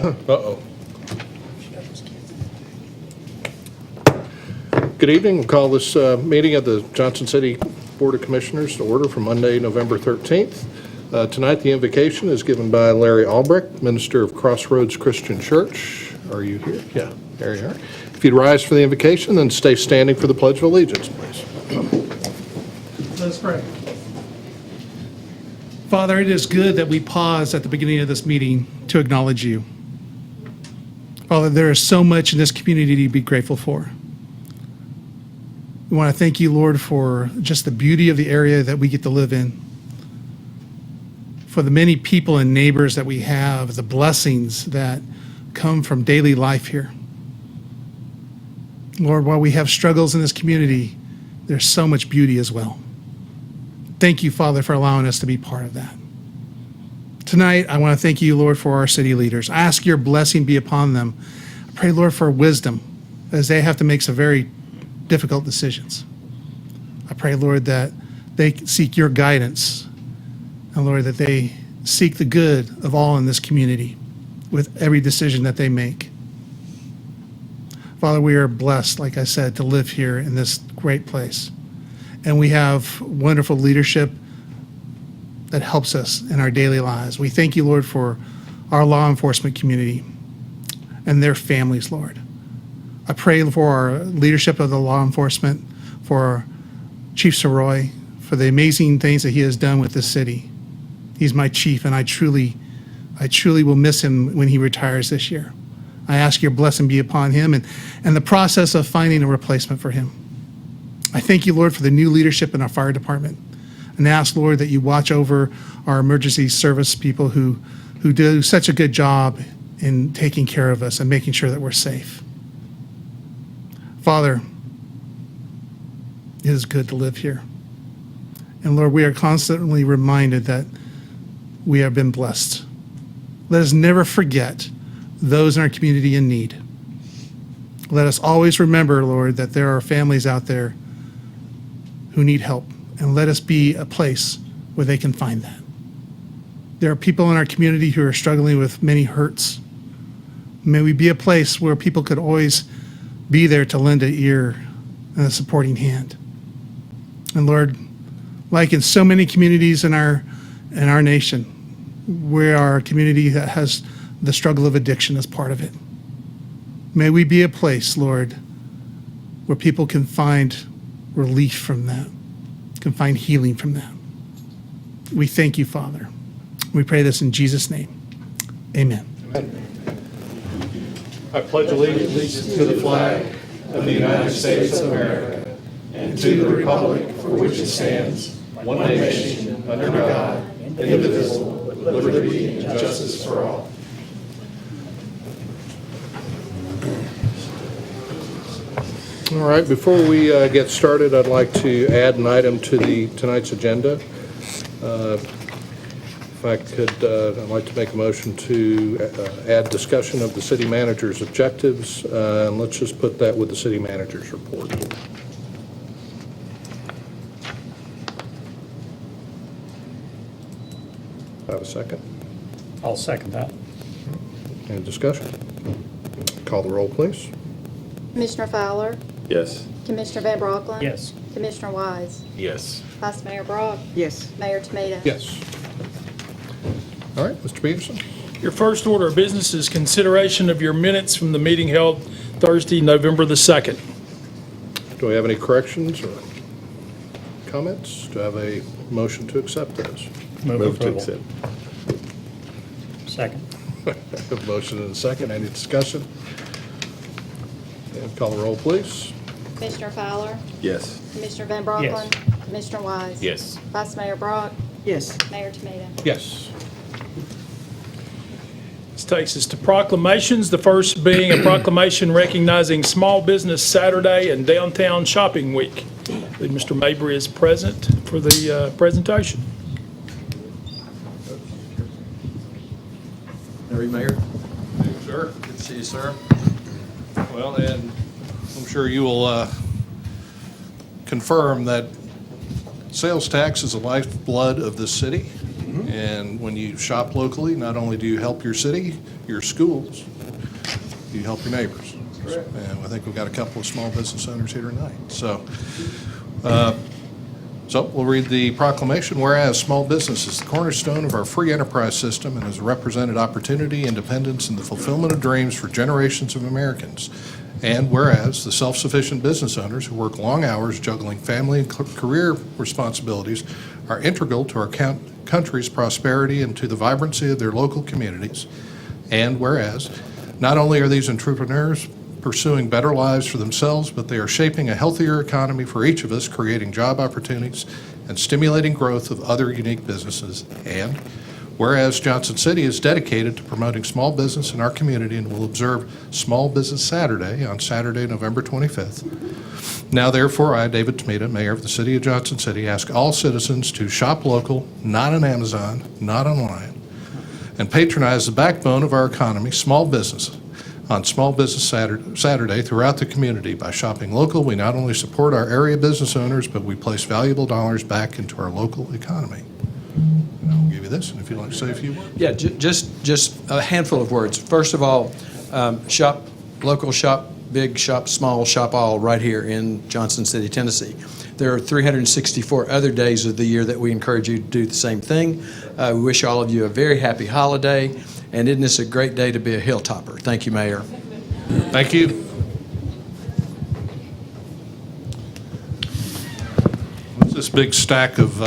Uh-oh. Good evening. We'll call this meeting of the Johnson City Board of Commissioners to order for Monday, November 13th. Tonight, the invocation is given by Larry Albrecht, minister of Crossroads Christian Church. Are you here? Yeah, there you are. If you'd rise for the invocation, then stay standing for the Pledge of Allegiance, please. Let's pray. Father, it is good that we pause at the beginning of this meeting to acknowledge you. Father, there is so much in this community to be grateful for. We want to thank you, Lord, for just the beauty of the area that we get to live in, for the many people and neighbors that we have, the blessings that come from daily life here. Lord, while we have struggles in this community, there's so much beauty as well. Thank you, Father, for allowing us to be part of that. Tonight, I want to thank you, Lord, for our city leaders. I ask your blessing be upon them. I pray, Lord, for wisdom as they have to make some very difficult decisions. I pray, Lord, that they seek your guidance, and Lord, that they seek the good of all in this community with every decision that they make. Father, we are blessed, like I said, to live here in this great place. And we have wonderful leadership that helps us in our daily lives. We thank you, Lord, for our law enforcement community and their families, Lord. I pray for our leadership of the law enforcement, for Chief Soroy, for the amazing things that he has done with this city. He's my chief, and I truly will miss him when he retires this year. I ask your blessing be upon him and the process of finding a replacement for him. I thank you, Lord, for the new leadership in our fire department, and ask, Lord, that you watch over our emergency service people who do such a good job in taking care of us and making sure that we're safe. Father, it is good to live here. And Lord, we are constantly reminded that we have been blessed. Let us never forget those in our community in need. Let us always remember, Lord, that there are families out there who need help, and let us be a place where they can find that. There are people in our community who are struggling with many hurts. May we be a place where people could always be there to lend an ear and a supporting hand. And Lord, like in so many communities in our nation, we are a community that has the struggle of addiction as part of it. May we be a place, Lord, where people can find relief from that, can find healing from that. We thank you, Father. We pray this in Jesus' name. Amen. I pledge allegiance to the flag of the United States of America and to the republic for which it stands, one nation, under God, indivisible, with liberty and justice for all. All right, before we get started, I'd like to add an item to tonight's agenda. If I could, I'd like to make a motion to add discussion of the city manager's objectives, and let's just put that with the city manager's report. Have a second? I'll second that. Any discussion? Call the roll, please. Commissioner Fowler? Yes. Commissioner Van Brocklin? Yes. Commissioner Wise? Yes. Vice Mayor Brock? Yes. Mayor Tomita? Yes. All right, Mr. Peterson. Your first order of business is consideration of your minutes from the meeting held Thursday, November the 2nd. Do we have any corrections or comments? Do I have a motion to accept those? Move to accept. Second. A motion and a second. Any discussion? And call the roll, please. Commissioner Fowler? Yes. Commissioner Van Brocklin? Yes. Commissioner Wise? Yes. Vice Mayor Brock? Yes. Mayor Tomita? Yes. This takes us to proclamations, the first being a proclamation recognizing Small Business Saturday and Downtown Shopping Week. I believe Mr. Mabry is present for the presentation. Harry, Mayor. Sure. Good to see you, sir. Well, and I'm sure you will confirm that sales tax is the lifeblood of this city. And when you shop locally, not only do you help your city, your schools, you help your neighbors. And I think we've got a couple of small business owners here tonight. So we'll read the proclamation. Whereas small business is the cornerstone of our free enterprise system and has represented opportunity, independence, and the fulfillment of dreams for generations of Americans. And whereas the self-sufficient business owners who work long hours juggling family and career responsibilities are integral to our country's prosperity and to the vibrancy of their local communities. And whereas not only are these entrepreneurs pursuing better lives for themselves, but they are shaping a healthier economy for each of us, creating job opportunities and stimulating growth of other unique businesses. And whereas Johnson City is dedicated to promoting small business in our community and will observe Small Business Saturday on Saturday, November 25th. Now therefore, I, David Tomita, Mayor of the City of Johnson City, ask all citizens to shop local, not on Amazon, not online, and patronize the backbone of our economy, small business, on Small Business Saturday throughout the community. By shopping local, we not only support our area business owners, but we place valuable dollars back into our local economy. And I'll give you this, and if you'd like to say a few words. Yeah, just a handful of words. First of all, shop local, shop big, shop small, shop all right here in Johnson City, Tennessee. There are 364 other days of the year that we encourage you to do the same thing. We wish all of you a very happy holiday, and isn't this a great day to be a hilltopper? Thank you, Mayor. Thank you. What's this big stack of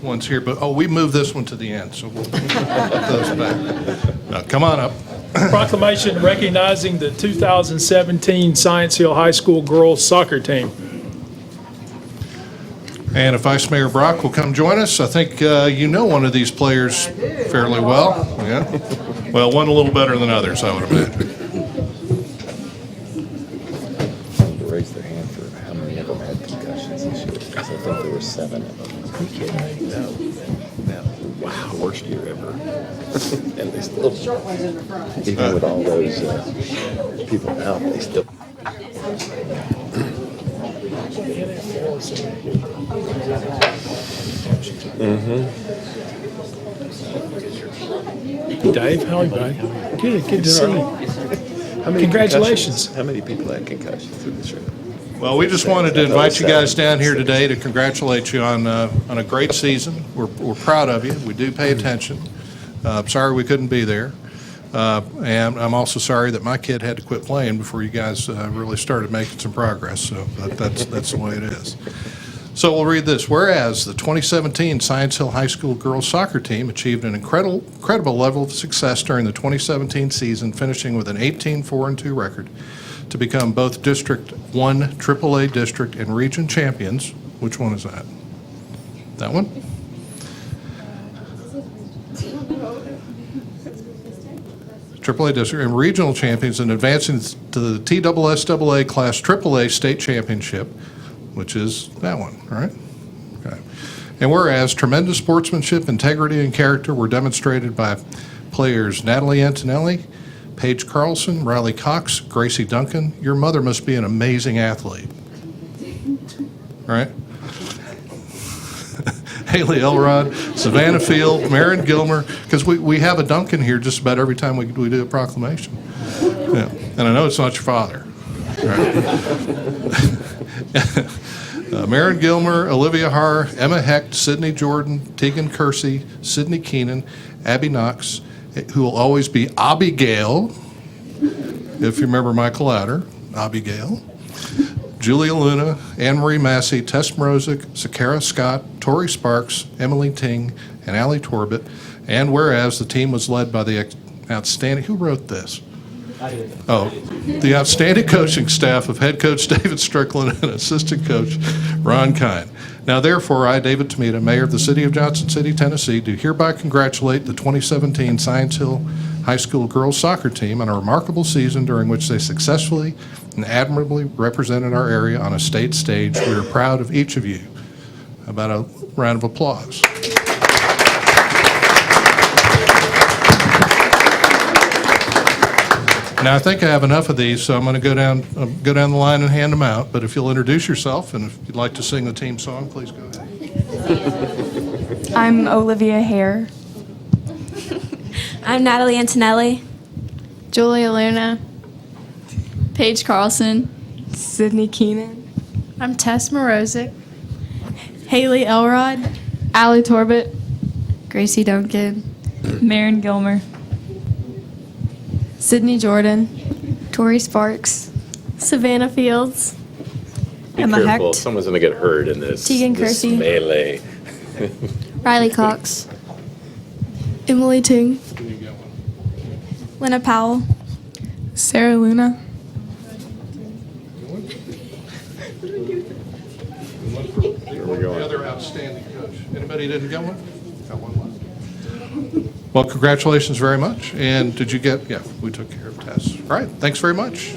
ones here? But we moved this one to the end, so we'll put those back. Now, come on up. Proclamation recognizing the 2017 Science Hill High School girls soccer team. And if Vice Mayor Brock will come join us, I think you know one of these players fairly well. Yeah. Well, one a little better than others, I would imagine. Raise their hand for how many of them had concussions this year, because I think there were 7 of them. Are you kidding? No. Wow, worst year ever. And they still, even with all those people out, they still. Dave, how are you, buddy? Good to see you. Congratulations. How many people had concussions in this year? Well, we just wanted to invite you guys down here today to congratulate you on a great season. We're proud of you. We do pay attention. Sorry we couldn't be there. And I'm also sorry that my kid had to quit playing before you guys really started making some progress. So that's the way it is. So we'll read this. Whereas the 2017 Science Hill High School girls soccer team achieved an incredible level of success during the 2017 season, finishing with an 18-4-2 record to become both District 1 AAA district and region champions. Which one is that? That one? AAA district and regional champions, and advancing to the TSSAA Class AAA state championship, which is that one, right? Okay. And whereas tremendous sportsmanship, integrity, and character were demonstrated by players Natalie Antonelli, Paige Carlson, Riley Cox, Gracie Duncan. Your mother must be an amazing athlete, right? Haley Elrod, Savannah Field, Marin Gilmer, because we have a Duncan here just about every time we do a proclamation. Yeah. And I know it's not your father. Right? Marin Gilmer, Olivia Haar, Emma Hecht, Sydney Jordan, Tegan Kersey, Sydney Keenan, Abby Knox, who will always be Abigail, if you remember Michael Adder, Abigail, Julia Luna, Anne Marie Massey, Tess Mrozick, Sakara Scott, Tori Sparks, Emily Ting, and Allie Torbett. And whereas the team was led by the outstanding, who wrote this? I did. Oh, the outstanding coaching staff of head coach David Strickland and assistant coach Ron Kine. Now, therefore, I, David Tomita, Mayor of the City of Johnson City, Tennessee, do hereby congratulate the 2017 Science Hill High School girls soccer team on a remarkable season during which they successfully and admirably represented our area on a state stage. We are proud of each of you. How about a round of applause? Now, I think I have enough of these, so I'm going to go down the line and hand them out. But if you'll introduce yourself, and if you'd like to sing the team song, please go ahead. I'm Olivia Hare. I'm Natalie Antonelli. Julia Luna. Paige Carlson. Sydney Keenan. I'm Tess Morozic. Haley Elrod. Allie Torbett. Gracie Duncan. Marin Gilmer. Sydney Jordan. Tori Sparks. Savannah Fields. Be Emma careful, Hecht. someone's gonna get hurt in this. Tegan this Kersey. melee. Riley Cox. Emily Ting. Lena Powell. Sarah Luna. The other outstanding coach. Anybody didn't get one? Got one left. Well, congratulations very much. And did you get, yeah, we took care of Tess. All right, thanks very much.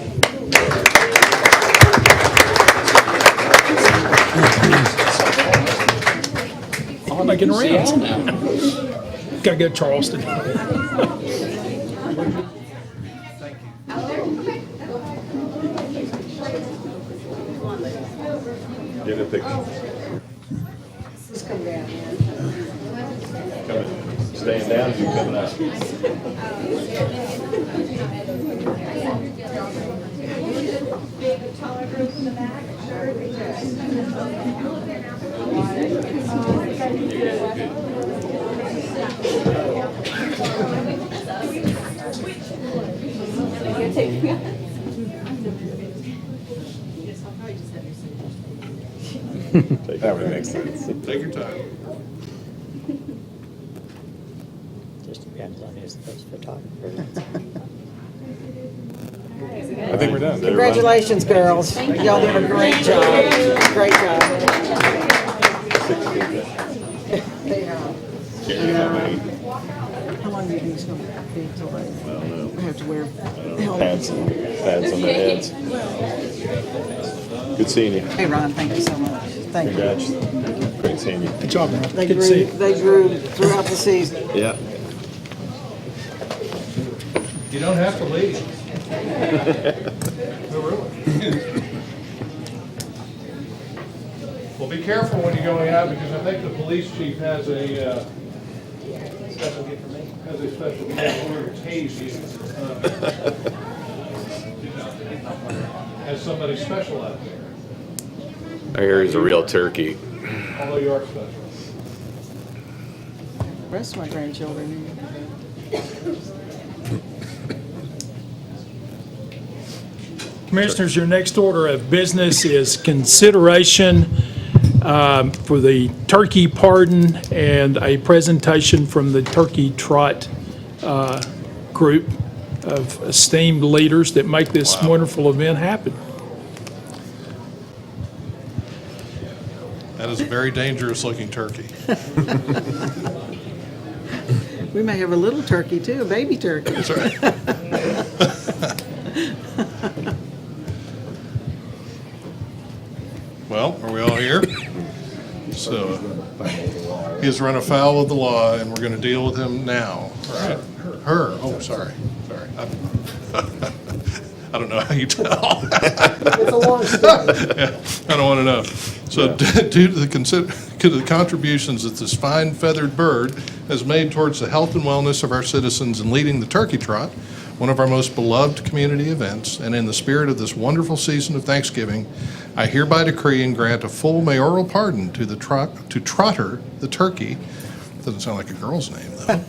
I'm making rounds. Gotta go to Charleston. Get a picture. Staying down, you coming up? That would make sense. Take your time. Just depends on who's the best photographer. I think we're done. Congratulations, girls. Y'all did a great job. Great job. How long do you think it's going to be until they have to wear helmets? Pads on their heads. Good seeing you. Hey, Ron, thank you so much. Thank you. Congrats. Great seeing you. Good job, man. They Good to see grew, you. they grew throughout the season. Yeah. You don't have to leave. No, really. Well, be careful when you're going out, because I think the police chief has a special order to tase you. Has somebody special out there, I hear he's a real turkey. although you are special. The rest of my grandchildren. Commissioners, your next order of business is consideration for the turkey pardon and a presentation from the Turkey Trot group of esteemed leaders that make this wonderful event happen. That is a very dangerous looking turkey. We may have a little turkey too, a baby turkey. That's right. Well, are we all here? So, he has run afoul of the law, and we're going to deal with him now. Right? Her. Oh, sorry. I don't know how you tell. It's a long story. Yeah, I don't want to know. So, due to the contributions that this fine feathered bird has made towards the health and wellness of our citizens in leading the Turkey Trot, one of our most beloved community events, and in the spirit of this wonderful season of Thanksgiving, I hereby decree and grant a full mayoral pardon to Trotter the turkey. Doesn't sound like a girl's name, though.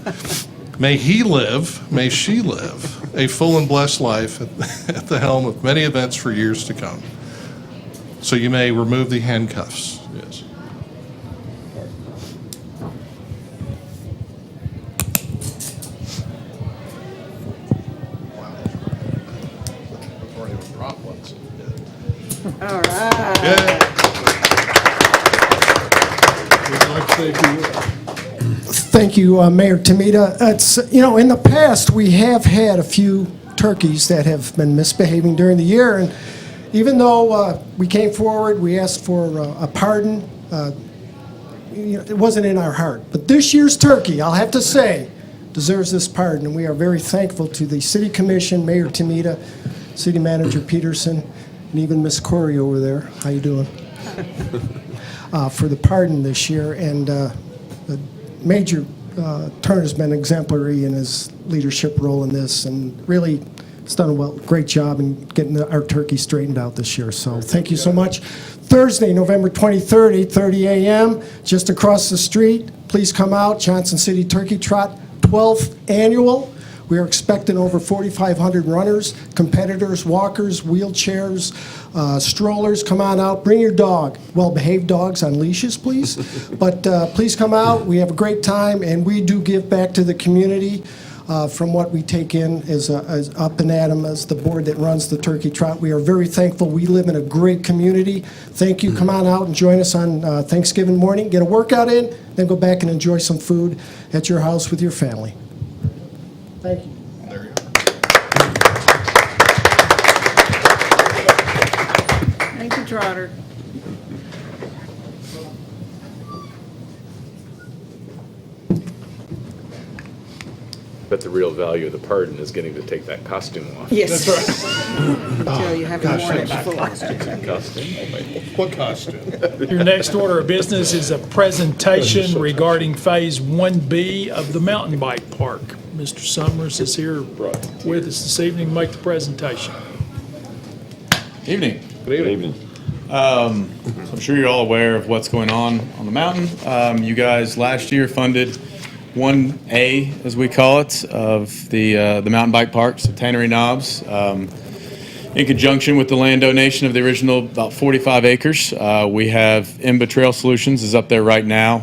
May he live, may she live, a full and blessed life at the helm of many events for years to come. So you may remove the handcuffs. Yes. Wow. I've already dropped once. All right. Yeah. Would you like to say a few words? Thank you, Mayor Tamita. It's, in the past, we have had a few turkeys that have been misbehaving during the year, and even though we came forward, we asked for a pardon, it wasn't in our heart. But this year's turkey, I'll have to say, deserves this pardon, and we are very thankful to the City Commission, Mayor Tamita, City Manager Peterson, and even Miss Corey over there. How you doing? For the pardon this year, and a major Turner has been exemplary in his leadership role in this, and really has done a great job in getting our turkey straightened out this year. So thank you so much. Thursday, November 23rd, 8:30 a.m., just across the street. Please come out, Johnson City Turkey Trot, 12th annual. We are expecting over 4,500 runners, competitors, walkers, wheelchairs, strollers. Come on out. Bring your dog. Well-behaved dogs on leashes, please. But please come out. We have a great time, and we do give back to the community from what we take in as up and Adam as the board that runs the Turkey Trot. We are very thankful. We live in a great community. Thank you. Come on out and join us on Thanksgiving morning. Get a workout in, then go back and enjoy some food at your house with your family. Thank you. Thank you, Trotter. But the real value of the pardon is getting to take that costume off. Yes. That's right. Until you haven't worn it before. What costume? Your next order of business is a presentation regarding Phase 1B of the mountain bike park. Mr. Summers is here with us this evening to make the presentation. Evening. Good evening. So I'm sure you're all aware of what's going on the mountain. You guys last year funded 1A, as we call it, of the mountain bike parks at Tannery Knobs, in conjunction with the land donation of the original about 45 acres. We have IMBA Trail Solutions is up there right now,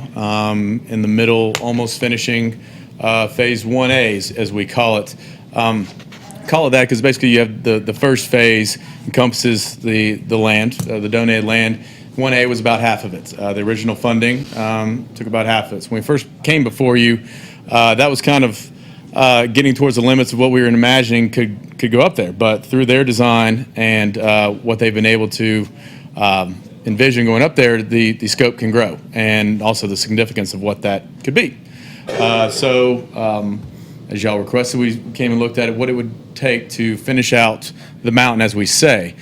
in the middle, almost finishing Phase 1A, as we call it. Call it that because basically you have the first phase encompasses the land, the donated land. 1A was about half of it. The original funding took about half of it. So when we first came before you, that was kind of getting towards the limits of what we were imagining could go up there. But through their design and what they've been able to envision going up there, the scope can grow, and also the significance of what that could be. As y'all requested, we came and looked at it, what it would take to finish out the mountain, as we say.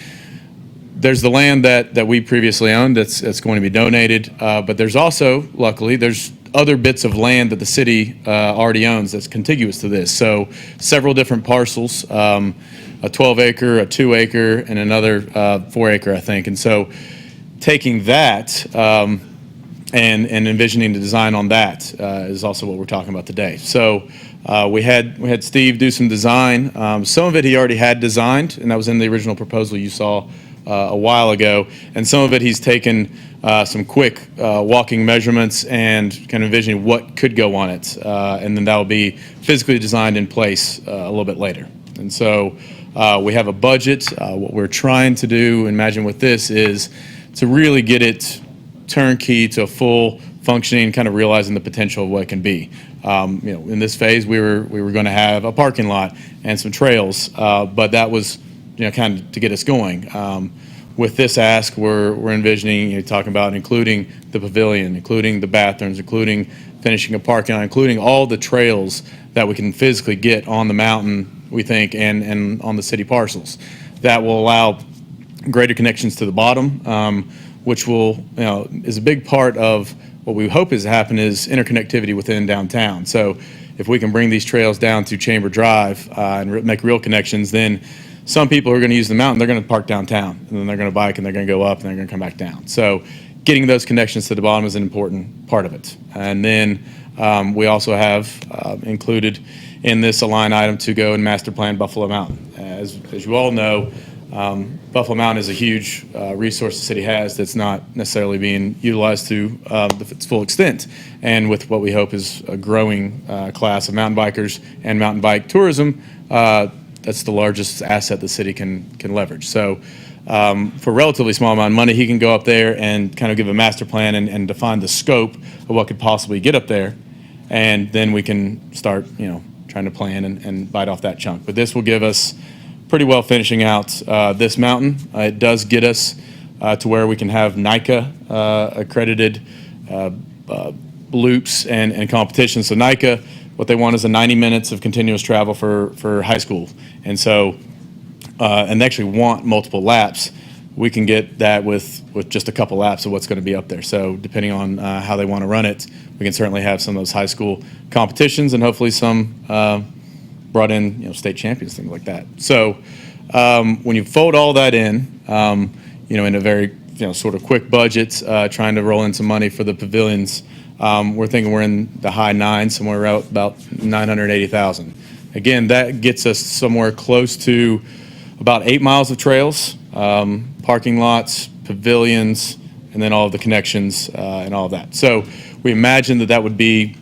There's the land that we previously owned that's going to be donated, but there's also, luckily, there's other bits of land that the city already owns that's contiguous to this. So several different parcels, a 12-acre, a 2-acre, and another 4-acre, I think. And so taking that and envisioning the design on that is also what we're talking about today. So we had Steve do some design. Some of it he already had designed, and that was in the original proposal you saw a while ago, and some of it he's taken some quick walking measurements and kind of envisioning what could go on it, and then that will be physically designed in place a little bit later. And so we have a budget. What we're trying to do, imagine with this, is to really get it turnkey to a full functioning, kind of realizing the potential of what it can be. In this phase, we were going to have a parking lot and some trails, but that was kind of to get us going. With this ask, we're envisioning, talking about including the pavilion, including the bathrooms, including finishing a parking lot, including all the trails that we can physically get on the mountain, we think, and on the city parcels. That will allow greater connections to the bottom, which will, is a big part of what we hope is to happen is interconnectivity within downtown. So if we can bring these trails down to Chamber Drive and make real connections, then some people who are going to use the mountain, they're going to park downtown, and then they're going to bike, and they're going to go up, and they're going to come back down. So getting those connections to the bottom is an important part of it. And then we also have included in this a line item to go and master plan Buffalo Mountain. As you all know, Buffalo Mountain is a huge resource the city has that's not necessarily being utilized to its full extent. And with what we hope is a growing class of mountain bikers and mountain bike tourism, that's the largest asset the city can leverage. So for a relatively small amount of money, he can go up there and kind of give a master plan and define the scope of what could possibly get up there. And then we can start, trying to plan and bite off that chunk. But this will give us pretty well finishing out this mountain. It does get us to where we can have NICA accredited loops and competitions. So NICA, what they want is 90 minutes of continuous travel for high school. And so, and they actually want multiple laps. we can get that with just a couple laps of what's going to be up there. So depending on how they want to run it, we can certainly have some of those high school competitions and hopefully some brought in, state champions, things like that. So when you fold all that in, in a very, sort of quick budget, trying to roll in some money for the pavilions, we're thinking we're in the high nines, somewhere around about $980,000. Again, that gets us somewhere close to about 8 miles of trails, parking lots, pavilions, and then all of the connections and all of that. So we imagine that would be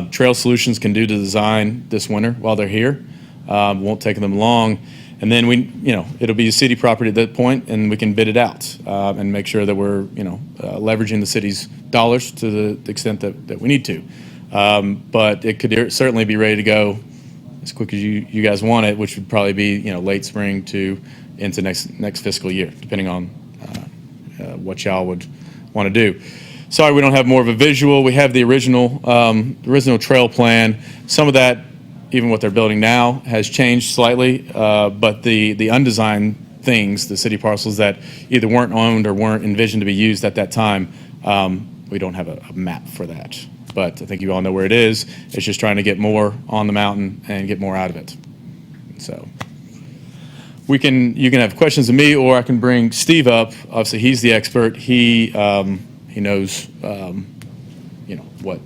Trail Solutions can do the design this winter while they're here. Won't take them long. And then it'll be a city property at that point, and we can bid it out and make sure that we're, leveraging the city's dollars to the extent that we need to. But it could certainly be ready to go as quick as you guys want it, which would probably be, late spring to into next fiscal year, depending on what y'all would want to do. Sorry, we don't have more of a visual. We have the original trail plan. Some of that, even what they're building now, has changed slightly, but the undesigned things, the city parcels that either weren't owned or weren't envisioned to be used at that time, we don't have a map for that. But I think you all know where it is. It's just trying to get more on the mountain and get more out of it. So you can have questions of me, or I can bring Steve up. Obviously, he's the expert. He knows what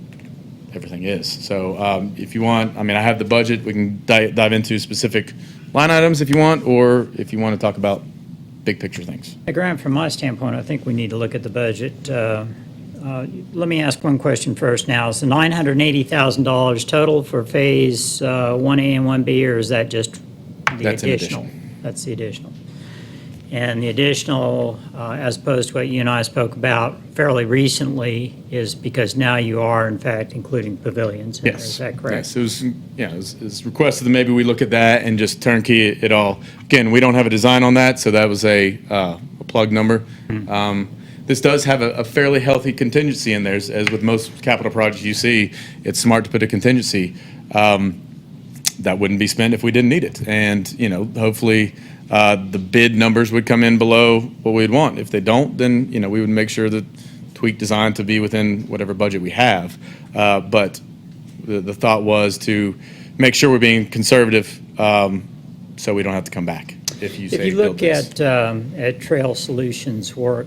everything is. So if you want, I have the budget. We can dive into specific line items if you want, or if you want to talk about big picture things. Hey, Graham, from my standpoint, I think we need to look at the budget. Let me ask one question first now. Is the $980,000 total for Phase 1A and 1B, or is that just the That's an additional? additional. That's the additional. And the additional, as opposed to what you and I spoke about fairly recently, is because now you are, in fact, including pavilions in there. Yes. Is that correct? Yes, it was requested that maybe we look at that and just turnkey it all. Again, we don't have a design on that, so that was a plug number. This does have a fairly healthy contingency in there, as with most capital projects you see. It's smart to put a contingency. That wouldn't be spent if we didn't need it. And, hopefully the bid numbers would come in below what we'd want. If they don't, then, we would make sure that tweak design to be within whatever budget we have. But the thought was to make sure we're being conservative so we don't have to come back if you say If you build look this. at Trail Solutions work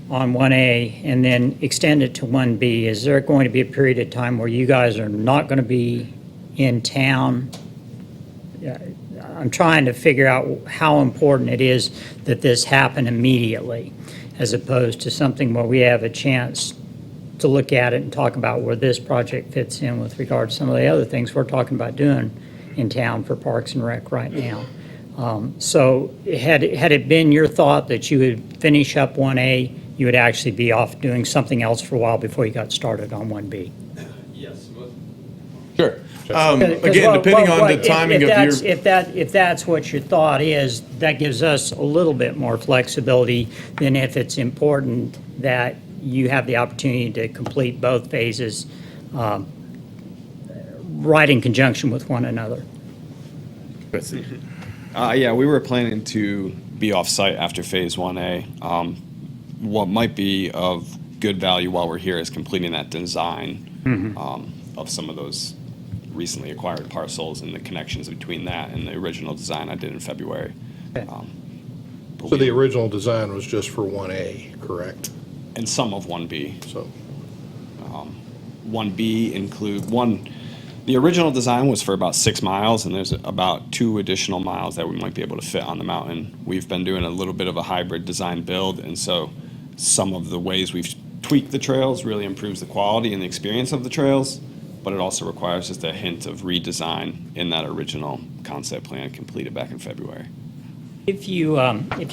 on 1A and then extend it to 1B, is there going to be a period of time where you guys are not going to be in town? I'm trying to figure out how important it is that this happen immediately, as opposed to something where we have a chance to look at it and talk about where this project fits in with regard to some of the other things we're talking about doing in town for Parks and Rec right now. So had it been your thought that you would finish up 1A, you would actually be off doing something else for a while before you got started on 1B? Sure. 'Cause Again, depending on the timing of your... If that's what your thought is, that gives us a little bit more flexibility than if it's important that you have the opportunity to complete both phases right in conjunction with one another. Yeah, we were planning to be off-site after Phase 1A. What might be of good value while we're here is completing that design of some of those recently acquired parcels and the connections between that and the original design I did in February. Okay. So the original design was just for 1A, correct? And some of 1B. So 1B the original design was for about 6 miles, and there's about 2 additional miles that we might be able to fit on the mountain. We've been doing a little bit of a hybrid design build, and so some of the ways we've tweaked the trails really improves the quality and the experience of the trails, but it also requires just a hint of redesign in that original concept plan completed back in February. If you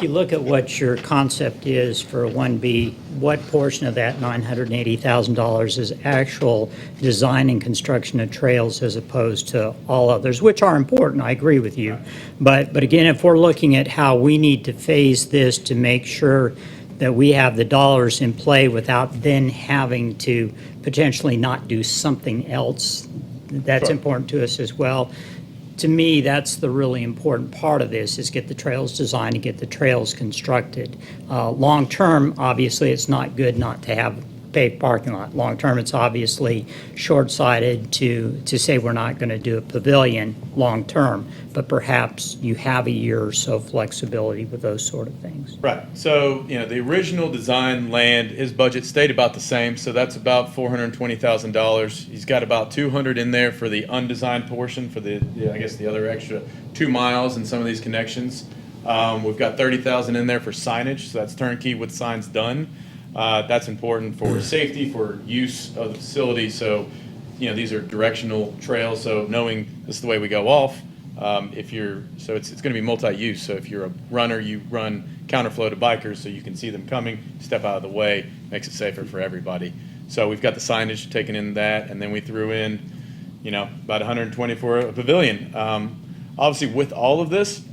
look at what your concept is for 1B, what portion of that $980,000 is actual design and construction of trails as opposed to all others, which are important, I agree with you. But again, if we're looking at how we need to phase this to make sure that we have the dollars in play without then having to potentially not do something else, that's important to us as well. to me, that's the really important part of this, is get the trails designed and get the trails constructed. Long-term, obviously, it's not good not to have a paved parking lot. Long-term, it's obviously short-sighted to say we're not going to do a pavilion long-term, but perhaps you have a year or so flexibility with those sort of things. Right. So, the original design land, his budget stayed about the same, so that's about $420,000. He's got about 200 in there for the undesigned portion, for the other extra 2 miles and some of these connections. We've got 30,000 in there for signage, so that's turnkey with signs done. That's important for safety, for use of the facility. So, these are directional trails, so knowing this is the way we go off. It's going to be multi-use. So if you're a runner, you run counterflow to bikers so you can see them coming, step out of the way, makes it safer for everybody. So we've got the signage taken in that, and then we threw in, about 120 for a pavilion. Obviously, with all of this,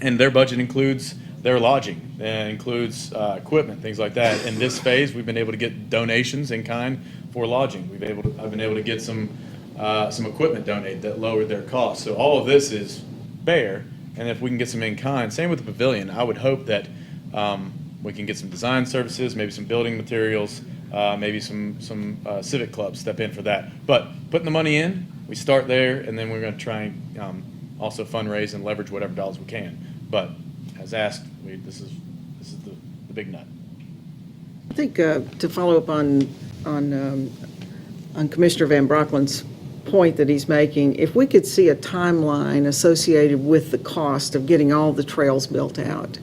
and their budget includes their lodging, and includes equipment, things like that. In this phase, we've been able to get donations in kind for lodging. I've been able to get some equipment donated that lowered their costs. So all of this is bare, and if we can get some in kind, same with the pavilion, I would hope that we can get some design services, maybe some building materials, maybe some civic clubs step in for that. But putting the money in, we start there, and then we're going to try and also fundraise and leverage whatever dollars we can. But as asked, this is the big nut. I think to follow up on Commissioner Van Brocklin's point that he's making, if we could see a timeline associated with the cost of getting all the trails built out,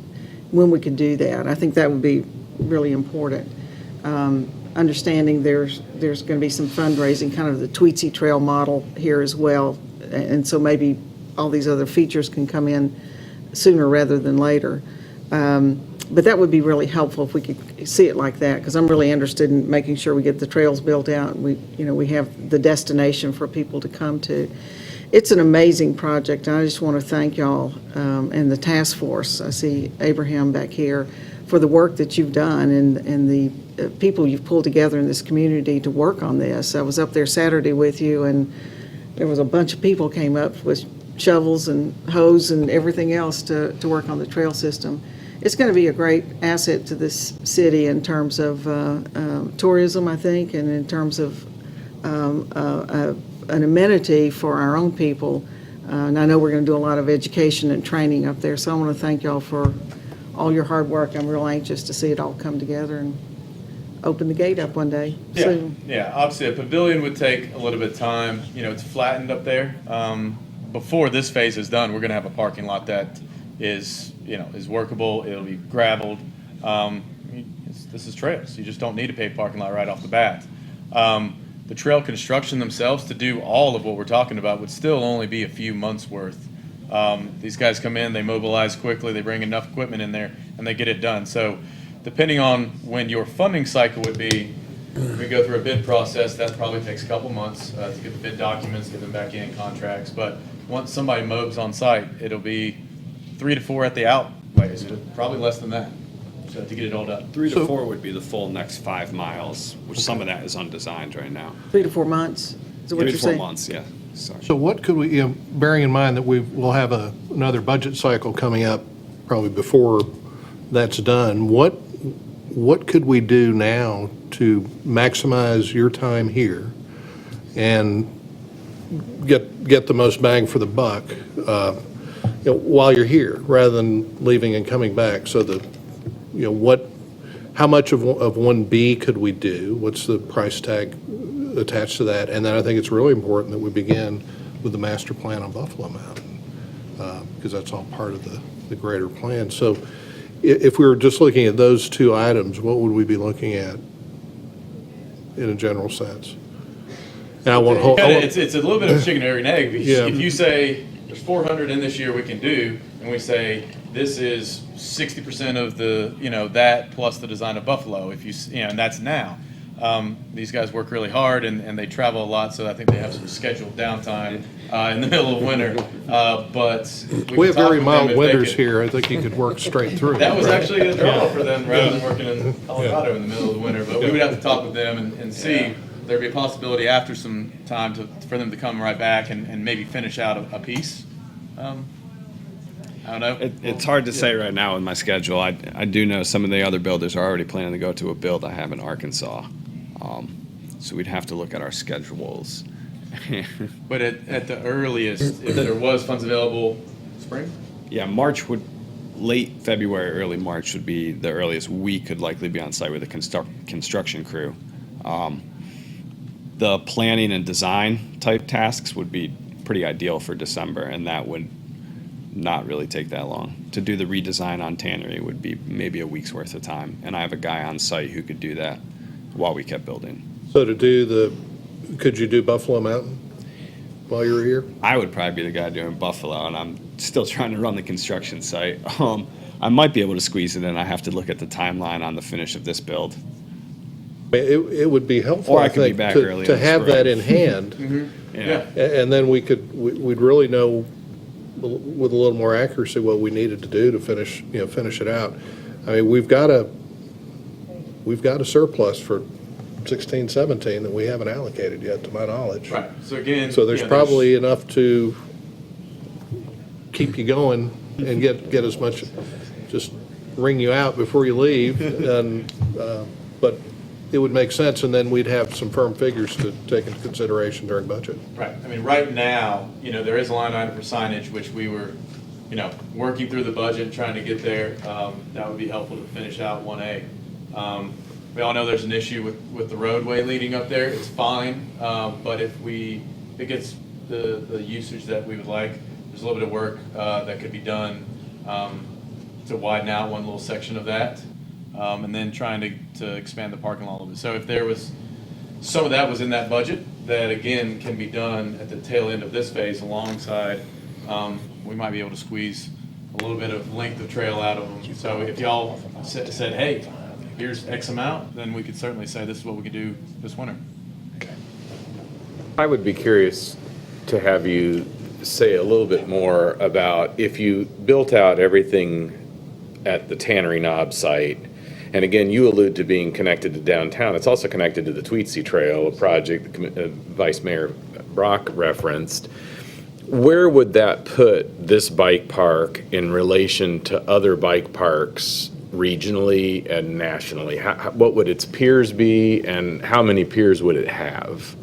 when we could do that, I think that would be really important. Understanding there's going to be some fundraising, kind of the Tweetsy Trail model here as well, and so maybe all these other features can come in sooner rather than later. But that would be really helpful if we could see it like that, because I'm really interested in making sure we get the trails built out and we have the destination for people to come to. It's an amazing project, and I just want to thank y'all and the task force. I see Abraham back here for the work that you've done and the people you've pulled together in this community to work on this. I was up there Saturday with you, and there was a bunch of people came up with shovels and hose and everything else to work on the trail system. It's going to be a great asset to this city in terms of tourism, I think, and in terms of an amenity for our own people. And I know we're going to do a lot of education and training up there, so I want to thank y'all for all your hard work. I'm real anxious to see it all come together and open the gate up one day soon. Yeah, obviously a pavilion would take a little bit of time. It's flattened up there. Before this phase is done, we're going to have a parking lot that is workable. It'll be gravelled. This is trails. You just don't need a paved parking lot right off the bat. The trail construction themselves, to do all of what we're talking about, would still only be a few months worth. These guys come in, they mobilize quickly, they bring enough equipment in there, and they get it done. So depending on when your funding cycle would be, we go through a bid process. That probably takes a couple months to get the bid documents, get them back in, contracts. But once somebody mobs on site, it'll be 3 to 4 at the outlays, probably less than that, so to get it all done. 3 to 4 would be the full next 5 miles, which some of that is undesigned right now. 3 to 4 months, is what 3 you're to 4 saying? months, yeah. Sorry. So what could we, bearing in mind that we'll have another budget cycle coming up probably before that's done, what could we do now to maximize your time here and get the most bang for the buck while you're here, rather than leaving and coming back? So that, how much of 1B could we do? What's the price tag attached to that? And then I think it's really important that we begin with the master plan on Buffalo Mountain, because that's all part of the greater plan. So if we were just looking at those two items, what would we be looking at in a general sense? And I want It's a little bit of a chicken and egg. Yeah. If you say there's 400 in this year we can do, and we say this is 60% of the that plus the design of Buffalo, and that's now. These guys work really hard and they travel a lot, so I think they have some scheduled downtime in the middle of winter. But we have very mild winters here. I think you could work straight through. That was actually a draw for them rather than working in Colorado in the middle of the winter. But we would have to talk with them and see. There'd be a possibility after some time for them to come right back and maybe finish out a piece I don't know. It's hard to say right now with my schedule. I do know some of the other builders are already planning to go to a build I have in Arkansas. So we'd have to look at our schedules. But at the earliest, if there was funds available, spring? Yeah, late February, early March would be the earliest we could likely be on site with a construction crew. The planning and design type tasks would be pretty ideal for December, and that would not really take that long. To do the redesign on Tannery would be maybe a week's worth of time, and I have a guy on site who could do that while we kept building. So could you do Buffalo Mountain while you were here? I would probably be the guy doing Buffalo, and I'm still trying to run the construction site. I might be able to squeeze it in. I have to look at the timeline on the finish of this build. It would be helpful, Or I I could be think, back early in to the have spring. that in hand. Yeah. And then we'd really know with a little more accuracy what we needed to do to finish it out. I mean, we've got a surplus for 16, 17 that we haven't allocated yet, to my knowledge. Right, so again. So there's probably enough to keep you going and get as much, just ring you out before you leave, and, but it would make sense, and then we'd have some firm figures to take into consideration during budget. Right, I mean, right now, there is a line item for signage, which we were, working through the budget, trying to get there. That would be helpful to finish out 1A. We all know there's an issue with the roadway leading up there. It's fine, but if it gets the usage that we would like, there's a little bit of work that could be done to widen out one little section of that, and then trying to expand the parking lot a little bit. So if there was, some of that was in that budget, that again can be done at the tail end of this phase alongside, we might be able to squeeze a little bit of length of trail out of them. So if y'all said, hey, here's X amount, then we could certainly say this is what we could do this winter. I would be curious to have you say a little bit more about if you built out everything at the Tannery Knob site, and again, you allude to being connected to downtown. It's also connected to the Tweetsy Trail, a project that Vice Mayor Brock referenced. Where would that put this bike park in relation to other bike parks regionally and nationally? What would its piers be, and how many piers would it have?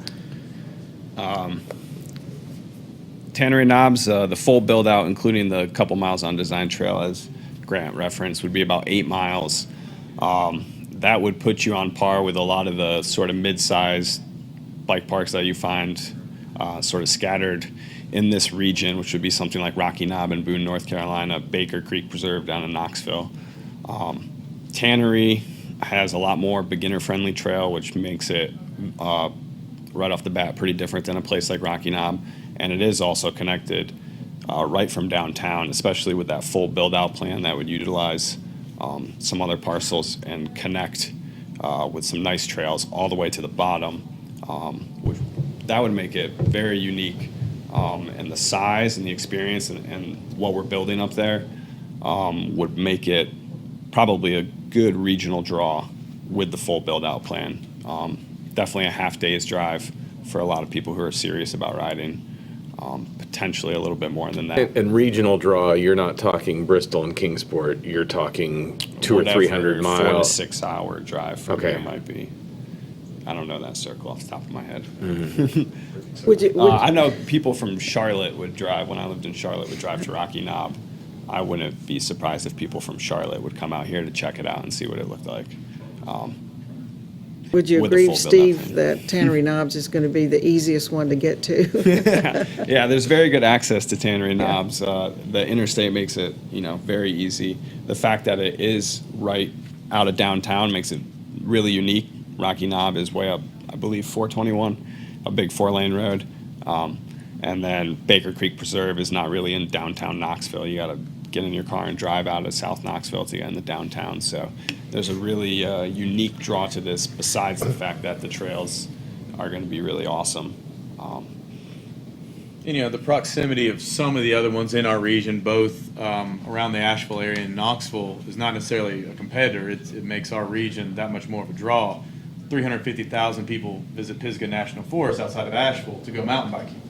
Tannery Knobs, the full build out, including the couple miles on design trail, as Grant referenced, would be about 8 miles. That would put you on par with a lot of the sort of mid-sized bike parks that you find sort of scattered in this region, which would be something like Rocky Knob in Boone, North Carolina, Baker Creek Preserve down in Knoxville. Tannery has a lot more beginner-friendly trail, which makes it right off the bat pretty different than a place like Rocky Knob, and it is also connected right from downtown, especially with that full build-out plan that would utilize some other parcels and connect with some nice trails all the way to the bottom. That would make it very unique, and the size and the experience and what we're building up there would make it probably a good regional draw with the full build-out plan. Definitely a half day's drive for a lot of people who are serious about riding. Potentially a little bit more than that. And regional draw, you're not talking Bristol and Kingsport, you're talking 200 or 300 miles. 4 to 6 hour drive from Okay. here might be. I don't know that circle off the top of my head. Would I know people from Charlotte would drive, when I lived in Charlotte, would drive to Rocky Knob. I wouldn't be surprised if people from Charlotte would come out here to check it out and see what it looked like. Would you with a agree, full build-out Steve, plan. that Tannery Knobs is going to be the easiest one to get to? Yeah, there's very good access to Tannery Knobs. The interstate makes it, very easy. The fact that it is right out of downtown makes it really unique. Rocky Knob is way up, I believe, 421, a big 4-lane road. And then Baker Creek Preserve is not really in downtown Knoxville. You got to get in your car and drive out of South Knoxville to get into downtown. So there's a really unique draw to this, besides the fact that the trails are going to be really awesome. The proximity of some of the other ones in our region, both around the Asheville area and Knoxville, is not necessarily a competitor. It makes our region that much more of a draw. 350,000 people visit Pisgah National Forest outside of Asheville to go mountain biking.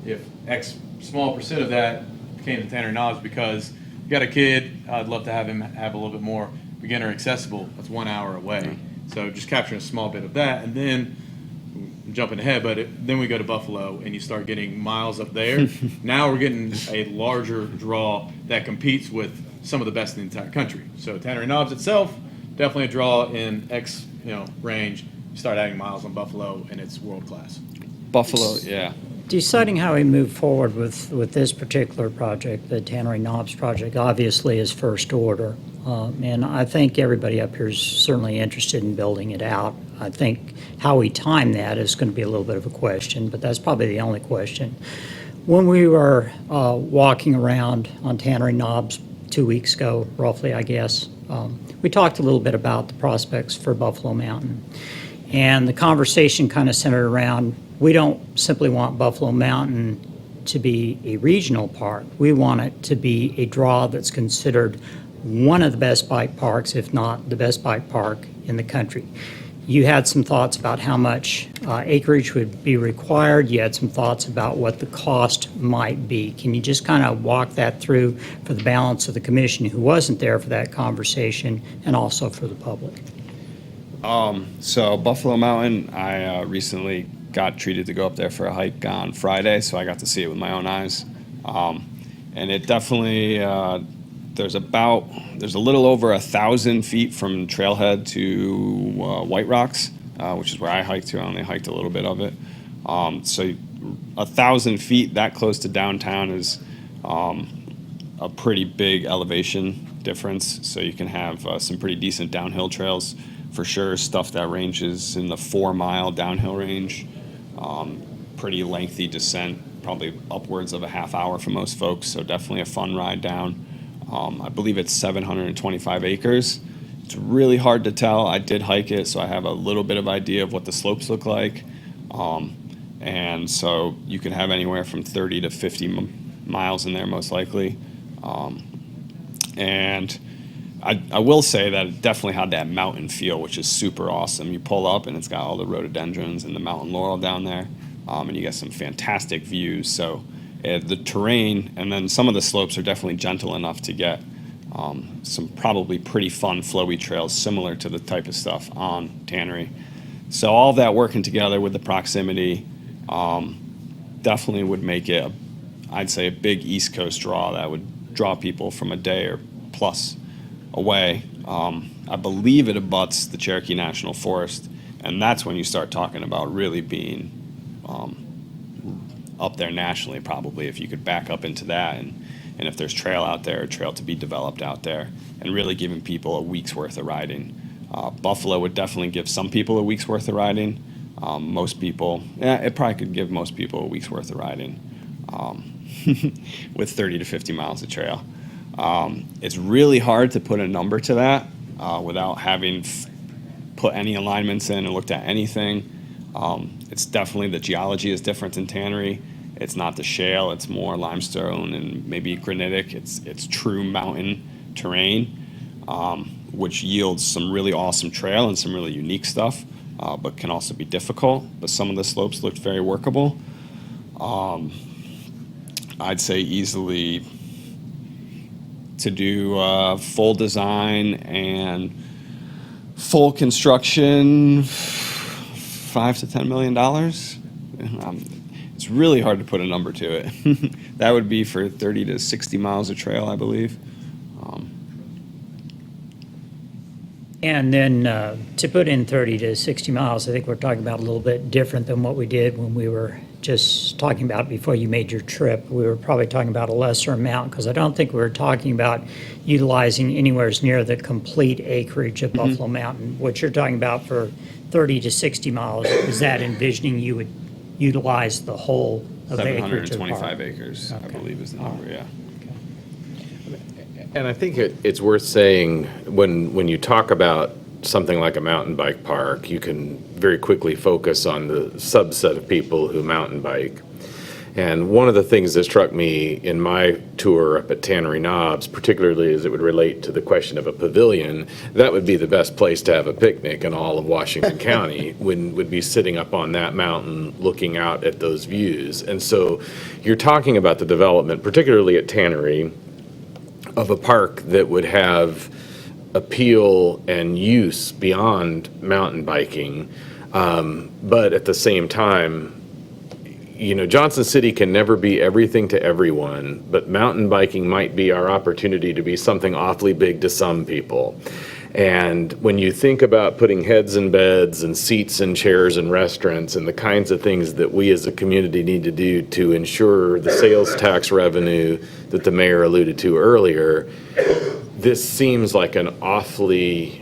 If X small percent of that came to Tannery Knobs because you got a kid, I'd love to have him have a little bit more beginner accessible. That's 1 hour away. So just capturing a small bit of that, and then I'm jumping ahead, but then we go to Buffalo and you start getting miles up there. Now we're getting a larger draw that competes with some of the best in the entire country. So Tannery Knobs itself, definitely a draw in X range. You start adding miles on Buffalo and it's world class. Buffalo, yeah. Deciding how we move forward with this particular project, the Tannery Knobs project, obviously is first order. And I think everybody up here is certainly interested in building it out. I think how we time that is going to be a little bit of a question, but that's probably the only question. When we were walking around on Tannery Knobs 2 weeks ago, roughly, I guess, we talked a little bit about the prospects for Buffalo Mountain. And the conversation kind of centered around, we don't simply want Buffalo Mountain to be a regional park. We want it to be a draw that's considered one of the best bike parks, if not the best bike park in the country. You had some thoughts about how much acreage would be required. You had some thoughts about what the cost might be. Can you just kind of walk that through for the balance of the commission who wasn't there for that conversation and also for the public? So Buffalo Mountain, I recently got treated to go up there for a hike on Friday, so I got to see it with my own eyes. And it definitely, there's a little over 1,000 feet from Trailhead to White Rocks, which is where I hiked to. I only hiked a little bit of it. So 1,000 feet that close to downtown is a pretty big elevation difference. So you can have some pretty decent downhill trails for sure. Stuff that ranges in the 4-mile downhill range. Pretty lengthy descent, probably upwards of a half hour for most folks. So definitely a fun ride down. I believe it's 725 acres. It's really hard to tell. I did hike it, so I have a little bit of idea of what the slopes look like. And so you can have anywhere from 30 to 50 miles in there, most likely. And I will say that it definitely had that mountain feel, which is super awesome. You pull up, and it's got all the rhododendrons and the mountain laurel down there, and you get some fantastic views. So the terrain, and then some of the slopes are definitely gentle enough to get some probably pretty fun flowy trails similar to the type of stuff on Tannery. So all of that working together with the proximity definitely would make it, I'd say, a big East Coast draw that would draw people from a day or plus away. I believe it abuts the Cherokee National Forest, and that's when you start talking about really being up there nationally, probably, if you could back up into that, and if there's trail out there, a trail to be developed out there, and really giving people a week's worth of riding. Buffalo would definitely give some people a week's worth of riding. Most people, it probably could give most people a week's worth of riding with 30 to 50 miles of trail. It's really hard to put a number to that without having put any alignments in and looked at anything. It's definitely, the geology is different in Tannery. It's not the shale, it's more limestone and maybe granitic. It's true mountain terrain, which yields some really awesome trail and some really unique stuff, but can also be difficult. But some of the slopes looked very workable. I'd say easily to do full design and full construction, $5 to $10 million. It's really hard to put a number to it. That would be for 30 to 60 miles of trail, I believe. And then to put in 30 to 60 miles, I think we're talking about a little bit different than what we did when we were just talking about before you made your trip. We were probably talking about a lesser amount, because I don't think we were talking about utilizing anywhere near the complete acreage of Buffalo Mountain. What you're talking about for 30 to 60 miles, is that envisioning you would utilize the whole of the acreage of the park? 725 acres, I believe is the number, yeah. And I think it's worth saying, when you talk about something like a mountain bike park, you can very quickly focus on the subset of people who mountain bike. And one of the things that struck me in my tour up at Tannery Knobs, particularly as it would relate to the question of a pavilion, that would be the best place to have a picnic in all of Washington County, would be sitting up on that mountain looking out at those views. And so you're talking about the development, particularly at Tannery, of a park that would have appeal and use beyond mountain biking, but at the same time, Johnson City can never be everything to everyone, but mountain biking might be our opportunity to be something awfully big to some people. And when you think about putting heads in beds and seats and chairs in restaurants and the kinds of things that we as a community need to do to ensure the sales tax revenue that the mayor alluded to earlier, this seems like an awfully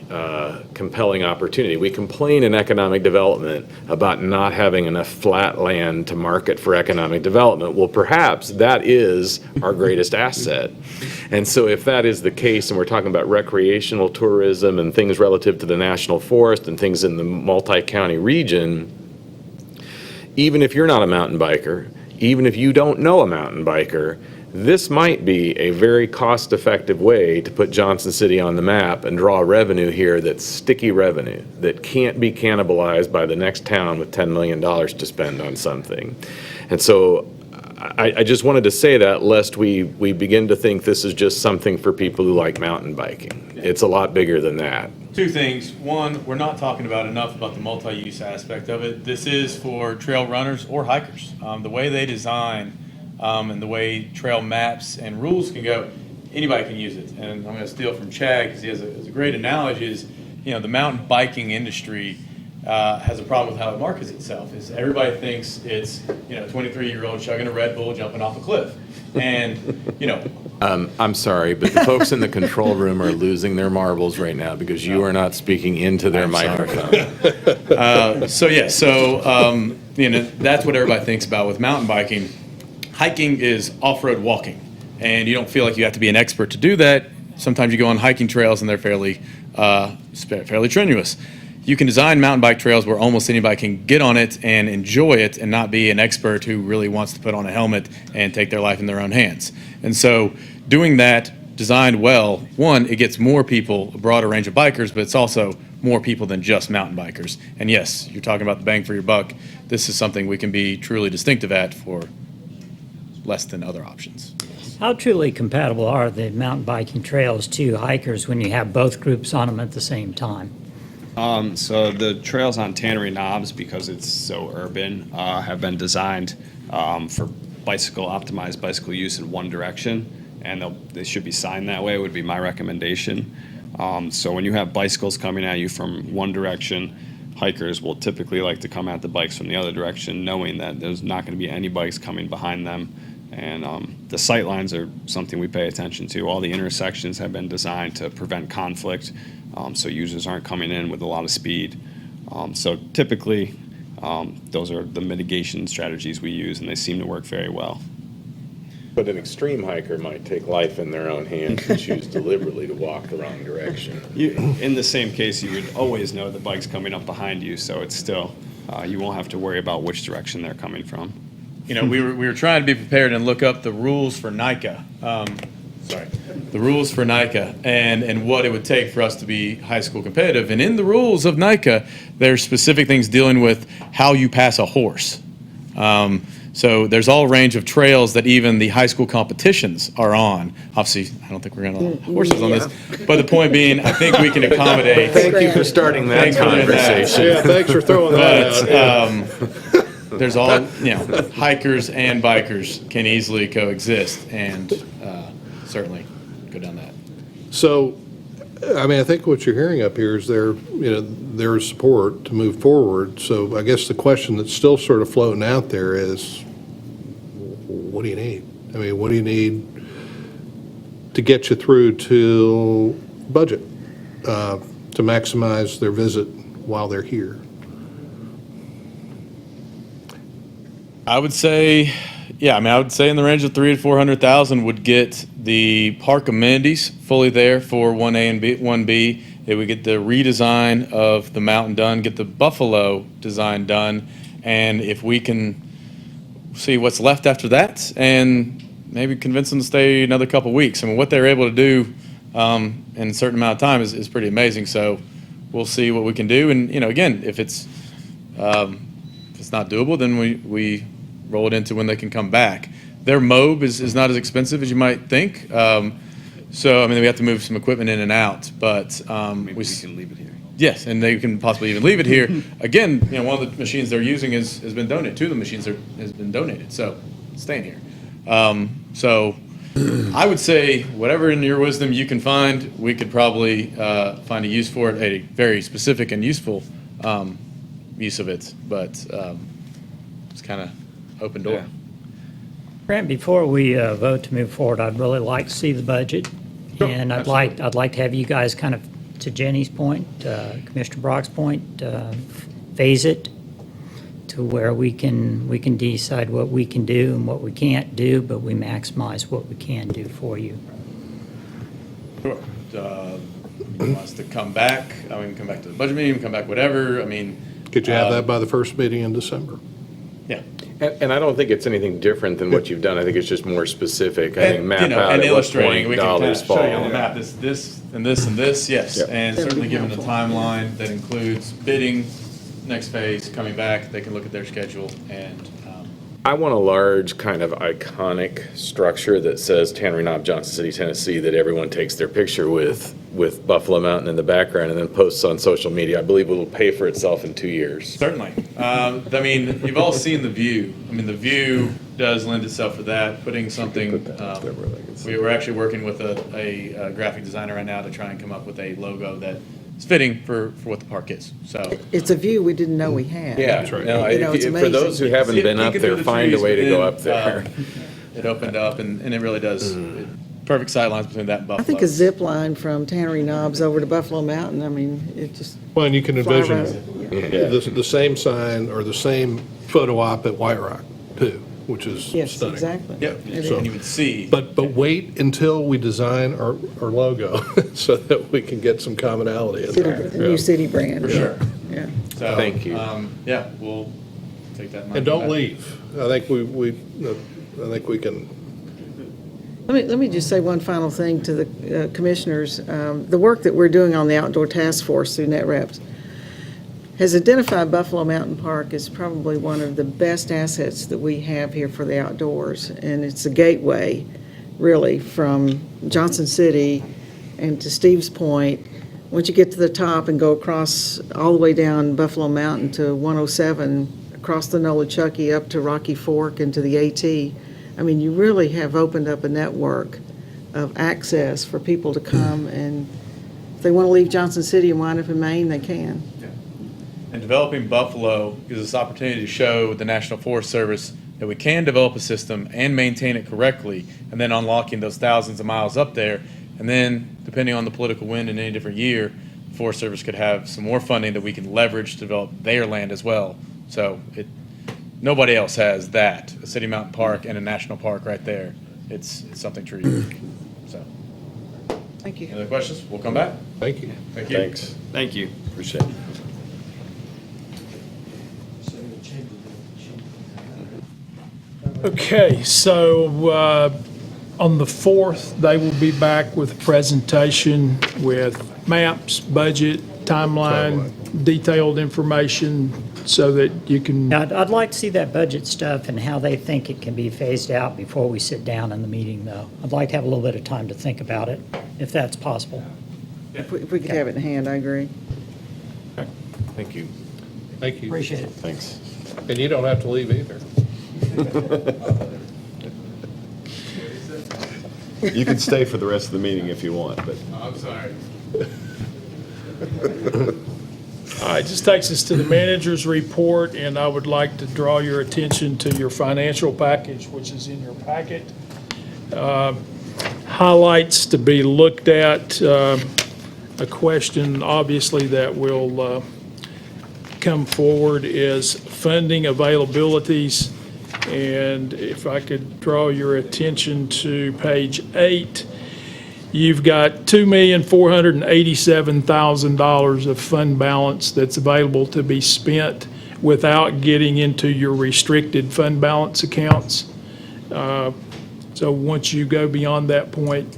compelling opportunity. We complain in economic development about not having enough flat land to market for economic development. Well, perhaps that is our greatest asset. And so if that is the case, and we're talking about recreational tourism and things relative to the national forest and things in the multi-county region, even if you're not a mountain biker, even if you don't know a mountain biker, this might be a very cost-effective way to put Johnson City on the map and draw revenue here that's sticky revenue, that can't be cannibalized by the next town with $10 million to spend on something. And so I just wanted to say that lest we begin to think this is just something for people who like mountain biking. It's a lot bigger than that. Two things. One, we're not talking about enough about the multi-use aspect of it. This is for trail runners or hikers. The way they design and the way trail maps and rules can go, anybody can use it. And I'm going to steal from Chad because he has a great analogy is, the mountain biking industry has a problem with how it markets itself. Is everybody thinks it's, 23-year-old chugging a Red Bull jumping off a cliff. And, I'm sorry, but the folks in the control room are losing their marbles right now because you are not speaking into their microphone. That's what everybody thinks about with mountain biking. Hiking is off-road walking, and you don't feel like you have to be an expert to do that. Sometimes you go on hiking trails, and they're fairly strenuous. You can design mountain bike trails where almost anybody can get on it and enjoy it and not be an expert who really wants to put on a helmet and take their life in their own hands. And so doing that designed well, one, it gets more people, a broader range of bikers, but it's also more people than just mountain bikers. And yes, you're talking about the bang for your buck. This is something we can be truly distinctive at for less than other options. How truly compatible are the mountain biking trails to hikers when you have both groups on them at the same time? So the trails on Tannery Knobs, because it's so urban, have been designed for optimized bicycle use in one direction, and they should be signed that way, would be my recommendation. So when you have bicycles coming at you from one direction, hikers will typically like to come at the bikes from the other direction, knowing that there's not going to be any bikes coming behind them. And the sight lines are something we pay attention to. All the intersections have been designed to prevent conflict, so users aren't coming in with a lot of speed. So typically, those are the mitigation strategies we use, and they seem to work very well. But an extreme hiker might take life in their own hands and choose deliberately to walk the wrong direction. In the same case, you would always know the bike's coming up behind you, so it's still, you won't have to worry about which direction they're coming from. We were trying to be prepared and look up the rules for NICA. The rules for NICA and what it would take for us to be high school competitive. And in the rules of NICA, there's specific things dealing with how you pass a horse. So there's all a range of trails that even the high school competitions are on. Obviously, I don't think we're going to allow horses on this. But the point being, I think we can accommodate. Thank you for starting that conversation. Yeah, thanks for throwing that out. There's all, hikers and bikers can easily coexist and certainly go down that. So, I think what you're hearing up here is there is support to move forward. So I guess the question that's still sort of floating out there is, what do you need? What do you need to get you through to budget, to maximize their visit while they're here? I would say, I would say in the range of 300,000 to 400,000 would get the park amenities fully there for 1A and 1B. It would get the redesign of the mountain done, get the Buffalo design done, and if we can see what's left after that, and maybe convince them to stay another couple weeks. I mean, what they're able to do in a certain amount of time is pretty amazing. So we'll see what we can do. And, again, if it's not doable, then we roll it into when they can come back. Their MOB is not as expensive as you might think. So, we have to move some equipment in and out, but Maybe we can leave it here. yes, and they can possibly even leave it here. Again, one of the machines they're using has been donated. Two of the machines has been donated, so it's staying here. So I would say whatever in your wisdom you can find, we could probably find a use for it, a very specific and useful use of it. But it's kind of open door. Yeah. Grant, before we vote to move forward, I'd really like to see the budget. Sure, And I'd like to have you guys kind of, to Jenny's point, Commissioner Brock's point, phase it to where we can decide what we can do and what we can't do, but we maximize what we can do for you. Sure. You want us to come back? Come back to the budget meeting, come back whatever. Could you have that by the first meeting in December? Yeah. And I don't think it's anything different than what you've done. I think it's just more specific. I think And, map and out at what illustrating, we point can kind dollars of fall. show you on the map, this, and this, and this, yes. Yep. And That'd certainly be given the helpful. timeline that includes bidding, next phase, coming back, they can look at their schedule and, I want a large kind of iconic structure that says Tannery Knob, Johnson City, Tennessee, that everyone takes their picture with Buffalo Mountain in the background and then posts on social media. I believe it will pay for itself in 2 years. certainly. You've all seen the view. The view does lend itself for that, putting something, we were actually working with a graphic designer right now to try and come up with a logo that is fitting for what the park is, so. It's a view we didn't know we had. Yeah, That's right. no, It's for those who haven't been up Peeking there, through the find a trees way to go within, up there. It opened up, and it really does, perfect sight lines between that and Buffalo. I think a zip line from Tannery Knobs over to Buffalo Mountain, it just. Well, and you can fly envision right over. the same sign or the same photo op at White Rock, too, which is Yes, stunning. exactly. Yep, It So- and you would see. But wait until we design our logo so that we can get some commonality in there. The new city brand. For sure. Yeah. So, Thank you. Yeah, we'll take that in mind. And don't leave. I think we can, Let me just say one final thing to the commissioners. The work that we're doing on the Outdoor Task Force through NetReps has identified Buffalo Mountain Park as probably one of the best assets that we have here for the outdoors. And it's a gateway, really, from Johnson City and to Steve's point. Once you get to the top and go across all the way down Buffalo Mountain to 107, across the Nolichucky up to Rocky Fork and to the AT, you really have opened up a network of access for people to come, and if they want to leave Johnson City and wind up in Maine, they can. And developing Buffalo gives us opportunity to show the National Forest Service that we can develop a system and maintain it correctly, and then unlocking those thousands of miles up there. And then, depending on the political wind in any different year, the Forest Service could have some more funding that we can leverage to develop their land as well. So nobody else has that, a city mountain park and a national park right there. It's something true. So, Thank you. any other questions? We'll come back. thank you. Thank you. Thanks. Thank you. Appreciate it. Okay, so on the 4th, they will be back with a presentation with maps, budget, timeline, detailed information so that you can, Now, I'd like to see that budget stuff and how they think it can be phased out before we sit down in the meeting, though. I'd like to have a little bit of time to think about it, if that's possible. If we could have it in hand, I agree. Thank you. Thank you. Appreciate it. Thanks. And you don't have to leave either. You can stay for the rest of the meeting if you want, but. I'm sorry. all right, this takes us to the manager's report, and I would like to draw your attention to your financial package, which is in your packet. Highlights to be looked at, a question obviously that will come forward is funding availabilities. And if I could draw your attention to page 8, you've got $2,487,000 of fund balance that's available to be spent without getting into your restricted fund balance accounts. So once you go beyond that point,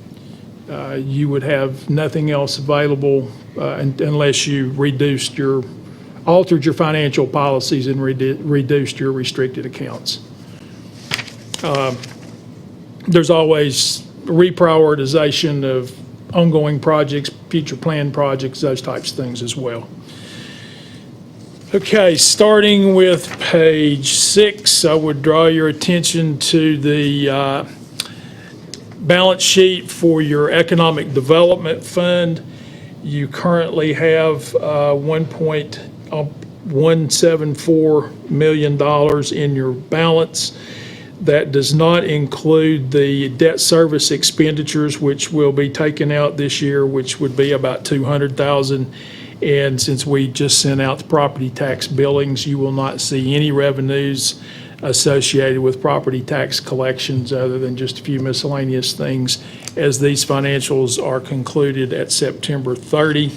you would have nothing else available unless you altered your financial policies and reduced your restricted accounts. There's always reprioritization of ongoing projects, future planned projects, those types of things as well. Okay, starting with page 6, I would draw your attention to the balance sheet for your Economic Development Fund. You currently have $1.174 million in your balance. That does not include the debt service expenditures, which will be taken out this year, which would be about $200,000. And since we just sent out the property tax billings, you will not see any revenues associated with property tax collections other than just a few miscellaneous things as these financials are concluded at September 30.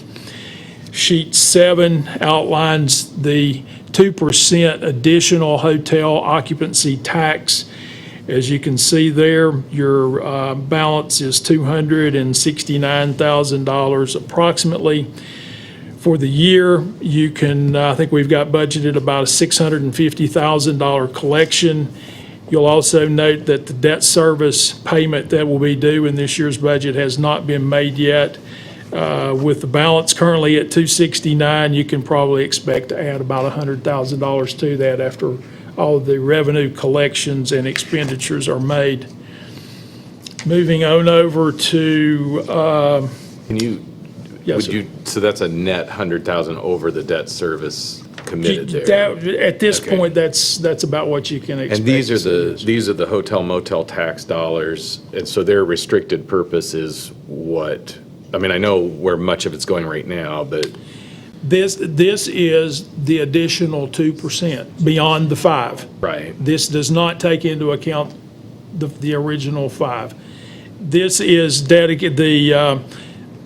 Sheet 7 outlines the 2% additional hotel occupancy tax. As you can see there, your balance is $269,000 approximately. For the year, you can, I think we've got budgeted about a $650,000 collection. You'll also note that the debt service payment that will be due in this year's budget has not been made yet. With the balance currently at $269,000, you can probably expect to add about $100,000 to that after all of the revenue collections and expenditures are made. Moving on over to, Can you, yes, would sir. you, so that's a net 100,000 over the debt service committed there? At this Okay. point, that's about what you can expect. And these are to see. these are the hotel motel tax dollars, and so their restricted purpose is what? I mean, I know where much of it's going right now, but This is the additional 2% beyond the 5. right. This does not take into account the original 5. This is dedicated, the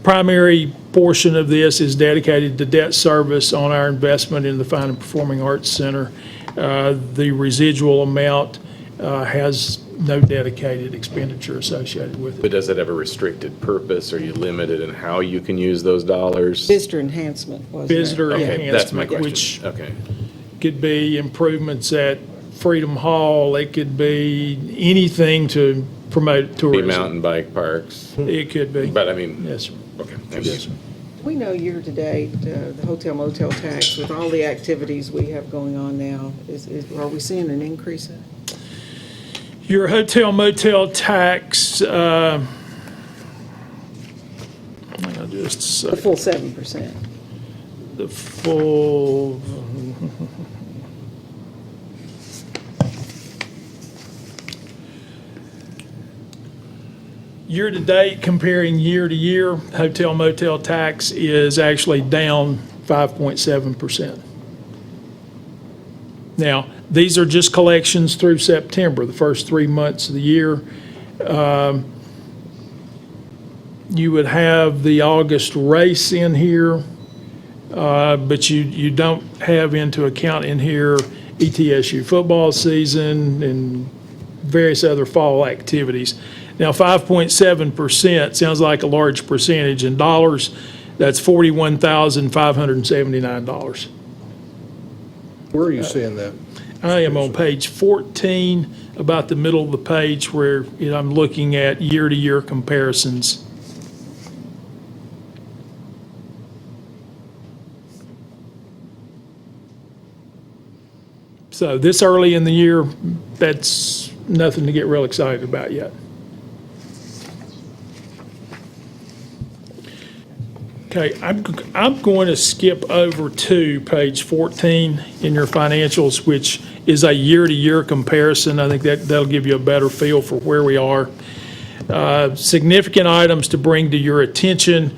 primary portion of this is dedicated to debt service on our investment in the Fine and Performing Arts Center. The residual amount has no dedicated expenditure associated with it. But does it have a restricted purpose? Are you limited in how you can use those dollars? Visitor enhancement, wasn't it? Visitor Okay, that's my enhancement, question. which Okay. could be improvements at Freedom Hall, it could be anything to promote Be tourism. mountain bike parks, It could be. but I mean, Yes, sir. okay. Yes, sir. We know year-to-date, the hotel motel tax, with all the activities we have going on now, are we seeing an increase in it? Your hotel motel tax, hang on just a The second. full 7%. The full, year-to-date, comparing year-to-year, hotel motel tax is actually down 5.7%. Now, these are just collections through September, the first 3 months of the year. You would have the August race in here, but you don't have into account in here ETSU football season and various other fall activities. Now, 5.7% sounds like a large percentage. In dollars, that's $41,579. Where are you seeing that? I am on page 14, about the middle of the page where I'm looking at year-to-year comparisons. So this early in the year, that's nothing to get real excited about yet. Okay, I'm going to skip over to page 14 in your financials, which is a year-to-year comparison. I think that'll give you a better feel for where we are. Significant items to bring to your attention.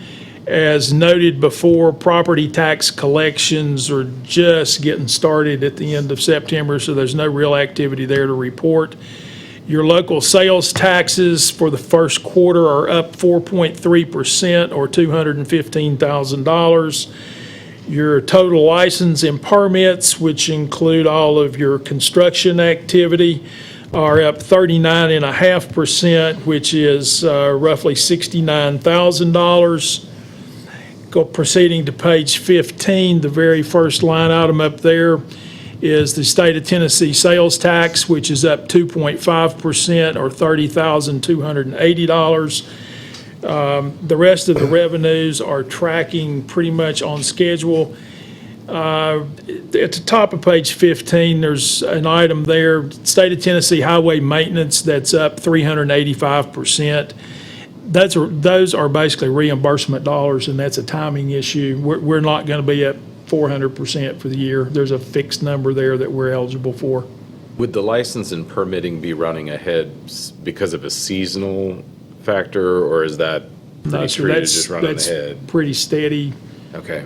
As noted before, property tax collections are just getting started at the end of September, so there's no real activity there to report. Your local sales taxes for the first quarter are up 4.3% or $215,000. Your total license and permits, which include all of your construction activity, are up 39.5%, which is roughly $69,000. Proceeding to page 15, the very first line item up there is the state of Tennessee sales tax, which is up 2.5% or $30,280. The rest of the revenues are tracking pretty much on schedule. At the top of page 15, there's an item there, state of Tennessee highway maintenance, that's up 385%. Those are basically reimbursement dollars, and that's a timing issue. We're not going to be at 400% for the year. There's a fixed number there that we're eligible for. Would the license and permitting be running ahead because of a seasonal factor, or is that No, pretty sir, treated just running that's ahead? pretty steady. Okay.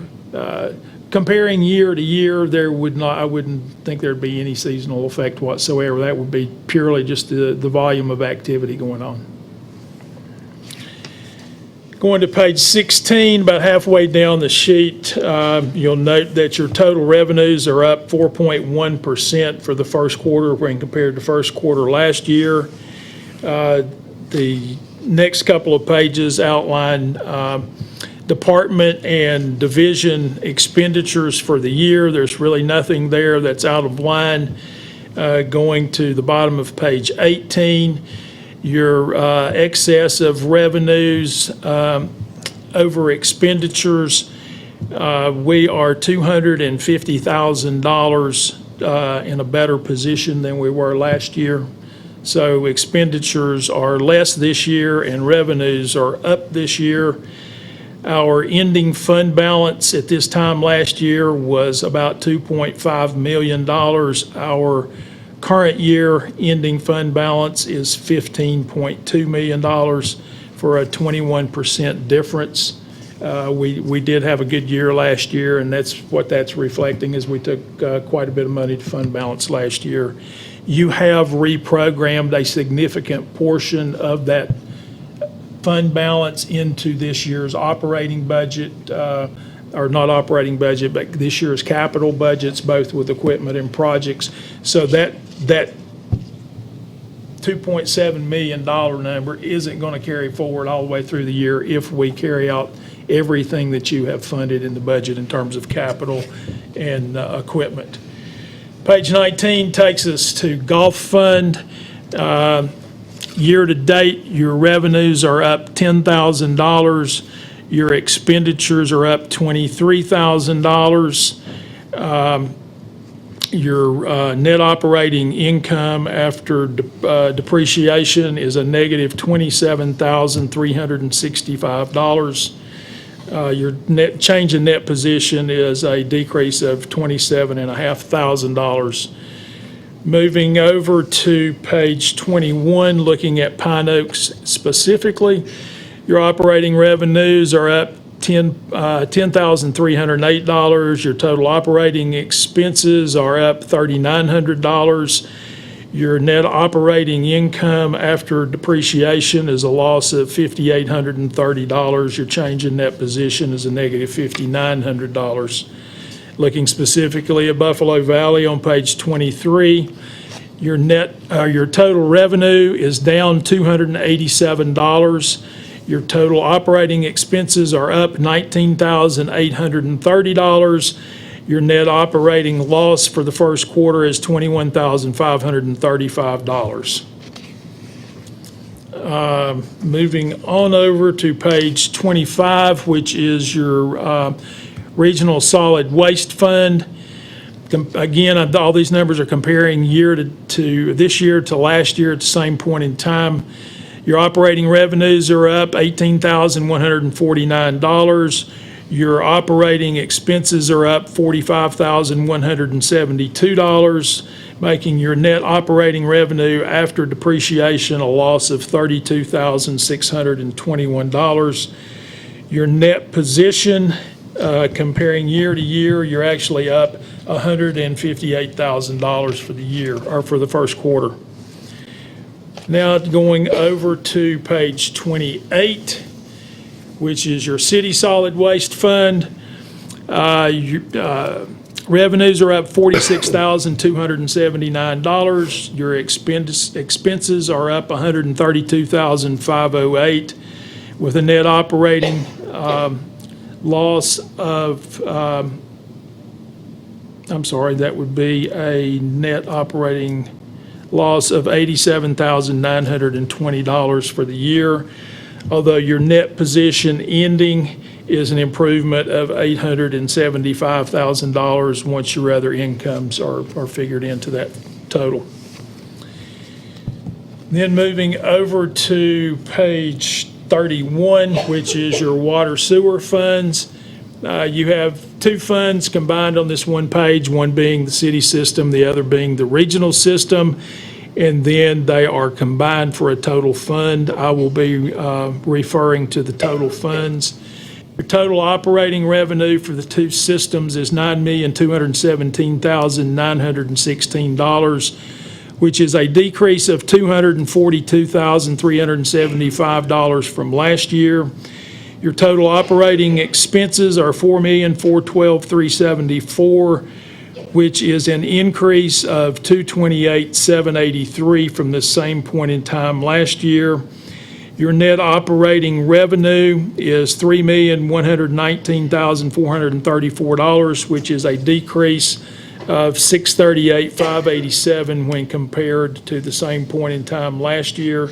Comparing year to year, I wouldn't think there'd be any seasonal effect whatsoever. That would be purely just the volume of activity going on. Going to page 16, about halfway down the sheet, you'll note that your total revenues are up 4.1% for the first quarter when compared to first quarter last year. The next couple of pages outline department and division expenditures for the year. There's really nothing there that's out of line. Going to the bottom of page 18, your excess of revenues over expenditures, we are $250,000 in a better position than we were last year. So expenditures are less this year and revenues are up this year. Our ending fund balance at this time last year was about $2.5 million. Our current year ending fund balance is $15.2 million for a 21% difference. We did have a good year last year, and that's what that's reflecting, is we took quite a bit of money to fund balance last year. You have reprogrammed a significant portion of that fund balance into this year's operating budget, or not operating budget, but this year's capital budgets, both with equipment and projects. So that $2.7 million number isn't going to carry forward all the way through the year if we carry out everything that you have funded in the budget in terms of capital and equipment. Page 19 takes us to Golf Fund. Year to date, your revenues are up $10,000. Your expenditures are up $23,000. Your net operating income after depreciation is a negative $27,365. Your net change in net position is a decrease of $27,500. Moving over to page 21, looking at Pine Oaks specifically, your operating revenues are up $10,308. Your total operating expenses are up $3,900. Your net operating income after depreciation is a loss of $5,830. Your change in net position is a negative $5,900. Looking specifically at Buffalo Valley on page 23, your total revenue is down $287. Your total operating expenses are up $19,830. Your net operating loss for the first quarter is $21,535. Moving on over to page 25, which is your Regional Solid Waste Fund. Again, all these numbers are comparing year to this year to last year at the same point in time. Your operating revenues are up $18,149. Your operating expenses are up $45,172, making your net operating revenue after depreciation a loss of $32,621. Your net position, comparing year to year, you're actually up $158,000 for the year, or for the first quarter. Now going over to page 28, which is your City Solid Waste Fund. Revenues are up $46,279. Your expenses are up $132,508, with a net operating loss of, that would be a net operating loss of $87,920 for the year, although your net position ending is an improvement of $875,000 once your other incomes are figured into that total. Then moving over to page 31, which is your water sewer funds. You have two funds combined on this one page, one being the city system, the other being the regional system, and then they are combined for a total fund. I will be referring to the total funds. Your total operating revenue for the two systems is $9,217,916, which is a decrease of $242,375 from last year. Your total operating expenses are $4,412,374, which is an increase of $228,783 from the same point in time last year. Your net operating revenue is $3,119,434, which is a decrease of $638,587 when compared to the same point in time last year.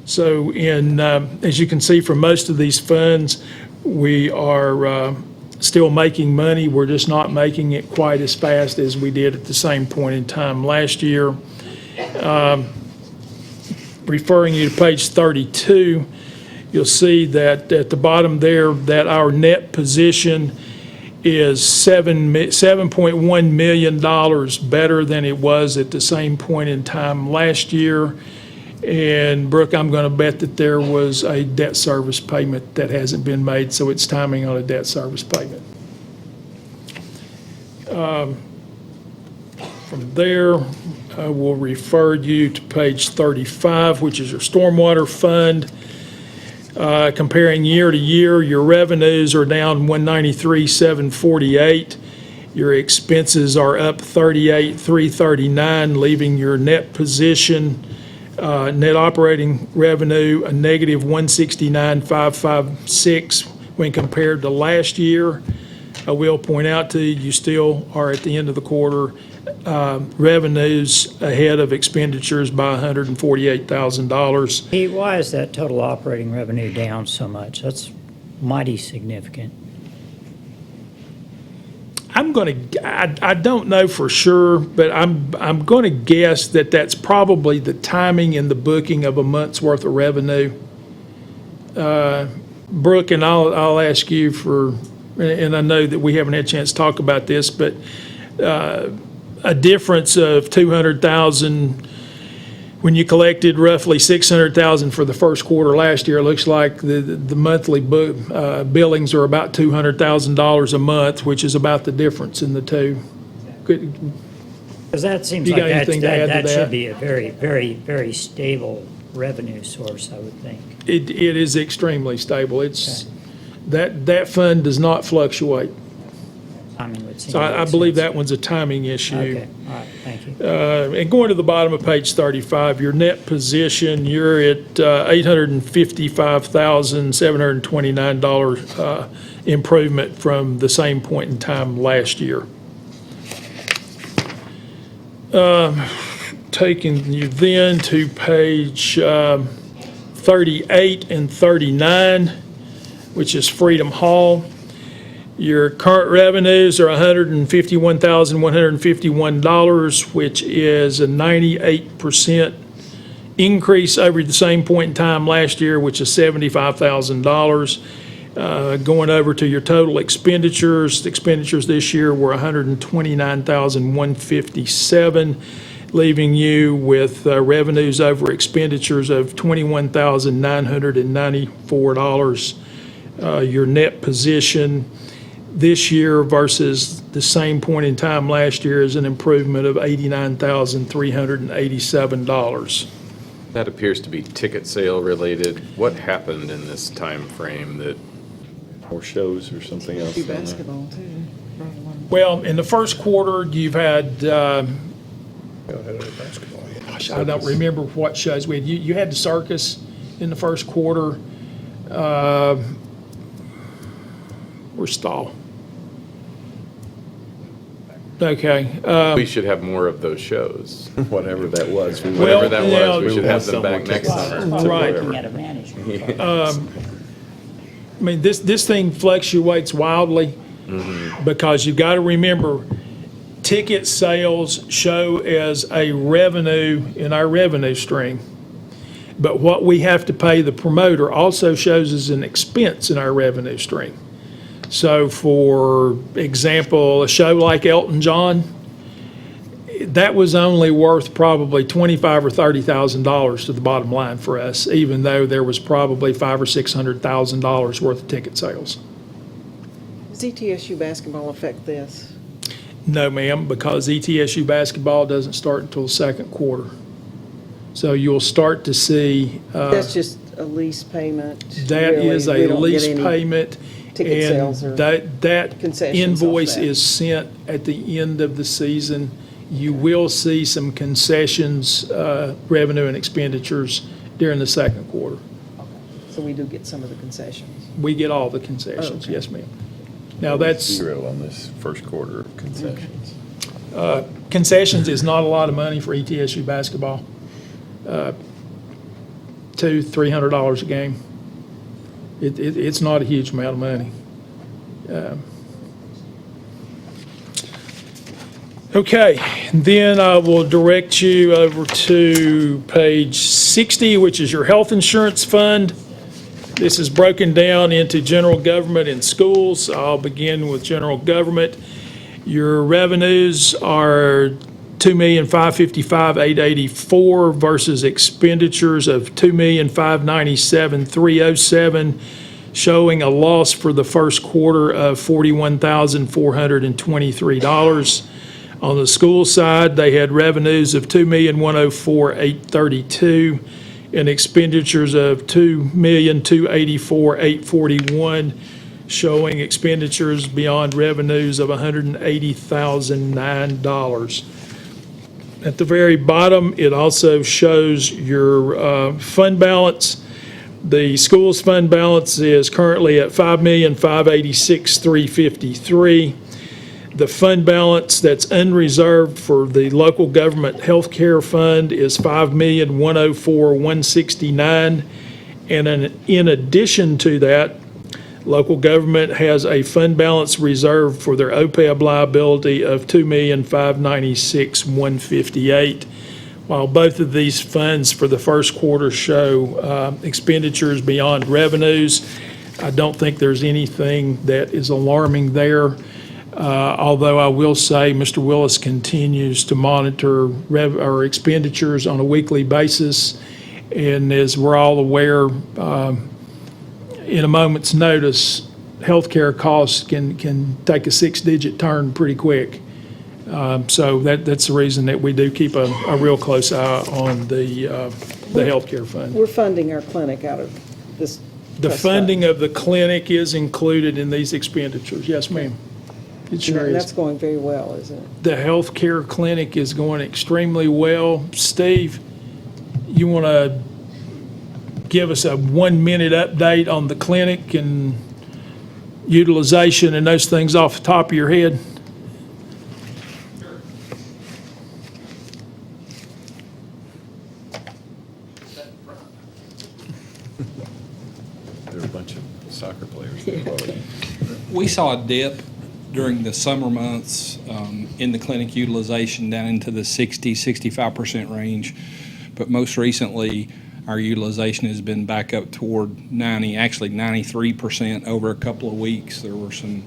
So as you can see from most of these funds, we are still making money. We're just not making it quite as fast as we did at the same point in time last year. Referring you to page 32, you'll see that at the bottom there that our net position is $7.1 million better than it was at the same point in time last year. And Brooke, I'm going to bet that there was a debt service payment that hasn't been made, so it's timing on a debt service payment. From there, I will refer you to page 35, which is your stormwater fund. Comparing year to year, your revenues are down $193,748. Your expenses are up $38,339, leaving your net position, net operating revenue, a negative $169,556 when compared to last year. I will point out to you, you still are at the end of the quarter revenues ahead of expenditures by $148,000. Pete, why is that total operating revenue down so much? That's mighty significant. I don't know for sure, but I'm going to guess that that's probably the timing and the booking of a month's worth of revenue. Brooke, and I'll ask you for, and I know that we haven't had a chance to talk about this, but a difference of $200,000 when you collected roughly $600,000 for the first quarter last year. It looks like the monthly billings are about $200,000 a month, which is about the difference in the two. Because that seems You like got anything to add to that that? should be a very, very, very stable revenue source, I would think. It is extremely stable. It's that fund does not fluctuate. Timing would seem So to I make believe sense. that one's a timing issue. Okay, all right, thank you. And going to the bottom of page 35, your net position, you're at $855,729 improvement from the same point in time last year. Taking you then to page 38 and 39, which is Freedom Hall. Your current revenues are $151,151, which is a 98% increase over the same point in time last year, which is $75,000. Going over to your total expenditures, this year were $129,157, leaving you with revenues over expenditures of $21,994. Your net position this year versus the same point in time last year is an improvement of $89,387. That appears to be ticket sale related. What happened in this time frame that Or shows or something else. Do on there. basketball, too. Well, in the first quarter, you've had, gosh, I don't remember what shows we had. You had the circus in the first quarter. Where's Stahl? Okay. We should have more of those shows. Whatever that was. we Well, Whatever that yeah, was, we should have them someone back next kick summer. butt. Right. Looking at a management. I mean, this thing fluctuates wildly because you've got to remember, ticket sales show as a revenue in our revenue stream. But what we have to pay the promoter also shows as an expense in our revenue stream. So for example, a show like Elton John, that was only worth probably $25,000 or $30,000 to the bottom line for us, even though there was probably $500,000 or $600,000 worth of ticket sales. Does ETSU basketball affect this? No, ma'am, because ETSU basketball doesn't start until the second quarter. So you'll start to see. That's just a lease payment? That really? is We a don't get lease any payment. ticket sales or And that concessions off invoice that? is sent at the end of the season. You will see some concessions, revenue and expenditures during the second quarter. So we do get some of the concessions? We get all the concessions, Okay. yes, ma'am. Now, that's, Zero on this first quarter concessions. concessions is not a lot of money for ETSU basketball. $200-300 a game. It's not a huge amount of money. Okay, then I will direct you over to page 60, which is your health insurance fund. This is broken down into general government and schools. I'll begin with general government. Your revenues are $2,555,884 versus expenditures of $2,597,307, showing a loss for the first quarter of $41,423. On the school side, they had revenues of $2,104,832 and expenditures of $2,284,841, showing expenditures beyond revenues of $180,009. At the very bottom, it also shows your fund balance. The school's fund balance is currently at $5,586,353. The fund balance that's unreserved for the local government health care fund is $5,104,169. And in addition to that, local government has a fund balance reserved for their OPEB liability of $2,596,158. While both of these funds for the first quarter show expenditures beyond revenues, I don't think there's anything that is alarming there. Although I will say Mr. Willis continues to monitor our expenditures on a weekly basis. And as we're all aware, in a moment's notice, healthcare costs can take a six-digit turn pretty quick. So that's the reason that we do keep a real close eye on the healthcare fund. We're funding our clinic out of this. The trust funding fund. of the clinic is included in these expenditures. Yes, ma'am. It sure And is. that's going very well, isn't it? The healthcare clinic is going extremely well. Steve, you want to give us a 1-minute update on the clinic and utilization and those things off the top of your head? There are a bunch of soccer players there already. We saw a dip during the summer months in the clinic utilization down into the 60-65% range. But most recently, our utilization has been back up toward 90, actually 93% over a couple of weeks. There were some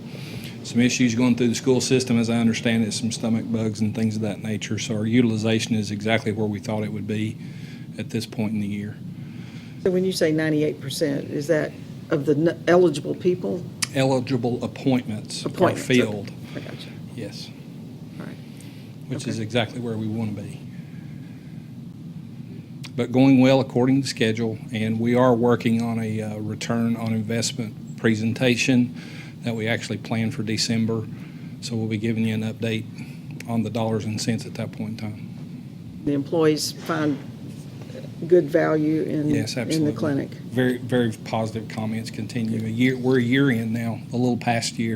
issues going through the school system, as I understand it, some stomach bugs and things of that nature. So our utilization is exactly where we thought it would be at this point in the year. So when you say 98%, is that of the eligible people? Eligible appointments are Appointments, filled. okay. I got you. Yes. All right. Which is exactly where we want to be. But going well according to schedule, and we are working on a return on investment presentation that we actually planned for December. So we'll be giving you an update on the dollars and cents at that point in time. The employees find good value Yes, in absolutely. the clinic. Very, very positive comments continue. We're a year in now, a little past year,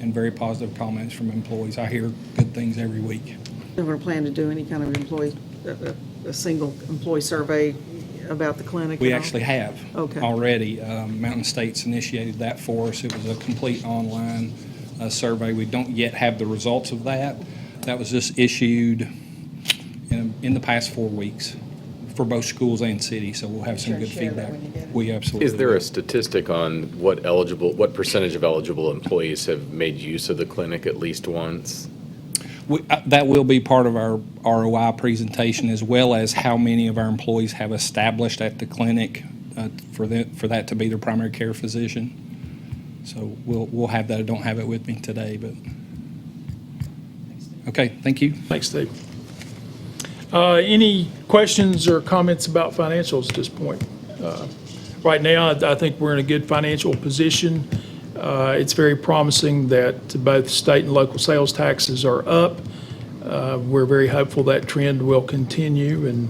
and very positive comments from employees. I hear good things every week. Never plan to do any kind of a single employee survey about the clinic? We at all? actually have Okay. already. Mountain States initiated that for us. It was a complete online survey. We don't yet have the results of that. That was just issued in the past 4 weeks for both schools and cities, so we'll have some Sure, good share that feedback. when you get it. We absolutely Is there will. a statistic on what percentage of eligible employees have made use of the clinic at least once? That will be part of our ROI presentation, as well as how many of our employees have established at the clinic for that to be their primary care physician. So we'll have that. I don't have it with me today, but. Okay, thank you. Thanks, Steve. Any questions or comments about financials at this point? Right now, I think we're in a good financial position. It's very promising that both state and local sales taxes are up. We're very hopeful that trend will continue, and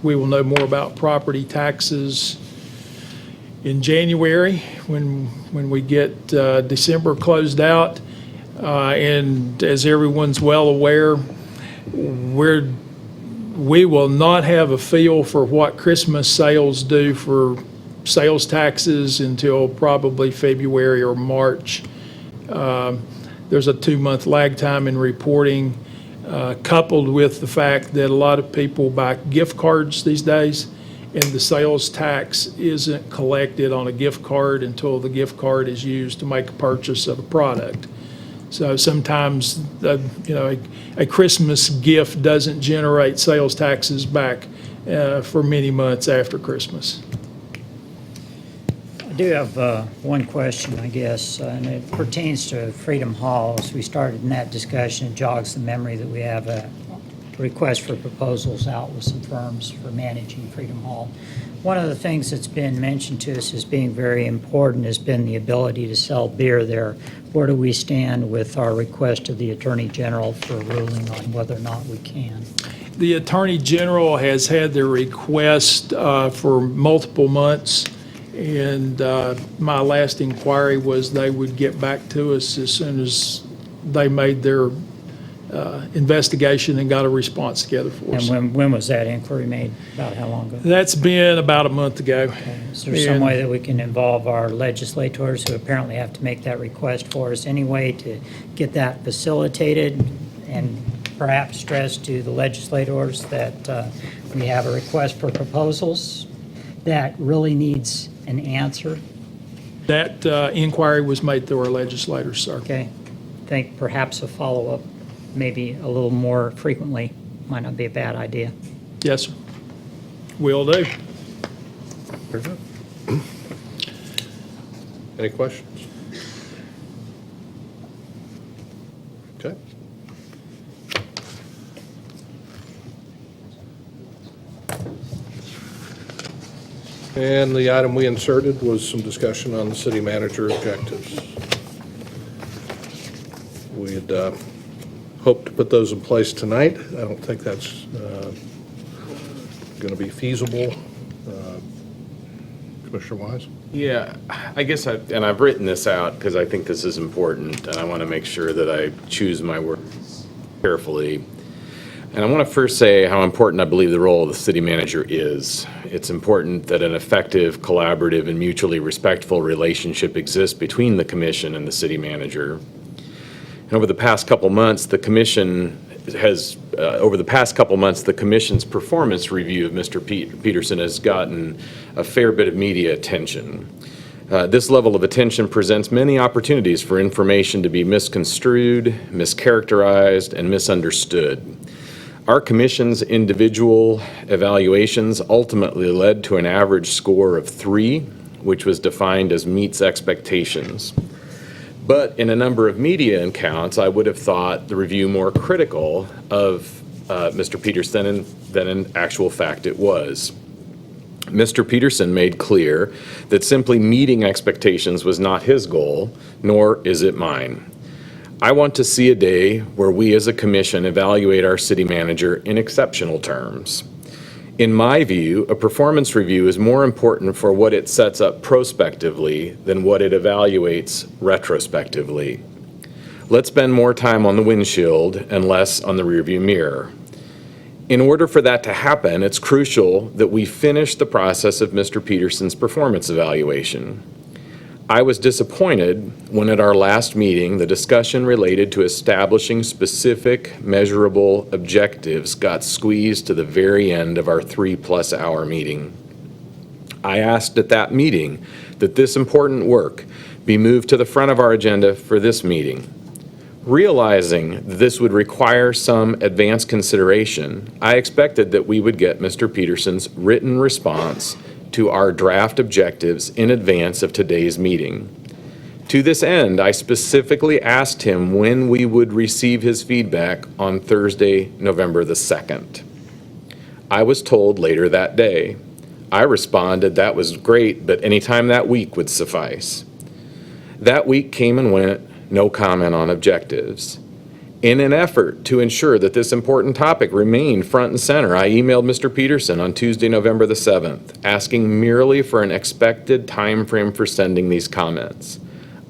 we will know more about property taxes in January when we get December closed out. And as everyone's well aware, we will not have a feel for what Christmas sales do for sales taxes until probably February or March. There's a 2-month lag time in reporting, coupled with the fact that a lot of people buy gift cards these days, and the sales tax isn't collected on a gift card until the gift card is used to make a purchase of a product. So sometimes, a Christmas gift doesn't generate sales taxes back for many months after Christmas. I do have one question, I guess, and it pertains to Freedom Hall. As we started in that discussion, it jogs the memory that we have a request for proposals out with some firms for managing Freedom Hall. One of the things that's been mentioned to us as being very important has been the ability to sell beer there. Where do we stand with our request to the Attorney General for a ruling on whether or not we can? The Attorney General has had their request for multiple months, and my last inquiry was they would get back to us as soon as they made their investigation and got a response together for us. And when was that inquiry made? About how long ago? That's been about a month ago. Is there some And- way that we can involve our legislators who apparently have to make that request for us anyway to get that facilitated, and perhaps stress to the legislators that we have a request for proposals that really needs an answer? That inquiry was made through our legislators, sir. Okay. I think perhaps a follow-up, maybe a little more frequently, might not be a bad idea. Yes, sir. Will do. Very good. Any questions? Okay. And the item we inserted was some discussion on the city manager objectives. We had hoped to put those in place tonight. I don't think that's going to be feasible. Commissioner Wise? Yeah, I guess I've written this out because I think this is important, and I want to make sure that I choose my words carefully. And I want to first say how important I believe the role of the city manager is. It's important that an effective, collaborative, and mutually respectful relationship exists between the commission and the city manager. And over the past couple months, the commission's performance review of Mr. Peterson has gotten a fair bit of media attention. This level of attention presents many opportunities for information to be misconstrued, mischaracterized, and misunderstood. Our commission's individual evaluations ultimately led to an average score of 3, which was defined as meets expectations. But in a number of media accounts, I would have thought the review more critical of Mr. Peterson than in actual fact it was. Mr. Peterson made clear that simply meeting expectations was not his goal, nor is it mine. I want to see a day where we as a commission evaluate our city manager in exceptional terms. In my view, a performance review is more important for what it sets up prospectively than what it evaluates retrospectively. Let's spend more time on the windshield and less on the rearview mirror. In order for that to happen, it's crucial that we finish the process of Mr. Peterson's performance evaluation. I was disappointed when at our last meeting, the discussion related to establishing specific, measurable objectives got squeezed to the very end of our 3+ hour meeting. I asked at that meeting that this important work be moved to the front of our agenda for this meeting. Realizing this would require some advanced consideration, I expected that we would get Mr. Peterson's written response to our draft objectives in advance of today's meeting. To this end, I specifically asked him when we would receive his feedback on Thursday, November the 2nd. I was told later that day. I responded that was great, but any time that week would suffice. That week came and went, no comment on objectives. In an effort to ensure that this important topic remained front and center, I emailed Mr. Peterson on Tuesday, November the 7th, asking merely for an expected time frame for sending these comments.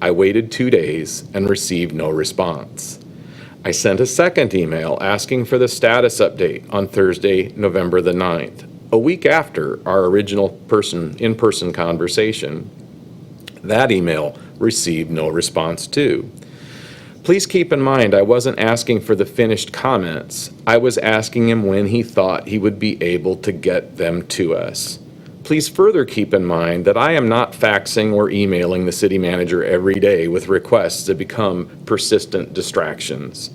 I waited 2 days and received no response. I sent a second email asking for the status update on Thursday, November the 9th, a week after our original in-person conversation. That email received no response too. Please keep in mind, I wasn't asking for the finished comments. I was asking him when he thought he would be able to get them to us. Please further keep in mind that I am not faxing or emailing the city manager every day with requests that become persistent distractions.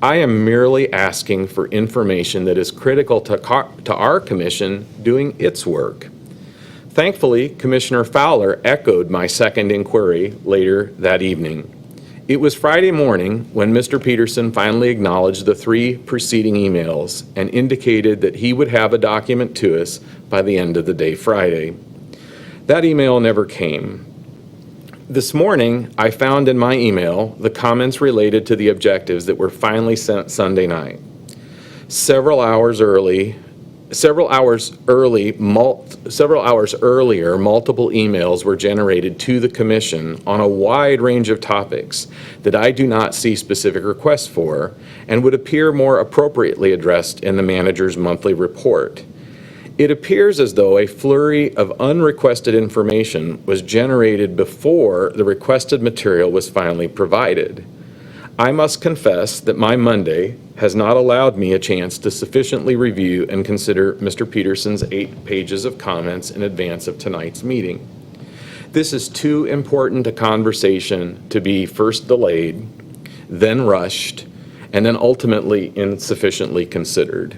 I am merely asking for information that is critical to our commission doing its work. Thankfully, Commissioner Fowler echoed my second inquiry later that evening. It was Friday morning when Mr. Peterson finally acknowledged the 3 preceding emails and indicated that he would have a document to us by the end of the day Friday. That email never came. This morning, I found in my email the comments related to the objectives that were finally sent Sunday night. Several hours earlier, multiple emails were generated to the commission on a wide range of topics that I do not see specific requests for and would appear more appropriately addressed in the manager's monthly report. It appears as though a flurry of unrequested information was generated before the requested material was finally provided. I must confess that my Monday has not allowed me a chance to sufficiently review and consider Mr. Peterson's 8 pages of comments in advance of tonight's meeting. This is too important a conversation to be first delayed, then rushed, and then ultimately insufficiently considered.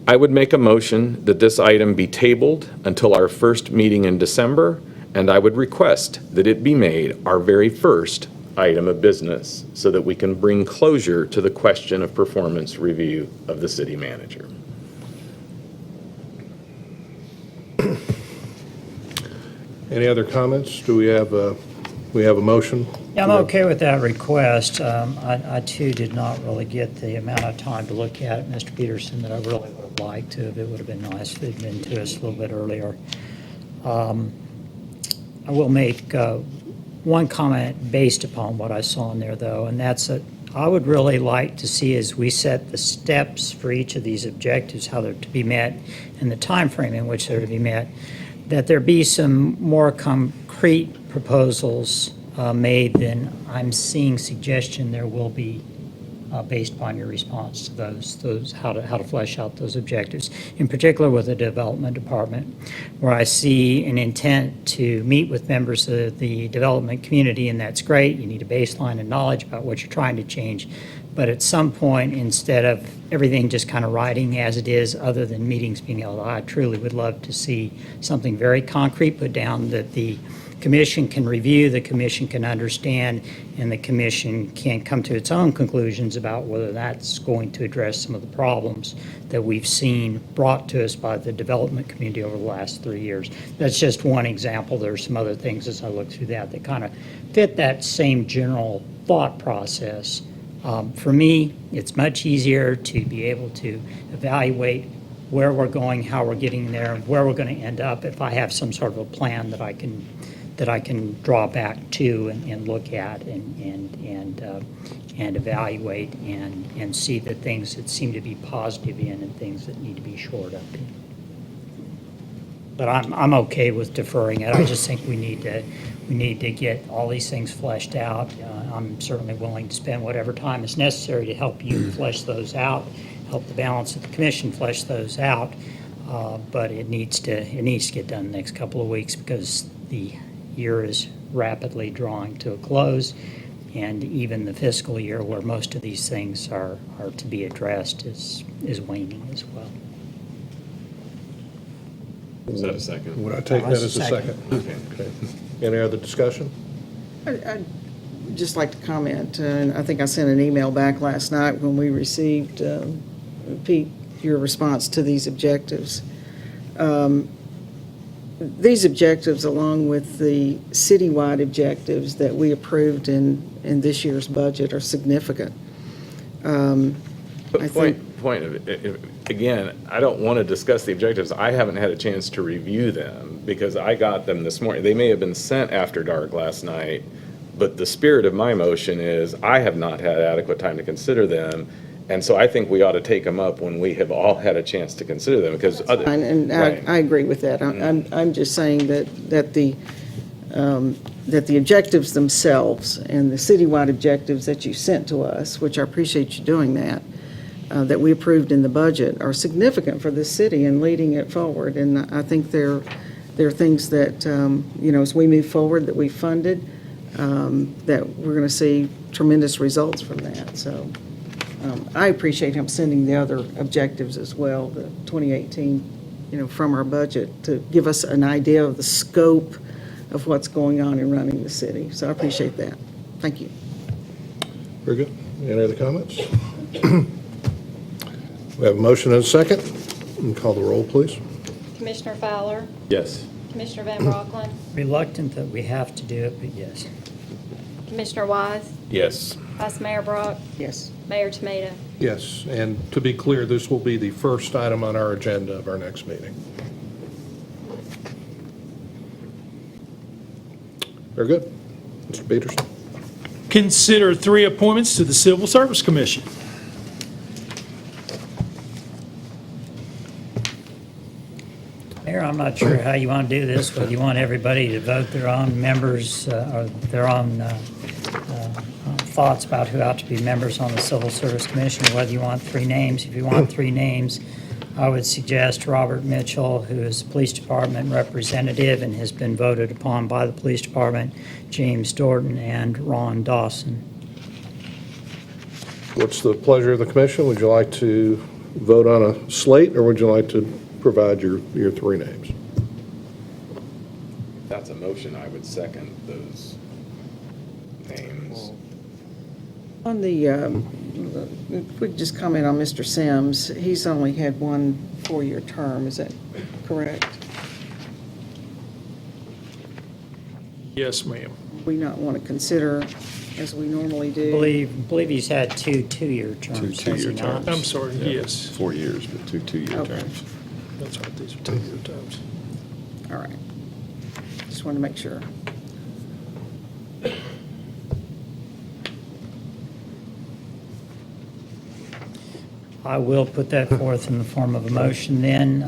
I would make a motion that this item be tabled until our first meeting in December, and I would request that it be made our very first item of business so that we can bring closure to the question of performance review of the city manager. Any other comments? Do we have a motion? Yeah, I'm okay with that request. I too did not really get the amount of time to look at it, Mr. Peterson, that I really would have liked to. It would have been nice if it had been to us a little bit earlier. I will make one comment based upon what I saw in there, though, and that's that I would really like to see, as we set the steps for each of these objectives, how they're to be met, and the time frame in which they're to be met, that there be some more concrete proposals made than I'm seeing suggestion there will be based upon your response to those how to flesh out those objectives, in particular with the development department, where I see an intent to meet with members of the development community, and that's great. You need a baseline of knowledge about what you're trying to change. But at some point, instead of everything just kind of riding as it is, other than meetings being held, I truly would love to see something very concrete put down that the commission can review, the commission can understand, and the commission can come to its own conclusions about whether that's going to address some of the problems that we've seen brought to us by the development community over the last 3 years. That's just one example. There's some other things as I look through that kind of fit that same general thought process. For me, it's much easier to be able to evaluate where we're going, how we're getting there, where we're going to end up if I have some sort of a plan that I can draw back to and look at and evaluate and see the things that seem to be positive in and things that need to be shored up in. But I'm okay with deferring it. I just think we need to get all these things fleshed out. I'm certainly willing to spend whatever time is necessary to help you flesh those out, help the balance of the commission flesh those out. But it needs to get done in the next couple of weeks because the year is rapidly drawing to a close, and even the fiscal year where most of these things are to be addressed is waning as well. Is that a second? Would I take that as a second? Okay. Any other discussion? I'd just like to comment, and I think I sent an email back last night when we received, Pete, your response to these objectives. These objectives, along with the citywide objectives that we approved in this year's budget, are significant. Again, I don't want to discuss the objectives. I haven't had a chance to review them because I got them this morning. They may have been sent after dark last night, but the spirit of my motion is I have not had adequate time to consider them. And so I think we ought to take them up when we have all had a chance to consider them because other. And I agree with that. I'm just saying that the objectives themselves and the citywide objectives that you sent to us, which I appreciate you doing that we approved in the budget, are significant for this city and leading it forward. And I think there are things that, as we move forward that we funded, that we're going to see tremendous results from that. So I appreciate him sending the other objectives as well, the 2018, from our budget to give us an idea of the scope of what's going on in running the city. So I appreciate that. Thank you. Very good. Any other comments? We have a motion and a second. Call the roll, please. Commissioner Fowler, Yes. Commissioner Van Brocklin, Reluctant that we have to do it, but yes. Commissioner Wise, Yes. Vice Mayor Brock, Yes. Mayor Tomita. Yes, and to be clear, this will be the first item on our agenda of our next meeting. Very good. Mr. Peterson. Consider 3 appointments to the Civil Service Commission. Mayor, I'm not sure how you want to do this, whether you want everybody to vote their own members or their own thoughts about who ought to be members on the Civil Service Commission, or whether you want 3 names. If you want 3 names, I would suggest Robert Mitchell, who is Police Department representative and has been voted upon by the Police Department, James Dorton, and Ron Dawson. What's the pleasure of the commission? Would you like to vote on a slate, or would you like to provide your 3 names? That's a motion. I would second those names. On the, if we could just comment on Mr. Sims, he's only had 1 4-year term, is that correct? Yes, ma'am. We not want to consider, as we normally I do? believe he's had 2 2-year terms, has he not? I'm sorry, yes. 4 years, but 2 2-year Okay. terms. That's right, these are 2-year terms. All right. Just want to make sure. I will put that forth in the form of a motion then.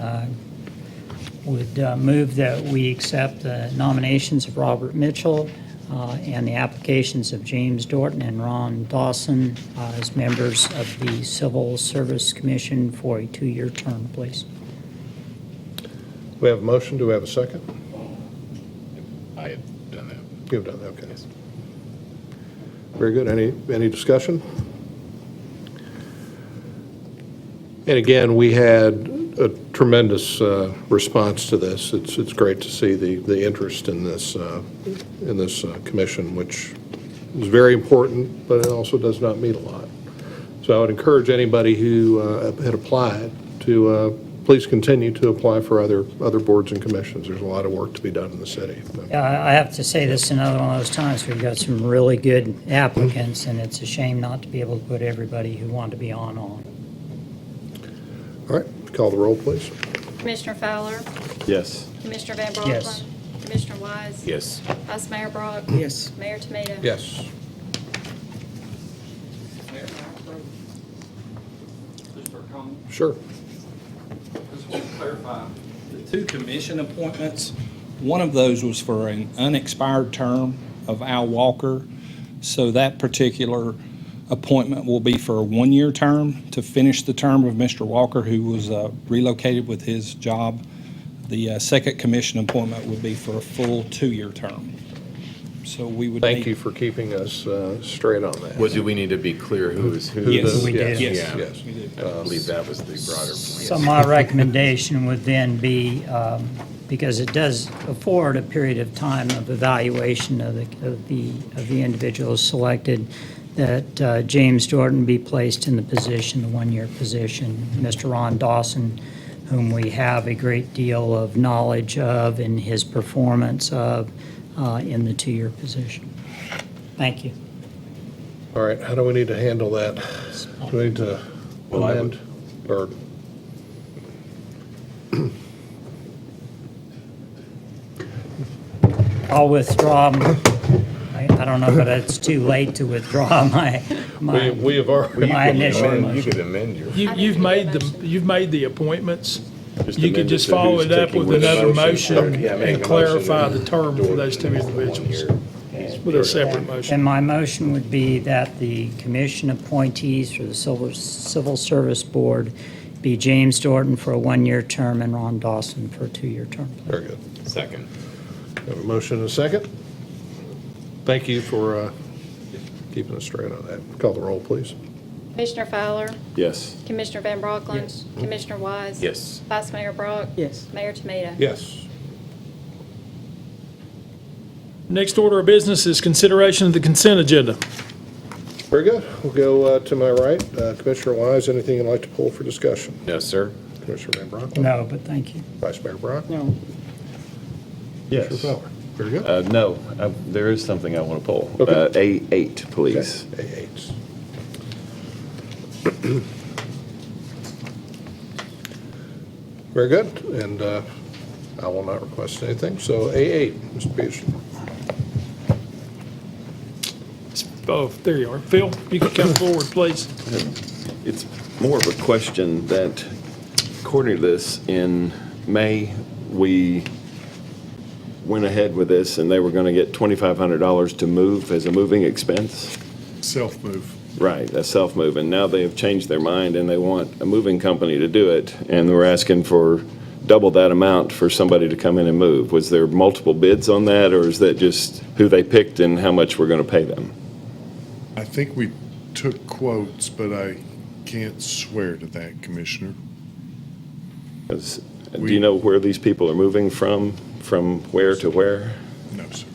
Would move that we accept the nominations of Robert Mitchell and the applications of James Dorton and Ron Dawson as members of the Civil Service Commission for a 2-year term, please. We have a motion. Do we have a second? I have done that. You've done that, okay. Very good. Any discussion? And again, we had a tremendous response to this. It's great to see the interest in this commission, which is very important, but it also does not mean a lot. So I would encourage anybody who had applied to please continue to apply for other boards and commissions. There's a lot of work to be done in the city. Yeah, I have to say this is another one of those times where you've got some really good applicants, and it's a shame not to be able to put everybody who wanted to be on. All right, call the roll, please. Commissioner Fowler, Yes. Commissioner Van Brocklin. Yes. Commissioner Wise. Yes. Vice Mayor Brock. Yes. Mayor Tomita. Yes. Just for a comment. Sure. Just want to clarify, the two commission appointments, one of those was for an unexpired term of Al Walker. So that particular appointment will be for a one-year term to finish the term of Mr. Walker, who was relocated with his job. The second commission appointment would be for a full two-year term. So we would Thank need- you for keeping us straight on that. Do we need to be clear who is who? Yes. We did. Yes. Yeah. Yes. We did. I believe that was the broader So plan. my recommendation would then be, because it does afford a period of time of evaluation of the individuals selected, that James Jordan be placed in the position, the one-year position. Mr. Ron Dawson, whom we have a great deal of knowledge of and his performance of in the two-year position. Thank you. All right, how do we need to handle that? Do we need to amend or? I'll withdraw. I don't know, but it's too late to withdraw my We have already. my initial You motion. could amend your. You've made the appointments. Just You amend could it just to follow who's it up taking with which another motion. motion Yeah, make and a clarify motion the term for those two individuals with a separate motion. And my motion would be that the commission appointees for the Civil Service Board be James Jordan for a one-year term and Ron Dawson for a two-year term. Very good. Second. Have a motion and a second. Thank you for keeping us straight on that. Call the roll, please. Commissioner Fowler, Yes. Commissioner Van Brocklin. Yes. Commissioner Wise. Yes. Vice Mayor Brock. Yes. Mayor Tomita. Yes. Next order of business is consideration of the consent agenda. Very good. We'll go to my right. Commissioner Wise, anything you'd like to pull for discussion? No, sir. Commissioner Van Brock? No, but thank you. Vice Mayor Brock? No. Yes. Commissioner Fowler? Very good. No, there is something I want to pull. Okay. A8, please. Okay, A8s. Very good, and I will not request anything. So A8, Mr. Peterson. Oh, there you are. Phil, you can come forward, please. It's more of a question that, according to this, in May, we went ahead with this and they were going to get $2,500 to move as a moving expense. Self-move. Right, a self-move. And now they have changed their mind and they want a moving company to do it. And we're asking for double that amount for somebody to come in and move. Was there multiple bids on that, or is that just who they picked and how much we're going to pay them? I think we took quotes, but I can't swear to that, Commissioner. Do you know where these people are moving from where to where? No, sir.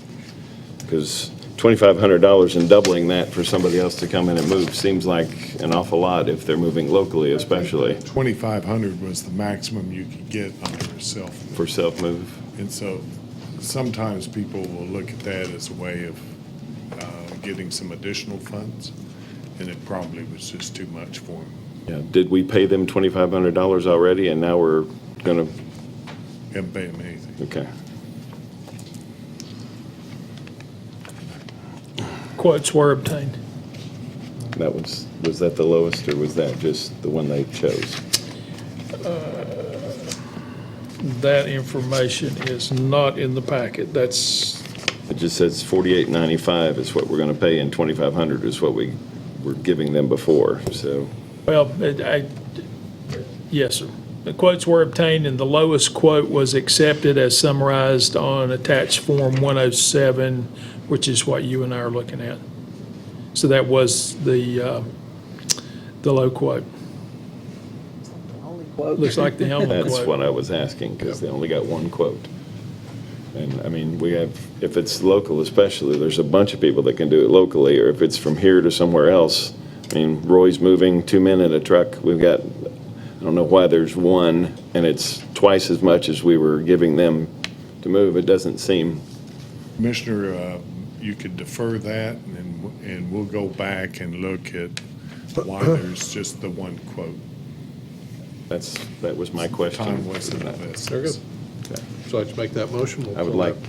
Because $2,500 and doubling that for somebody else to come in and move seems like an awful lot if they're moving locally especially. 2,500 was the maximum you could get under a self-move. For self-move. And so sometimes people will look at that as a way of getting some additional funds, and it probably was just too much for them. Yeah. Did we pay them $2,500 already and now we're going to? Haven't paid them anything. Okay. Quotes were obtained. That was that the lowest, or was that just the one they chose? That information is not in the packet. That's, It just says $48.95 is what we're going to pay, and $2,500 is what we were giving them before, so. well, yes, sir. The quotes were obtained, and the lowest quote was accepted as summarized on attached Form 107, which is what you and I are looking at. So that was the low quote. The only quote. Looks like the only That's quote. what I was asking, because they only got one quote. And, I mean, we have, if it's local especially, there's a bunch of people that can do it locally, or if it's from here to somewhere else. I mean, Roy's moving 2 men in a truck. We've got, I don't know why there's one, and it's twice as much as we were giving them to move. It doesn't seem, Commissioner, you could defer that, and we'll go back and look at why there's just the one quote. that was my question. Time wasn't of Very essence. good. So I'd make that motion. We'll I would pull like that.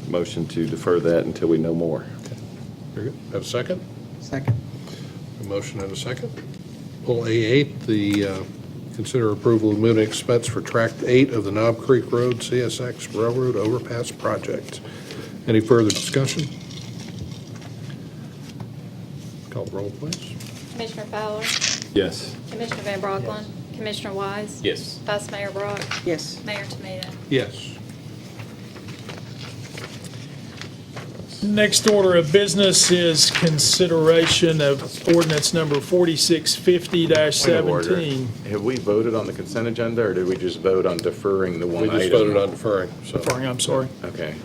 motion to defer that until we know more. Very good. Have a second? Second. A motion and a second. Pull A8, the consider approval of moving expense for Tract 8 of the Knob Creek Road CSX Railroad Overpass Project. Any further discussion? Call the roll, please. Commissioner Fowler? Yes. Commissioner Van Brocklin? Commissioner Wise? Yes. Vice Mayor Brock? Yes. Mayor Tomita? Yes. Next order of business is consideration of ordinance number 4650-17. Have we voted on the consent agenda, or did we just vote on deferring the one We item? just voted on deferring, so. I'm sorry. Okay.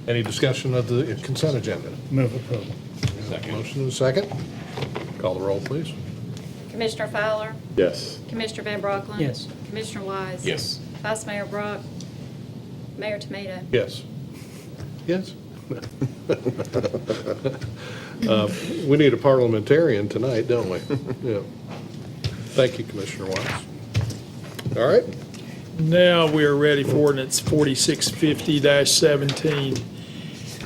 Any discussion of the consent agenda? Move approval. Motion and a second. Call the roll, please. Commissioner Fowler? Yes. Commissioner Van Brocklin? Yes. Commissioner Wise? Yes. Vice Mayor Brock? Mayor Tomita? Yes. Yes? We need a parliamentarian tonight, don't we? Yeah. Thank you, Commissioner Wise. All right. Now we are ready for ordinance 4650-17.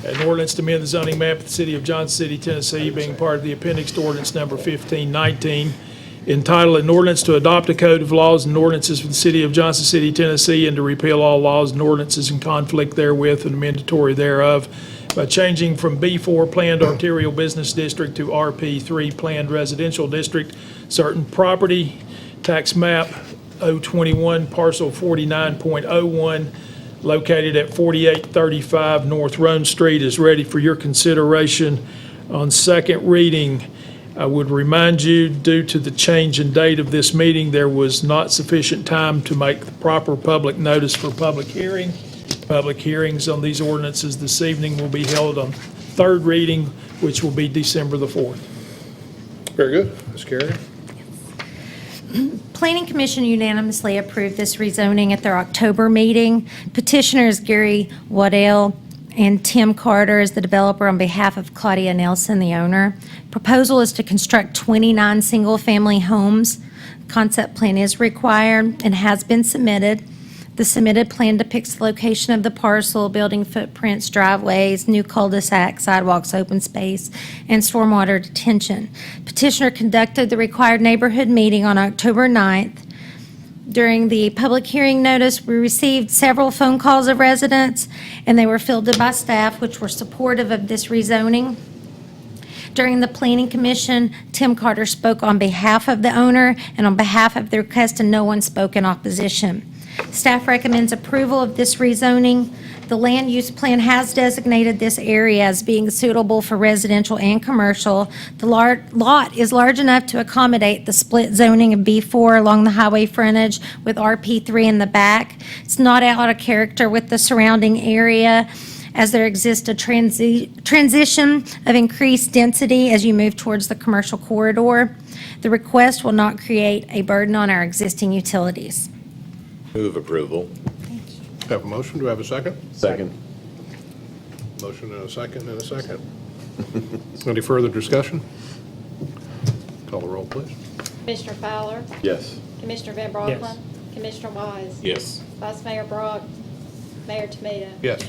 An ordinance to amend the zoning map of the city of Johnson City, Tennessee, being part of the appendix to ordinance number 1519, entitled an ordinance to adopt a code of laws and ordinances for the city of Johnson City, Tennessee, and to repeal all laws and ordinances in conflict therewith and amendatory thereof by changing from B4 Planned Arterial Business District to RP3 Planned Residential District, certain property, tax map 021, parcel 49.01, located at 4835 North Rome Street, is ready for your consideration on second reading. I would remind you, due to the change in date of this meeting, there was not sufficient time to make the proper public notice for public hearing. Public hearings on these ordinances this evening will be held on third reading, which will be December the 4th. Very good. Ms. Carrier? Planning Commission unanimously approved this rezoning at their October meeting. Petitioners Gary Waddell and Tim Carter is the developer on behalf of Claudia Nelson, the owner. Proposal is to construct 29 single-family homes. Concept plan is required and has been submitted. The submitted plan depicts the location of the parcel, building footprints, driveways, new cul-de-sac, sidewalks, open space, and stormwater detention. Petitioner conducted the required neighborhood meeting on October 9th. During the public hearing notice, we received several phone calls of residents, and they were fielded by staff, which were supportive of this rezoning. During the Planning Commission, Tim Carter spoke on behalf of the owner and on behalf of the request, and no one spoke in opposition. Staff recommends approval of this rezoning. The land use plan has designated this area as being suitable for residential and commercial. The lot is large enough to accommodate the split zoning of B4 along the highway frontage with RP3 in the back. It's not out of character with the surrounding area, as there exists a transition of increased density as you move towards the commercial corridor. The request will not create a burden on our existing utilities. Move approval. Have a motion. Do I have a second? Second. Motion and a second and a second. Any further discussion? Call the roll, please. Commissioner Fowler? Yes. Commissioner Van Brocklin? Commissioner Wise? Yes. Vice Mayor Brock? Mayor Tomita? Yes.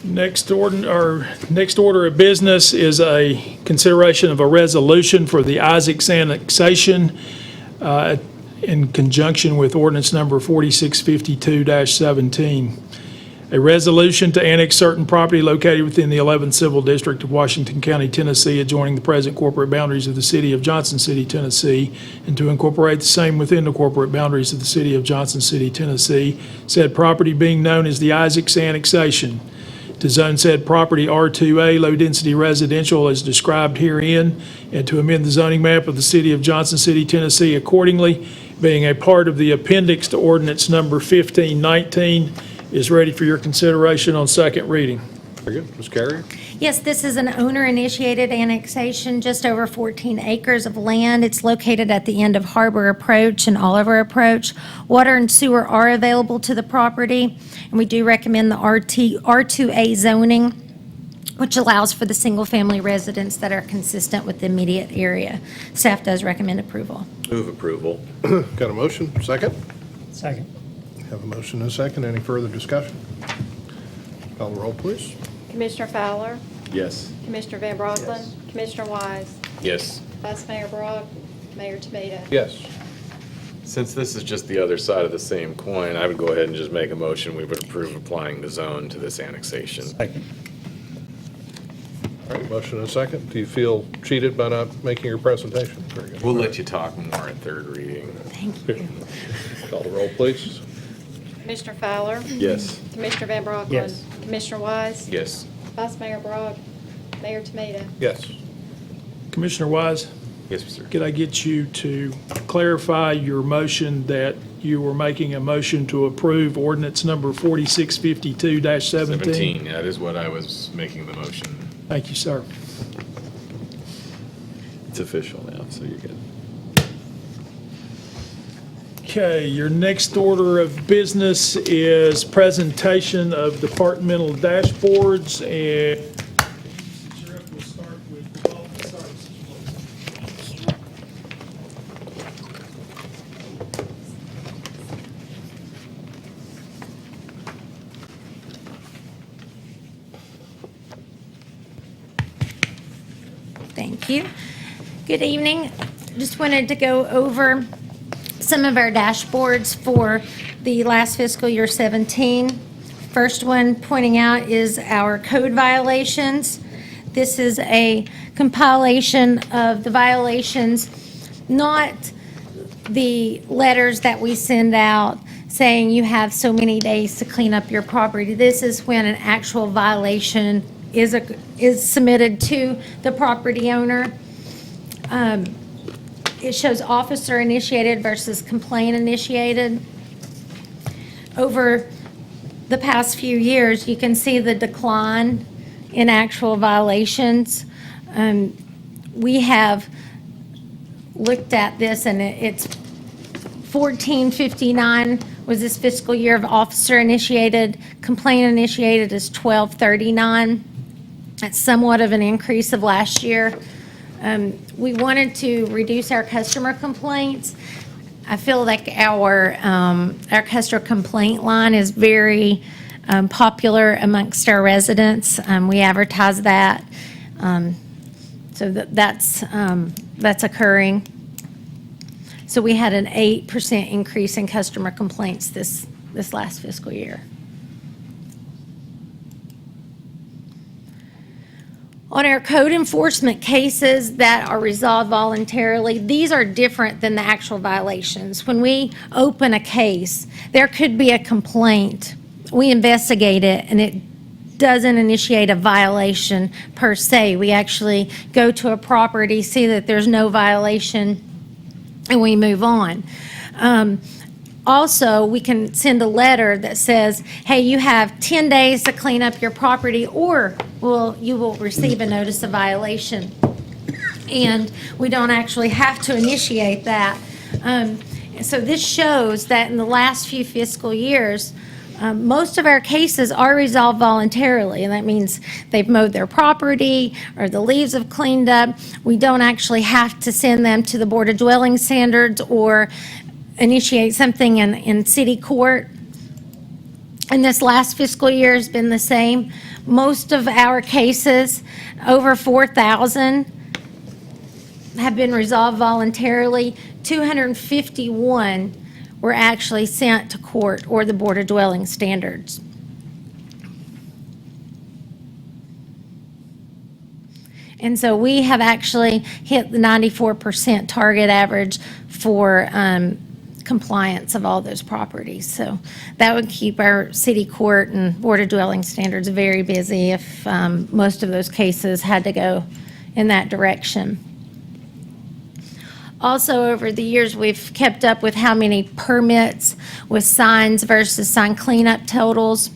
Next order of business is a consideration of a resolution for the Isaacs annexation in conjunction with ordinance number 4652-17. A resolution to annex certain property located within the 11th Civil District of Washington County, Tennessee, adjoining the present corporate boundaries of the city of Johnson City, Tennessee, and to incorporate the same within the corporate boundaries of the city of Johnson City, Tennessee, said property being known as the Isaacs annexation. to zone said property R2A, low-density residential as described herein, and to amend the zoning map of the city of Johnson City, Tennessee accordingly, being a part of the appendix to ordinance number 1519, is ready for your consideration on second reading. Very good. Ms. Carrier? Yes, this is an owner-initiated annexation, just over 14 acres of land. It's located at the end of Harbor Approach and Oliver Approach. Water and sewer are available to the property, and we do recommend the R2A zoning, which allows for the single-family residents that are consistent with the immediate area. Staff does recommend approval. Move approval. Got a motion? Second? Second. Have a motion and a second. Any further discussion? Call the roll, please. Commissioner Fowler, Yes. Commissioner Van Brocklin, Commissioner Wise, Yes. Vice Mayor Brock, Mayor Tumita. Yes. Since this is just the other side of the same coin, I would go ahead and just make a motion. We would approve applying the zone to this annexation. Second. All right, motion and a second. Do you feel cheated by not making your presentation? Very good. We'll let you talk more at third reading. Thank you. Call the roll, please. Commissioner Fowler, Yes. Commissioner Van Brocklin. Yes. Commissioner Wise, Yes. Vice Mayor Brock, Mayor Tumita. Yes. Commissioner Wise, Yes, sir. could I get you to clarify your motion that you were making a motion to approve ordinance number 4652-17? 17, that is what I was making the motion. Thank you, sir. It's official now, so you're good. Okay, your next order of business is presentation of departmental dashboards, and Sheriff, we'll start with Development Services, please. Thank you. Good evening. Just wanted to go over some of our dashboards for the last fiscal year 17. First one pointing out is our code violations. This is a compilation of the violations, not the letters that we send out saying you have so many days to clean up your property. This is when an actual violation is submitted to the property owner. It shows officer initiated versus complaint initiated. Over the past few years, you can see the decline in actual violations. We have looked at this, and it's 1459 was this fiscal year of officer initiated. Complaint initiated is 1239. That's somewhat of an increase of last year. We wanted to reduce our customer complaints. I feel like our customer complaint line is very popular amongst our residents. We advertise that, so that's occurring. So we had an 8% increase in customer complaints this last fiscal year. On our code enforcement cases that are resolved voluntarily, these are different than the actual violations. When we open a case, there could be a complaint. We investigate it, and it doesn't initiate a violation per se. We actually go to a property, see that there's no violation, and we move on. Also, we can send a letter that says, hey, you have 10 days to clean up your property, or you will receive a notice of violation. And we don't actually have to initiate that. So this shows that in the last few fiscal years, most of our cases are resolved voluntarily, and that means they've mowed their property or the leaves have cleaned up. We don't actually have to send them to the Board of Dwelling Standards or initiate something in city court. And this last fiscal year has been the same. Most of our cases, over 4,000, have been resolved voluntarily. 251 were actually sent to court or the Board of Dwelling Standards. And so we have actually hit the 94% target average for compliance of all those properties. So that would keep our city court and Board of Dwelling Standards very busy if most of those cases had to go in that direction. Also, over the years, we've kept up with how many permits with signs versus sign cleanup totals.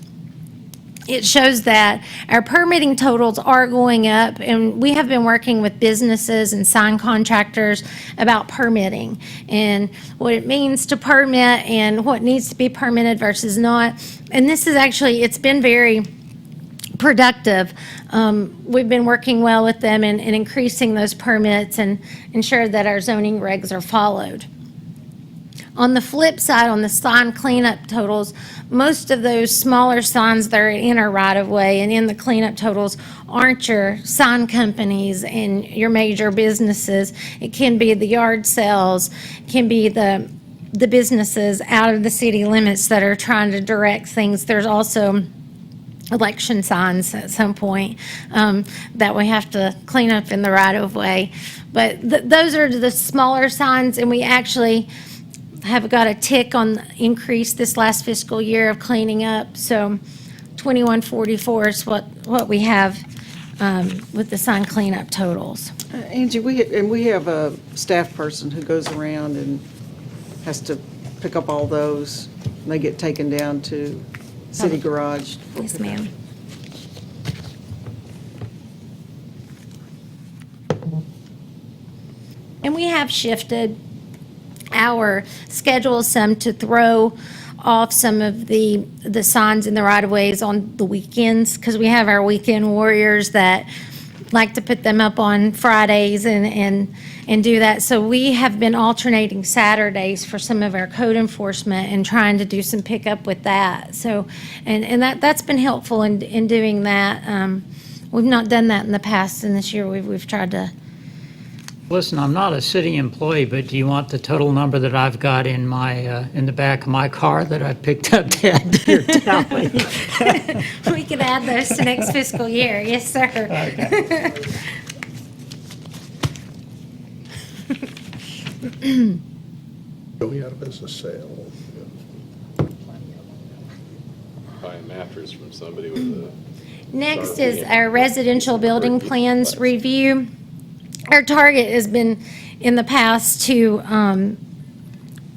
It shows that our permitting totals are going up, and we have been working with businesses and sign contractors about permitting and what it means to permit and what needs to be permitted versus not. And this is actually, it's been very productive. We've been working well with them and increasing those permits and ensure that our zoning regs are followed. On the flip side, on the sign cleanup totals, most of those smaller signs that are in our right-of-way and in the cleanup totals aren't your sign companies and your major businesses. It can be the yard sales, it can be the businesses out of the city limits that are trying to direct things. There's also election signs at some point that we have to clean up in the right-of-way. But those are the smaller signs, and we actually have got a tick on the increase this last fiscal year of cleaning up. So 2144 is what we have with the sign cleanup totals. Angie, we have a staff person who goes around and has to pick up all those. And they get taken down to city garage. Yes, ma'am. And we have shifted our schedule some to throw off some of the signs in the right-of-ways on the weekends, because we have our weekend warriors that like to put them up on Fridays and do that. So we have been alternating Saturdays for some of our code enforcement and trying to do some pickup with that. So, and that's been helpful in doing that. We've not done that in the past, and this year we've tried to. Listen, I'm not a city employee, but do you want the total number that I've got in my, in the back of my car that I picked up to add to your tally? We could add those to next fiscal year. Yes, sir. Okay. Going out of business sale. Buy a mattress from somebody with a. Next is our residential building plans review. Our target has been in the past to,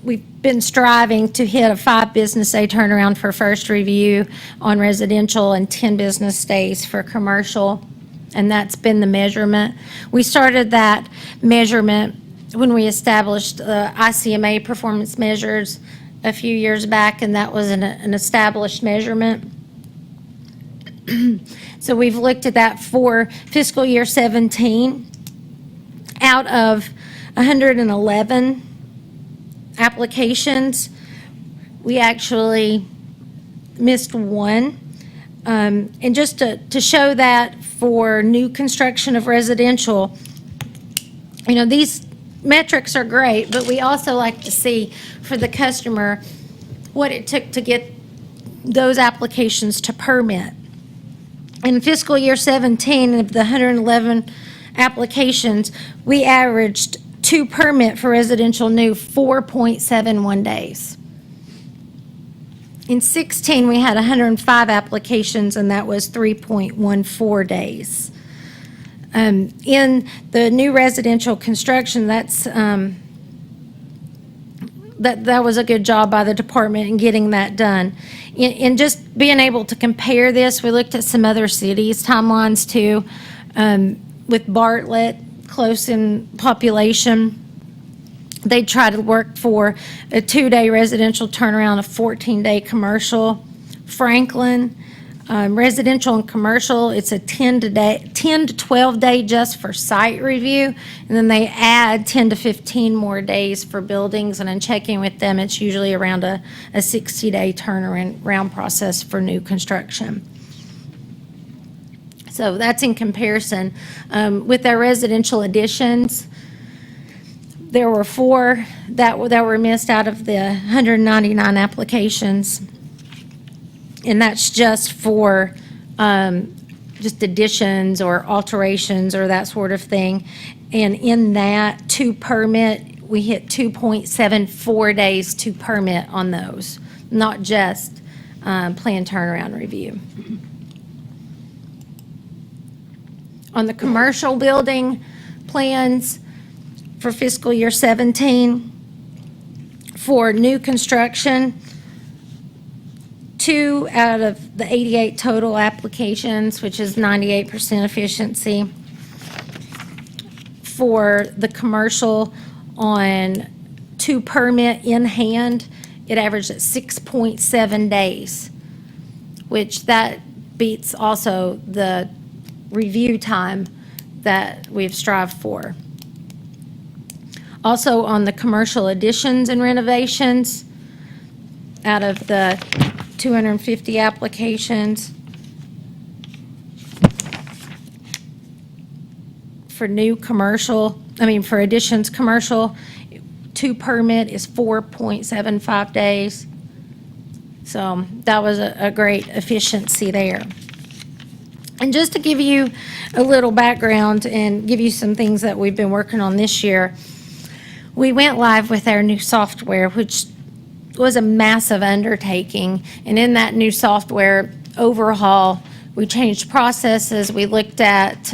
we've been striving to hit a 5 business day turnaround for first review on residential and 10 business days for commercial, and that's been the measurement. We started that measurement when we established ICMA performance measures a few years back, and that was an established measurement. So we've looked at that for fiscal year 17. Out of 111 applications, we actually missed one. And just to show that for new construction of residential, you know, these metrics are great, but we also like to see for the customer what it took to get those applications to permit. In fiscal year 17, of the 111 applications, we averaged 2 permit for residential new 4.71 days. In 16, we had 105 applications, and that was 3.14 days. In the new residential construction, that's that was a good job by the department in getting that done. In just being able to compare this, we looked at some other cities' timelines too. With Bartlett, close in population, they try to work for a 2-day residential turnaround, a 14-day commercial. Franklin, residential and commercial, it's a 10 to 12 day just for site review, and then they add 10 to 15 more days for buildings, and in checking with them, it's usually around a 60-day turnaround process for new construction. So that's in comparison. With our residential additions, there were 4 that were missed out of the 199 applications. And that's just for just additions or alterations or that sort of thing. And in that 2 permit, we hit 2.74 days to permit on those, not just plan turnaround review. On the commercial building plans for fiscal year 17, for new construction, 2 out of the 88 total applications, which is 98% efficiency. For the commercial on 2 permit in hand, it averaged at 6.7 days, which that beats also the review time that we've strived for. Also on the commercial additions and renovations, out of the 250 applications, for new commercial, for additions commercial, 2 permit is 4.75 days. So that was a great efficiency there. And just to give you a little background and give you some things that we've been working on this year, we went live with our new software, which was a massive undertaking. And in that new software overhaul, we changed processes. We looked at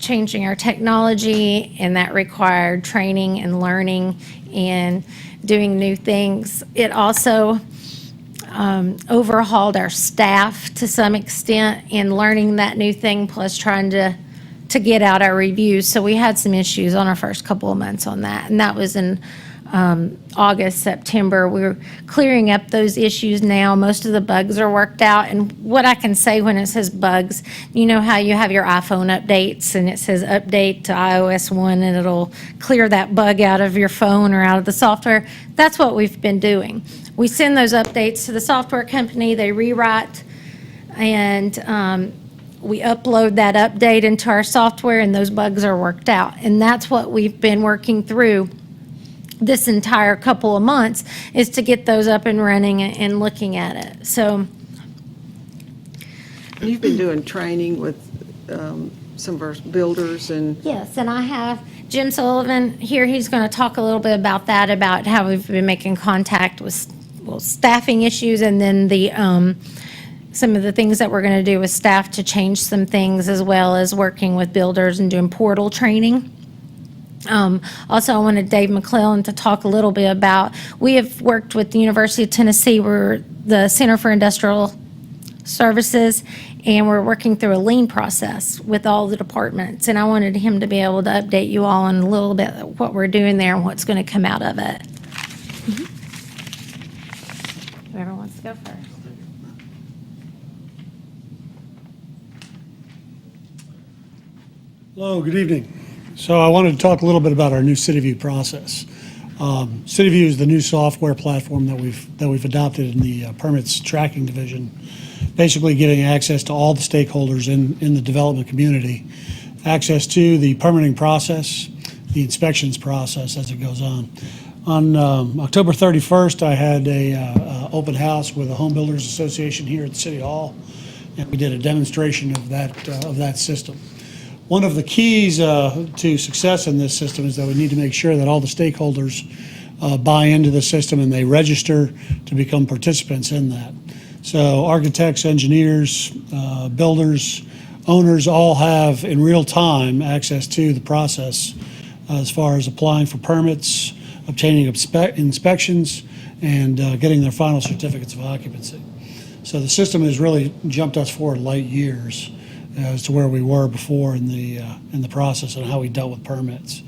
changing our technology, and that required training and learning and doing new things. It also overhauled our staff to some extent in learning that new thing, plus trying to get out our reviews. So we had some issues on our first couple of months on that, and that was in August, September. We're clearing up those issues now. Most of the bugs are worked out. And what I can say when it says bugs, you know how you have your iPhone updates and it says update to iOS 1 and it'll clear that bug out of your phone or out of the software? That's what we've been doing. We send those updates to the software company, they rewrite, and we upload that update into our software, and those bugs are worked out. And that's what we've been working through this entire couple of months, is to get those up and running and looking at it. So You've been doing training with some of our builders and. yes, and I have Jim Sullivan here. He's going to talk a little bit about that, about how we've been making contact with staffing issues, and then the some of the things that we're going to do with staff to change some things, as well as working with builders and doing portal training. Also, I wanted Dave McClellan to talk a little bit about, we have worked with the University of Tennessee, we're the Center for Industrial Services, and we're working through a lean process with all the departments. And I wanted him to be able to update you all on a little bit of what we're doing there and what's going to come out of it. Whoever wants to go first. Hello, good evening. So I wanted to talk a little bit about our new CityView process. CityView is the new software platform that we've adopted in the permits tracking division, basically giving access to all the stakeholders in the development community, access to the permitting process, the inspections process as it goes on. On October 31st, I had a open house with the Home Builders Association here at City Hall, and we did a demonstration of that system. One of the keys to success in this system is that we need to make sure that all the stakeholders buy into the system and they register to become participants in that. So architects, engineers, builders, owners all have in real time access to the process as far as applying for permits, obtaining inspections, and getting their final certificates of occupancy. So the system has really jumped us forward light years as to where we were before in the process and how we dealt with permits.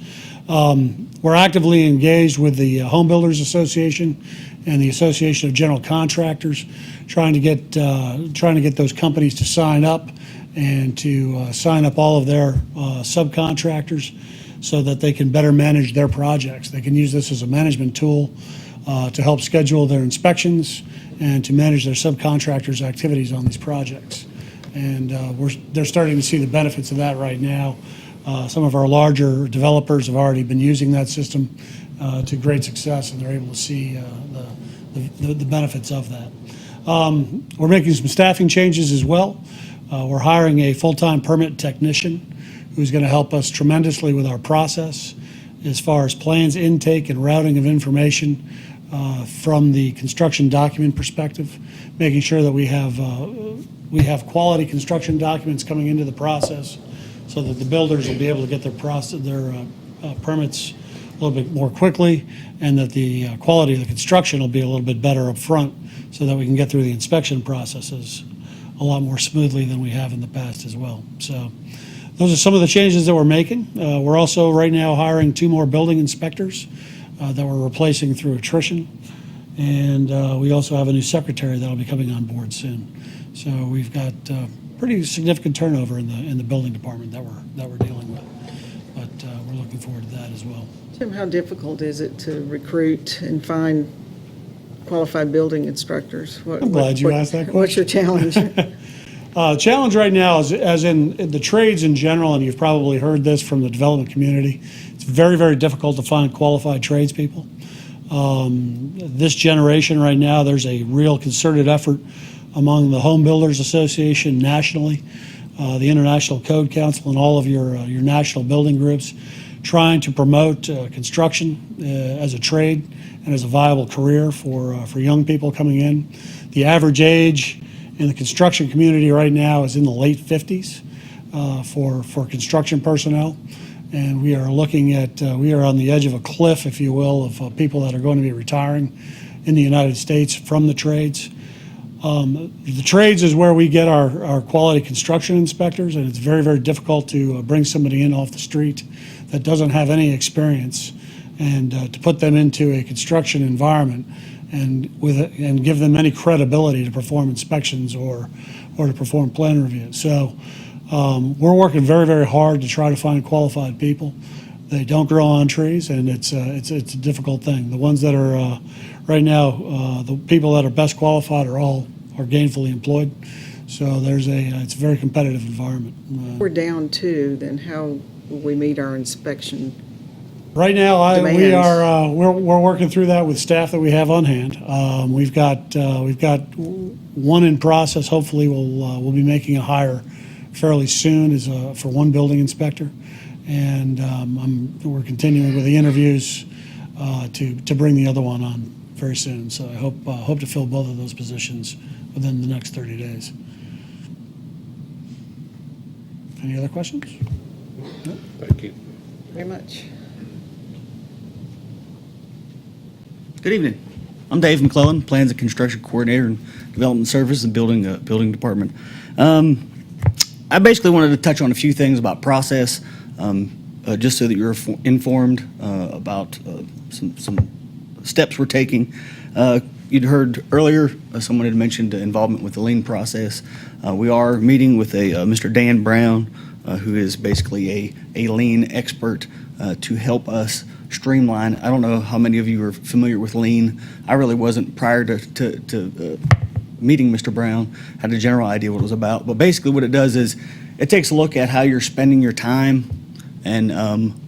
We're actively engaged with the Home Builders Association and the Association of General Contractors, trying to get those companies to sign up and to sign up all of their subcontractors so that they can better manage their projects. They can use this as a management tool to help schedule their inspections and to manage their subcontractors' activities on these projects. And they're starting to see the benefits of that right now. Some of our larger developers have already been using that system to great success, and they're able to see the benefits of that. We're making some staffing changes as well. We're hiring a full-time permit technician who's going to help us tremendously with our process as far as plans intake and routing of information from the construction document perspective, making sure that we have quality construction documents coming into the process so that the builders will be able to get their permits a little bit more quickly, and that the quality of the construction will be a little bit better up front so that we can get through the inspection processes a lot more smoothly than we have in the past as well. So those are some of the changes that we're making. We're also right now hiring 2 more building inspectors that we're replacing through attrition. And we also have a new secretary that'll be coming on board soon. So we've got pretty significant turnover in the building department that we're dealing with. But we're looking forward to that as well. Tim, how difficult is it to recruit and find qualified building instructors? I'm glad you asked that question. What's your challenge? Challenge right now is, as in the trades in general, and you've probably heard this from the development community, it's very, very difficult to find qualified tradespeople. This generation right now, there's a real concerted effort among the Home Builders Association nationally, the International Code Council, and all of your national building groups, trying to promote construction as a trade and as a viable career for young people coming in. The average age in the construction community right now is in the late 50s for construction personnel. And we are looking at, we are on the edge of a cliff, if you will, of people that are going to be retiring in the United States from the trades. The trades is where we get our quality construction inspectors, and it's very, very difficult to bring somebody in off the street that doesn't have any experience and to put them into a construction environment and give them any credibility to perform inspections or to perform plan reviews. So we're working very, very hard to try to find qualified people. They don't grow on trees, and it's a difficult thing. The ones that are right now, the people that are best qualified are gainfully employed. So it's a very competitive environment. We're down 2, then how will we meet our inspection? Right now, demands? we're working through that with staff that we have on hand. We've got one in process. Hopefully, we'll be making a hire fairly soon for one building inspector, and we're continuing with the interviews to bring the other one on very soon. So I hope to fill both of those positions within the next 30 days. Any other questions? No? Thank you. Very much. Good evening. I'm Dave McClellan, Plans and Construction Coordinator in Development Services and Building Department. I basically wanted to touch on a few things about process, just so that you're informed about some steps we're taking. You'd heard earlier, someone had mentioned involvement with the lien process. We are meeting with Mr. Dan Brown, who is basically a lien expert to help us streamline. I don't know how many of you are familiar with lien. I really wasn't prior to meeting Mr. Brown. Had a general idea what it was about. But basically what it does is it takes a look at how you're spending your time and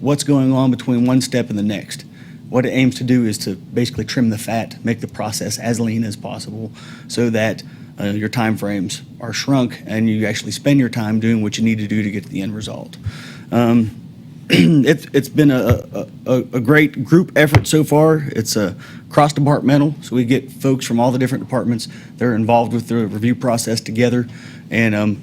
what's going on between one step and the next. What it aims to do is to basically trim the fat, make the process as lean as possible so that your time frames are shrunk and you actually spend your time doing what you need to do to get to the end result. It's been a great group effort so far. It's cross-departmental, so we get folks from all the different departments that are involved with the review process together, and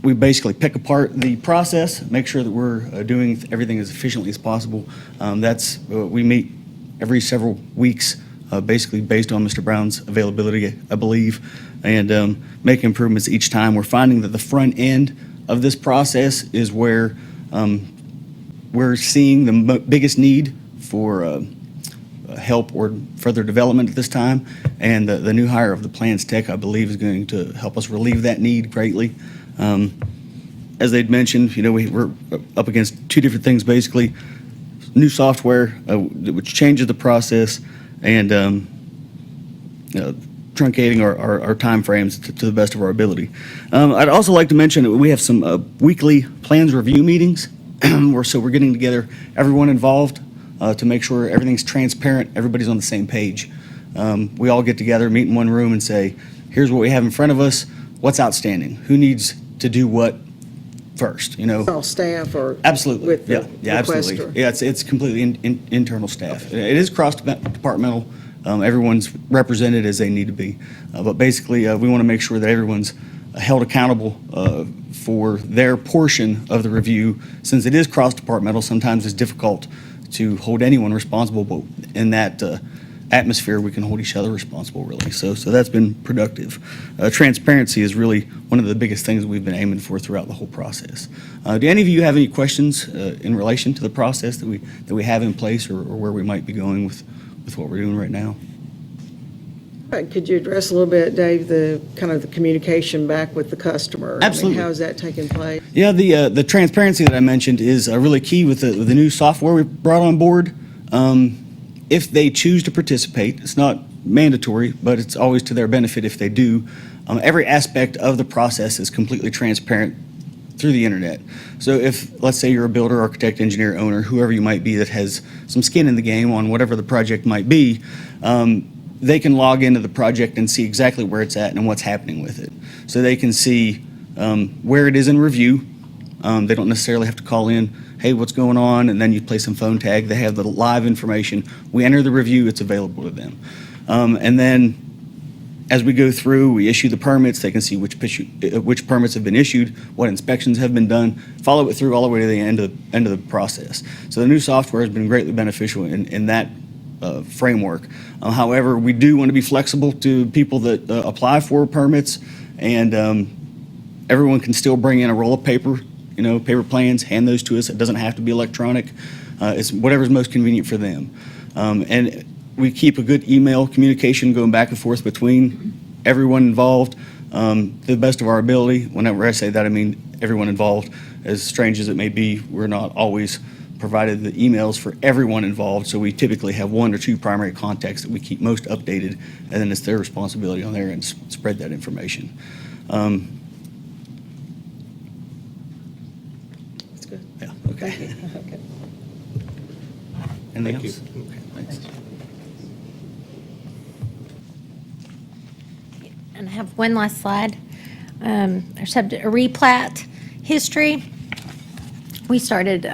we basically pick apart the process, make sure that we're doing everything as efficiently as possible. We meet every several weeks, basically based on Mr. Brown's availability, I believe, and make improvements each time. We're finding that the front end of this process is where we're seeing the biggest need for help or further development at this time, and the new hire of the plans tech, I believe, is going to help us relieve that need greatly. As they'd mentioned, we're up against 2 different things, basically. New software, which changes the process, and truncating our time frames to the best of our ability. I'd also like to mention that we have some weekly plans review meetings. So we're getting together, everyone involved, to make sure everything's transparent, everybody's on the same page. We all get together, meet in one room and say, here's what we have in front of us, what's outstanding, who needs to do what first, It's all staff or? Absolutely. With the Yeah, absolutely. requester? Yeah, it's completely internal staff. It is cross-departmental. Everyone's represented as they need to be. But basically, we want to make sure that everyone's held accountable for their portion of the review. Since it is cross-departmental, sometimes it's difficult to hold anyone responsible, but in that atmosphere, we can hold each other responsible, really. So that's been productive. Transparency is really one of the biggest things that we've been aiming for throughout the whole process. Do any of you have any questions in relation to the process that we have in place, or where we might be going with what we're doing right now? Could you address a little bit, Dave, the kind of the communication back with the customer? Absolutely. How is that taking place? Yeah, the transparency that I mentioned is really key with the new software we brought on board. If they choose to participate, it's not mandatory, but it's always to their benefit if they do. Every aspect of the process is completely transparent through the internet. So if, let's say you're a builder, architect, engineer, owner, whoever you might be that has some skin in the game on whatever the project might be, they can log into the project and see exactly where it's at and what's happening with it. So they can see where it is in review. They don't necessarily have to call in, hey, what's going on? And then you play some phone tag. They have the live information. We enter the review, it's available to them. And then as we go through, we issue the permits. They can see which permits have been issued, what inspections have been done, follow it through all the way to the end of the process. So the new software has been greatly beneficial in that framework. However, we do want to be flexible to people that apply for permits, and everyone can still bring in a roll of paper, paper plans, hand those to us. It doesn't have to be electronic. It's whatever's most convenient for them. And we keep a good email communication going back and forth between everyone involved to the best of our ability. Whenever I say that, I mean everyone involved. As strange as it may be, we're not always provided the emails for everyone involved, so we typically have one or two primary contacts that we keep most updated, and then it's their responsibility on there and spread that information. That's good. Yeah, okay. Thank you. Okay. Anything Thank else? you. Okay, thanks. And I have one last slide. Our subject, a replat history. We started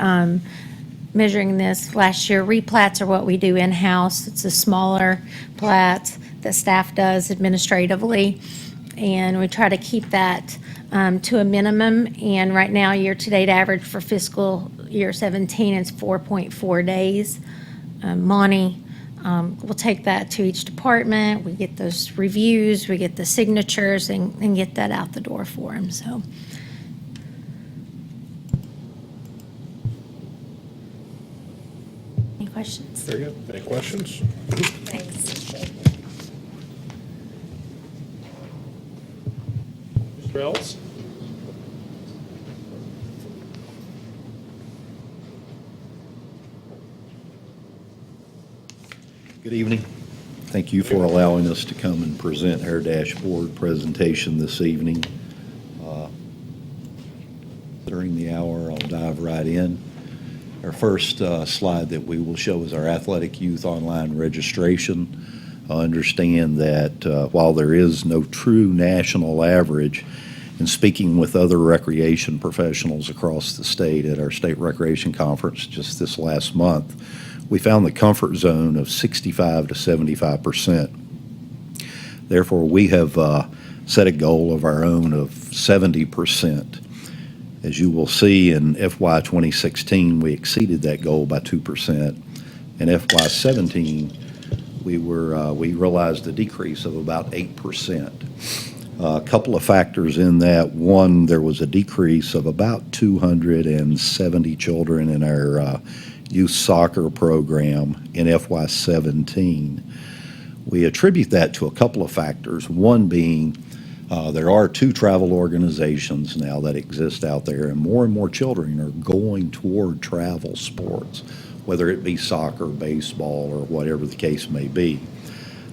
measuring this last year. Replats are what we do in-house. It's a smaller plat that staff does administratively, and we try to keep that to a minimum. And right now, year-to-date average for fiscal year 17 is 4.4 days. Monty will take that to each department. We get those reviews, we get the signatures, and get that out the door for them. So. Any questions? Very good. Any questions? Mr. Ellis? Good evening. Thank you for allowing us to come and present our dashboard presentation this evening. During the hour, I'll dive right in. Our first slide that we will show is our athletic youth online registration. I understand that while there is no true national average, in speaking with other recreation professionals across the state at our state recreation conference just this last month, we found the comfort zone of 65 to 75%. Therefore, we have set a goal of our own of 70%. As you will see in FY 2016, we exceeded that goal by 2%. In FY 17, we realized a decrease of about 8%. A couple of factors in that. One, there was a decrease of about 270 children in our youth soccer program in FY 17. We attribute that to a couple of factors. One being there are two travel organizations now that exist out there, and more children are going toward travel sports, whether it be soccer, baseball, or whatever the case may be.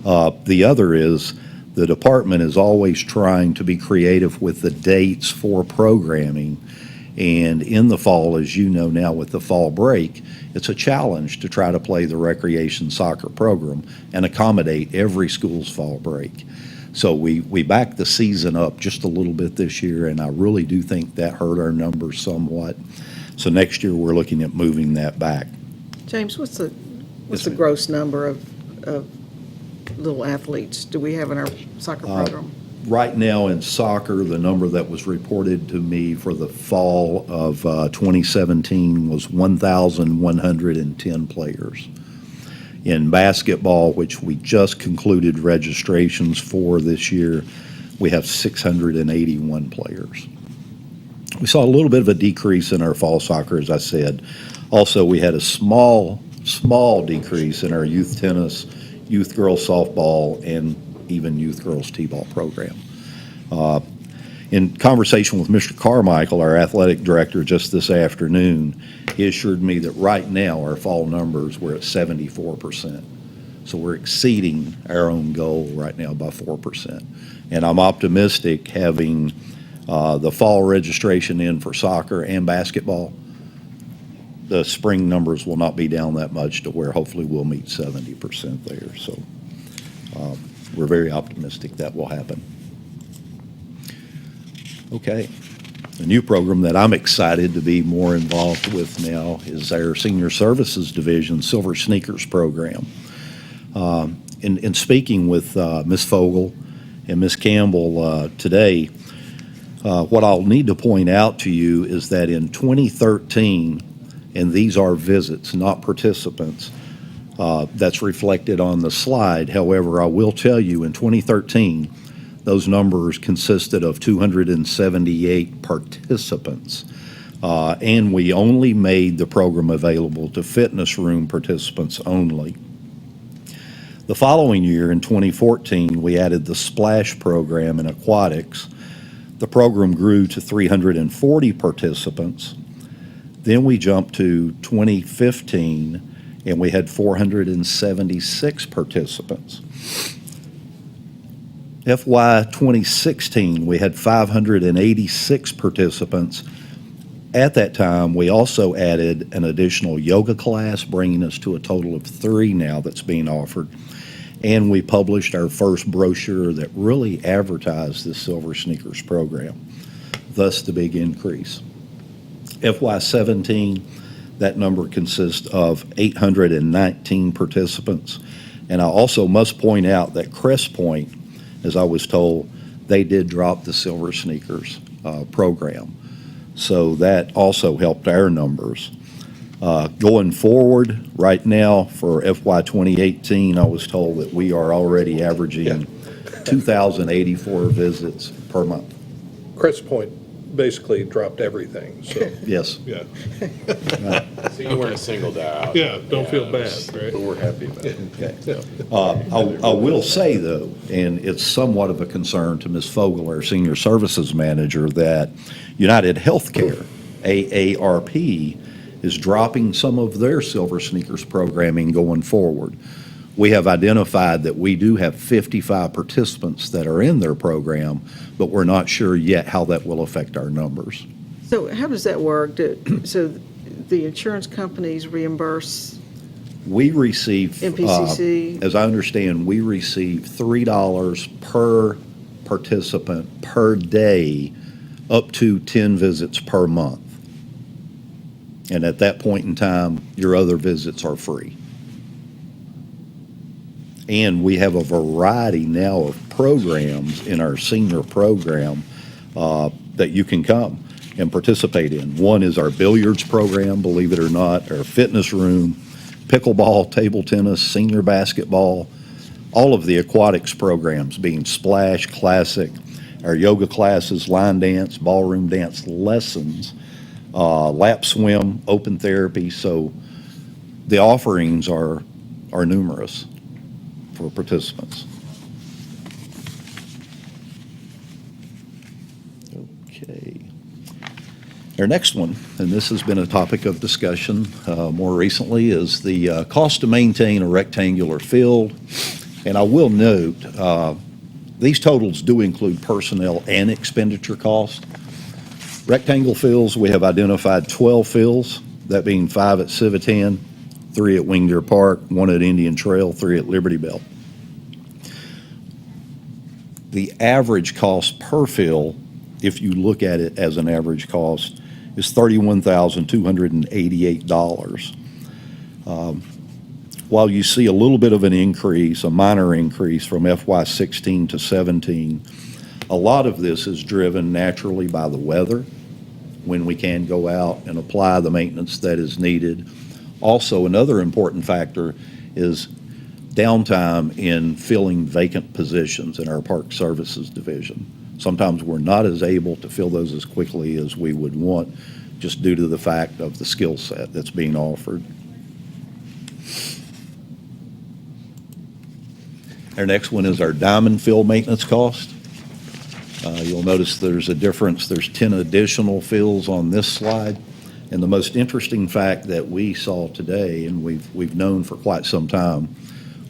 The other is the department is always trying to be creative with the dates for programming. And in the fall, as you know now with the fall break, it's a challenge to try to play the recreation soccer program and accommodate every school's fall break. So we backed the season up just a little bit this year, and I really do think that hurt our numbers somewhat. So next year, we're looking at moving that back. James, what's the Yes, ma'am. gross number of little athletes do we have in our soccer program? Right now in soccer, the number that was reported to me for the fall of 2017 was 1,110 players. In basketball, which we just concluded registrations for this year, we have 681 players. We saw a little bit of a decrease in our fall soccer, as I said. Also, we had a small decrease in our youth tennis, youth girls softball, and even youth girls t-ball program. In conversation with Mr. Carmichael, our athletic director, just this afternoon, he assured me that right now our fall numbers were at 74%. So we're exceeding our own goal right now by 4%. And I'm optimistic having the fall registration in for soccer and basketball. The spring numbers will not be down that much to where hopefully we'll meet 70% there. So we're very optimistic that will happen. Okay. A new program that I'm excited to be more involved with now is our Senior Services Division Silver Sneakers program. In speaking with Ms. Fogel and Ms. Campbell today, what I'll need to point out to you is that in 2013, and these are visits, not participants, that's reflected on the slide. However, I will tell you in 2013, those numbers consisted of 278 participants, and we only made the program available to fitness room participants only. The following year, in 2014, we added the Splash program in aquatics. The program grew to 340 participants. Then we jumped to 2015, and we had 476 participants. FY 2016, we had 586 participants. At that time, we also added an additional yoga class, bringing us to a total of 3 now that's being offered. And we published our first brochure that really advertised this Silver Sneakers program, thus the big increase. FY 17, that number consists of 819 participants. And I also must point out that Crest Point, as I was told, they did drop the Silver Sneakers program. So that also helped our numbers. Going forward, right now for FY 2018, I was told that we are already averaging 2,084 visits per month. Crest Point basically dropped everything, so. Yes. Yeah. So you weren't singled out. Yeah, don't feel bad, right? But we're happy about it. Okay. I will say, though, and it's somewhat of a concern to Ms. Fogel, our Senior Services Manager, that United Healthcare, AARP, is dropping some of their Silver Sneakers programming going forward. We have identified that we do have 55 participants that are in their program, but we're not sure yet how that will affect our numbers. So how does that work? So the insurance companies reimburse We receive, MPCC? as I understand, we receive $3 per participant per day, up to 10 visits per month. And at that point in time, your other visits are free. And we have a variety now of programs in our senior program that you can come and participate in. One is our billiards program, believe it or not, our fitness room, pickleball, table tennis, senior basketball, all of the aquatics programs being Splash, Classic, our yoga classes, line dance, ballroom dance lessons, lap swim, open therapy. So the offerings are numerous for participants. Okay. Our next one, and this has been a topic of discussion more recently, is the cost to maintain a rectangular field. And I will note, these totals do include personnel and expenditure costs. Rectangle fields, we have identified 12 fields, that being 5 at Civitan, 3 at Wing Deer Park, 1 at Indian Trail, 3 at Liberty Bell. The average cost per fill, if you look at it as an average cost, is $31,288. While you see a little bit of an increase, a minor increase from FY16 to 17, a lot of this is driven naturally by the weather, when we can go out and apply the maintenance that is needed. Also, another important factor is downtime in filling vacant positions in our Park Services Division. Sometimes we're not as able to fill those as quickly as we would want, just due to the fact of the skill set that's being offered. Our next one is our diamond fill maintenance cost. You'll notice there's a difference. There's 10 additional fills on this slide. And the most interesting fact that we saw today, and we've known for quite some time,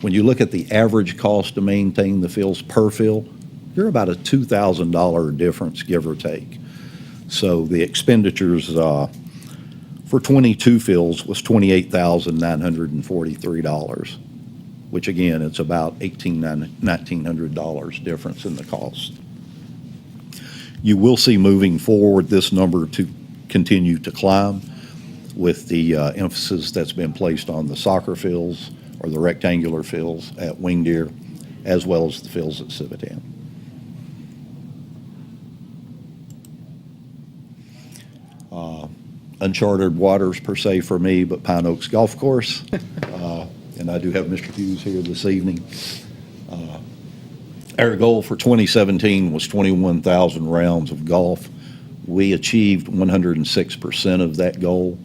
when you look at the average cost to maintain the fills per fill, you're about a $2,000 difference, give or take. So the expenditures for 22 fills was $28,943, which again, it's about $1,900 difference in the cost. You will see moving forward this number to continue to climb with the emphasis that's been placed on the soccer fields or the rectangular fields at Wing Deer, as well as the fields at Civitan. Uncharted waters per se for me, but Pine Oaks Golf Course. And I do have Mr. Hughes here this evening. Our goal for 2017 was 21,000 rounds of golf. We achieved 106% of that goal.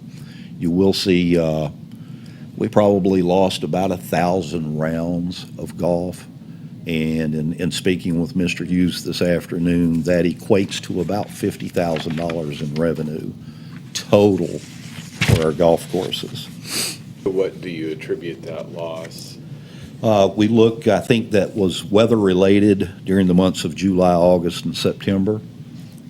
You will see we probably lost about 1,000 rounds of golf. And in speaking with Mr. Hughes this afternoon, that equates to about $50,000 in revenue total for our golf courses. What do you attribute that loss? We look, I think that was weather-related during the months of July, August, and September.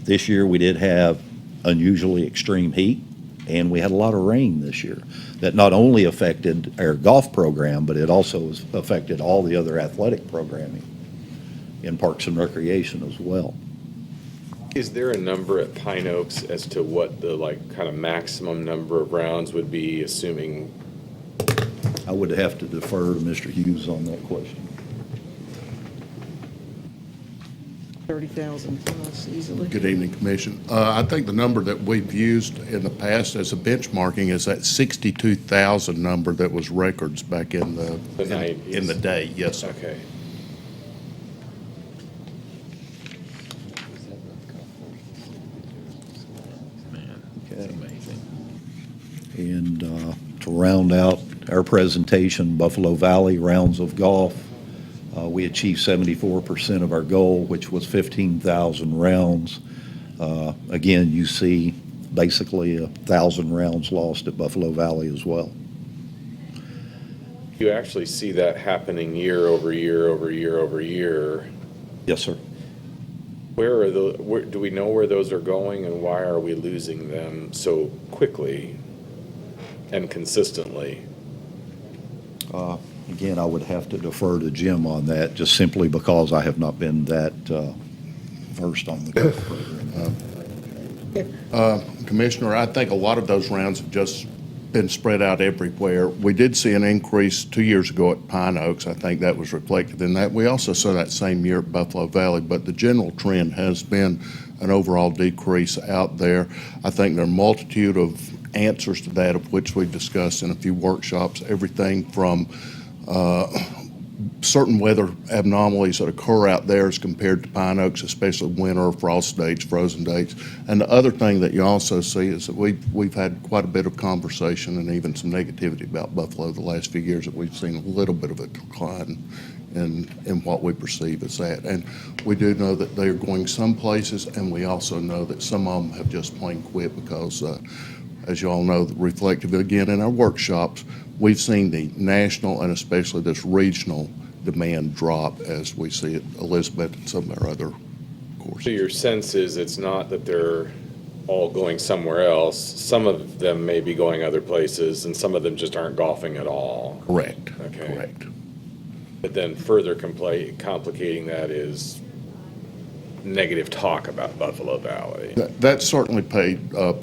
This year, we did have unusually extreme heat, and we had a lot of rain this year. That not only affected our golf program, but it also affected all the other athletic programming in Parks and Recreation as well. Is there a number at Pine Oaks as to what the kind of maximum number of rounds would be, assuming? I would have to defer to Mr. Hughes on that question. 30,000 plus easily. Good evening, Commission. I think the number that we've used in the past as a benchmarking is that 62,000 number that was records back in the 90s. in the day. Yes, sir. Okay. And to round out our presentation, Buffalo Valley rounds of golf, we achieved 74% of our goal, which was 15,000 rounds. Again, you see basically 1,000 rounds lost at Buffalo Valley as well. You actually see that happening year over year over year over year. Yes, sir. Where do we know where those are going, and why are we losing them so quickly and consistently? Again, I would have to defer to Jim on that, just simply because I have not been that versed on the golf program. Commissioner, I think a lot of those rounds have just been spread out everywhere. We did see an increase 2 years ago at Pine Oaks. I think that was reflected in that. We also saw that same year at Buffalo Valley, but the general trend has been an overall decrease out there. I think there are a multitude of answers to that, of which we discussed in a few workshops, everything from certain weather anomalies that occur out there as compared to Pine Oaks, especially winter, frost dates, frozen dates. And the other thing that you also see is that we've had quite a bit of conversation and even some negativity about Buffalo the last few years, that we've seen a little bit of a decline in what we perceive as that. And we do know that they're going some places, and we also know that some of them have just plain quit because as you all know, reflective again in our workshops, we've seen the national and especially this regional demand drop as we see it, Elizabeth, and some of our other courses. So your sense is it's not that they're all going somewhere else. Some of them may be going other places, and some of them just aren't golfing at all. Correct. Okay. Correct. But then further complicating that is negative talk about Buffalo Valley. That certainly played a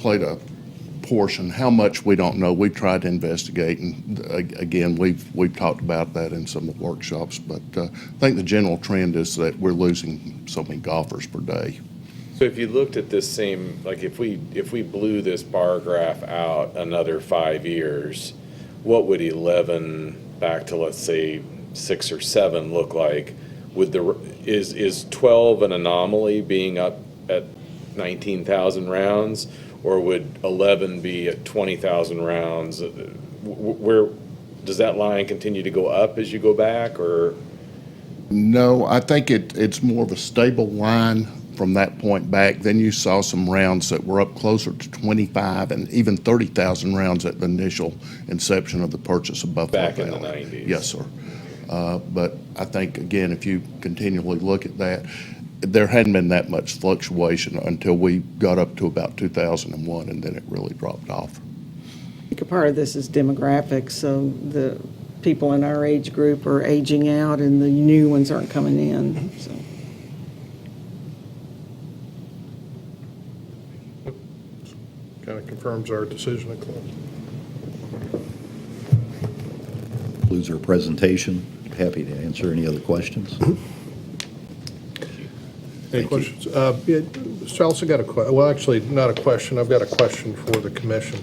portion. How much, we don't know. We tried to investigate, and again, we've talked about that in some of the workshops, but I think the general trend is that we're losing so many golfers per day. So if you looked at this same, like if we blew this bar graph out another 5 years, what would 11 back to, let's say, 6 or 7 look like? Is 12 an anomaly being up at 19,000 rounds, or would 11 be at 20,000 rounds? Where does that line continue to go up as you go back, or? No, I think it's more of a stable line from that point back. Then you saw some rounds that were up closer to 25 and even 30,000 rounds at the initial inception of the purchase of Buffalo Back Valley. in the 90s. Yes, sir. But I think, again, if you continually look at that, there hadn't been that much fluctuation until we got up to about 2001, and then it really dropped off. I think a part of this is demographics, so the people in our age group are aging out and the new ones aren't coming in, so. Kind of confirms our decision to close. Concludes our presentation. Happy to answer any other questions. Any questions? Yeah, Mr. Allison, got a question. Well, actually, not a question. I've got a question for the commission.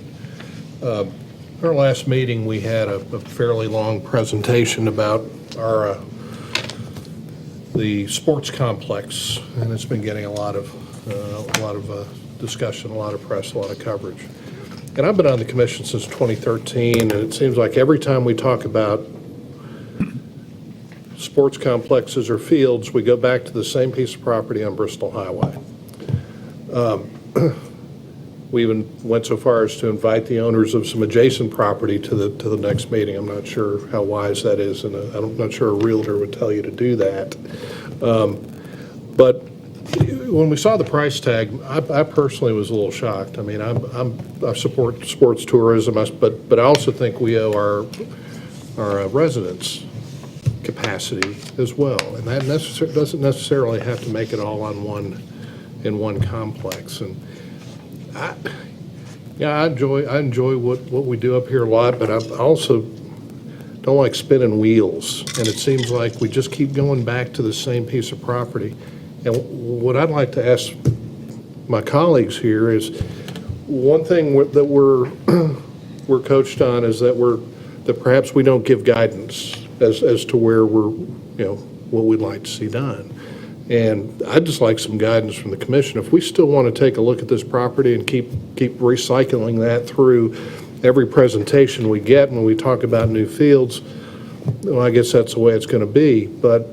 Our last meeting, we had a fairly long presentation about the sports complex, and it's been getting a lot of discussion, a lot of press, a lot of coverage. And I've been on the commission since 2013, and it seems like every time we talk about sports complexes or fields, we go back to the same piece of property on Bristol Highway. We even went so far as to invite the owners of some adjacent property to the next meeting. I'm not sure how wise that is, and I'm not sure a realtor would tell you to do that. But when we saw the price tag, I personally was a little shocked. I mean, I support sports tourism, but I also think we owe our residents capacity as well, and that doesn't necessarily have to make it all on one complex. And I enjoy what we do up here a lot, but I also don't like spinning wheels, and it seems like we just keep going back to the same piece of property. And what I'd like to ask my colleagues here is, one thing that we're coached on is that perhaps we don't give guidance as to where what we'd like to see done. And I'd just like some guidance from the commission. If we still want to take a look at this property and keep recycling that through every presentation we get when we talk about new fields, well, I guess that's the way it's going to be. But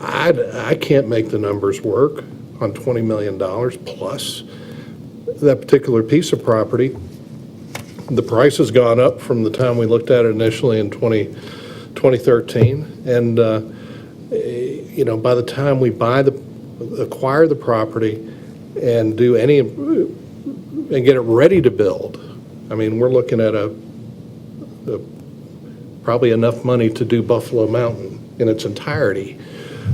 I can't make the numbers work on $20 million plus that particular piece of property. The price has gone up from the time we looked at it initially in 2013, and by the time we acquire the property and do and get it ready to build, I mean, we're looking at probably enough money to do Buffalo Mountain in its entirety.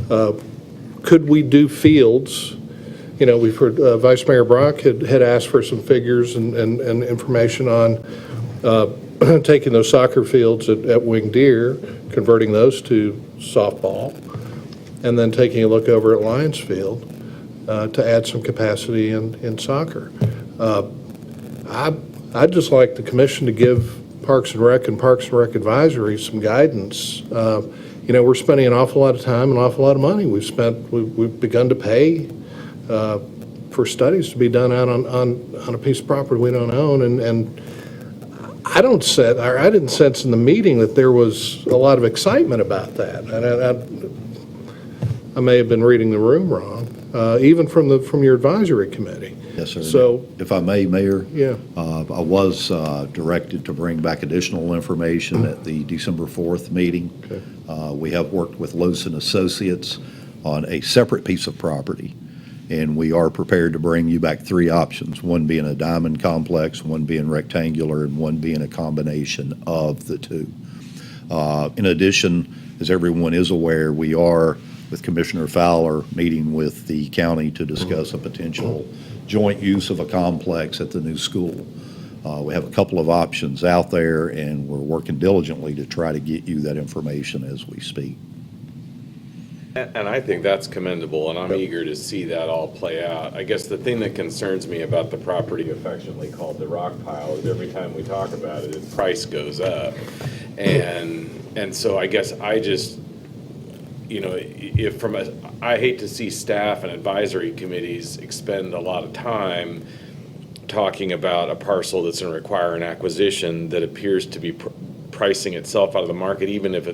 Could we do fields? We've heard Vice Mayor Brock had asked for some figures and information on taking those soccer fields at Winged Deer, converting those to softball, and then taking a look over at Lions Field to add some capacity in soccer. I'd just like the commission to give Parks and Rec Advisory some guidance. We're spending an awful lot of time, an awful lot of money. We've begun to pay for studies to be done out on a piece of property we don't own, and I didn't sense in the meeting that there was a lot of excitement about that. And I may have been reading the room wrong, even from your advisory committee. Yes, sir. So, if I may, Mayor, yeah, I was directed to bring back additional information at the December 4th meeting. Okay. We have worked with Lowson Associates on a separate piece of property, and we are prepared to bring you back 3 options, one being a diamond complex, one being rectangular, and one being a combination of the two. In addition, as everyone is aware, we are with Commissioner Fowler, meeting with the county to discuss a potential joint use of a complex at the new school. We have a couple of options out there, and we're working diligently to try to get you that information as we speak. And I think that's commendable, and I'm eager to see that all play out. I guess the thing that concerns me about the property affectionately called the rock pile is every time we talk about it, its price goes up. And so I guess I just, I hate to see staff and advisory committees expend a lot of time talking about a parcel that's going to require an acquisition that appears to be pricing itself out of the market, even at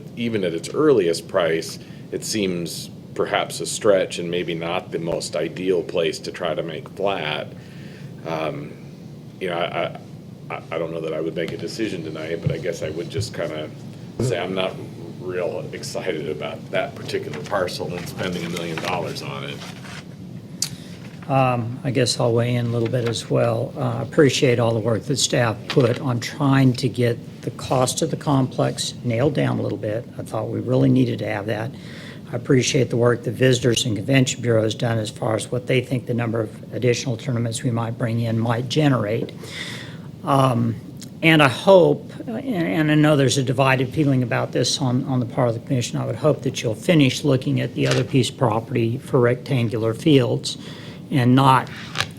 its earliest price. It seems perhaps a stretch and maybe not the most ideal place to try to make flat. I don't know that I would make a decision tonight, but I guess I would just kind of say I'm not real excited about that particular parcel and spending $1 million on it. I guess I'll weigh in a little bit as well. I appreciate all the work that staff put on trying to get the cost of the complex nailed down a little bit. I thought we really needed to have that. I appreciate the work the Visitors and Convention Bureau has done as far as what they think the number of additional tournaments we might bring in might generate. And I hope, and I know there's a divided feeling about this on the part of the commission, I would hope that you'll finish looking at the other piece of property for rectangular fields and not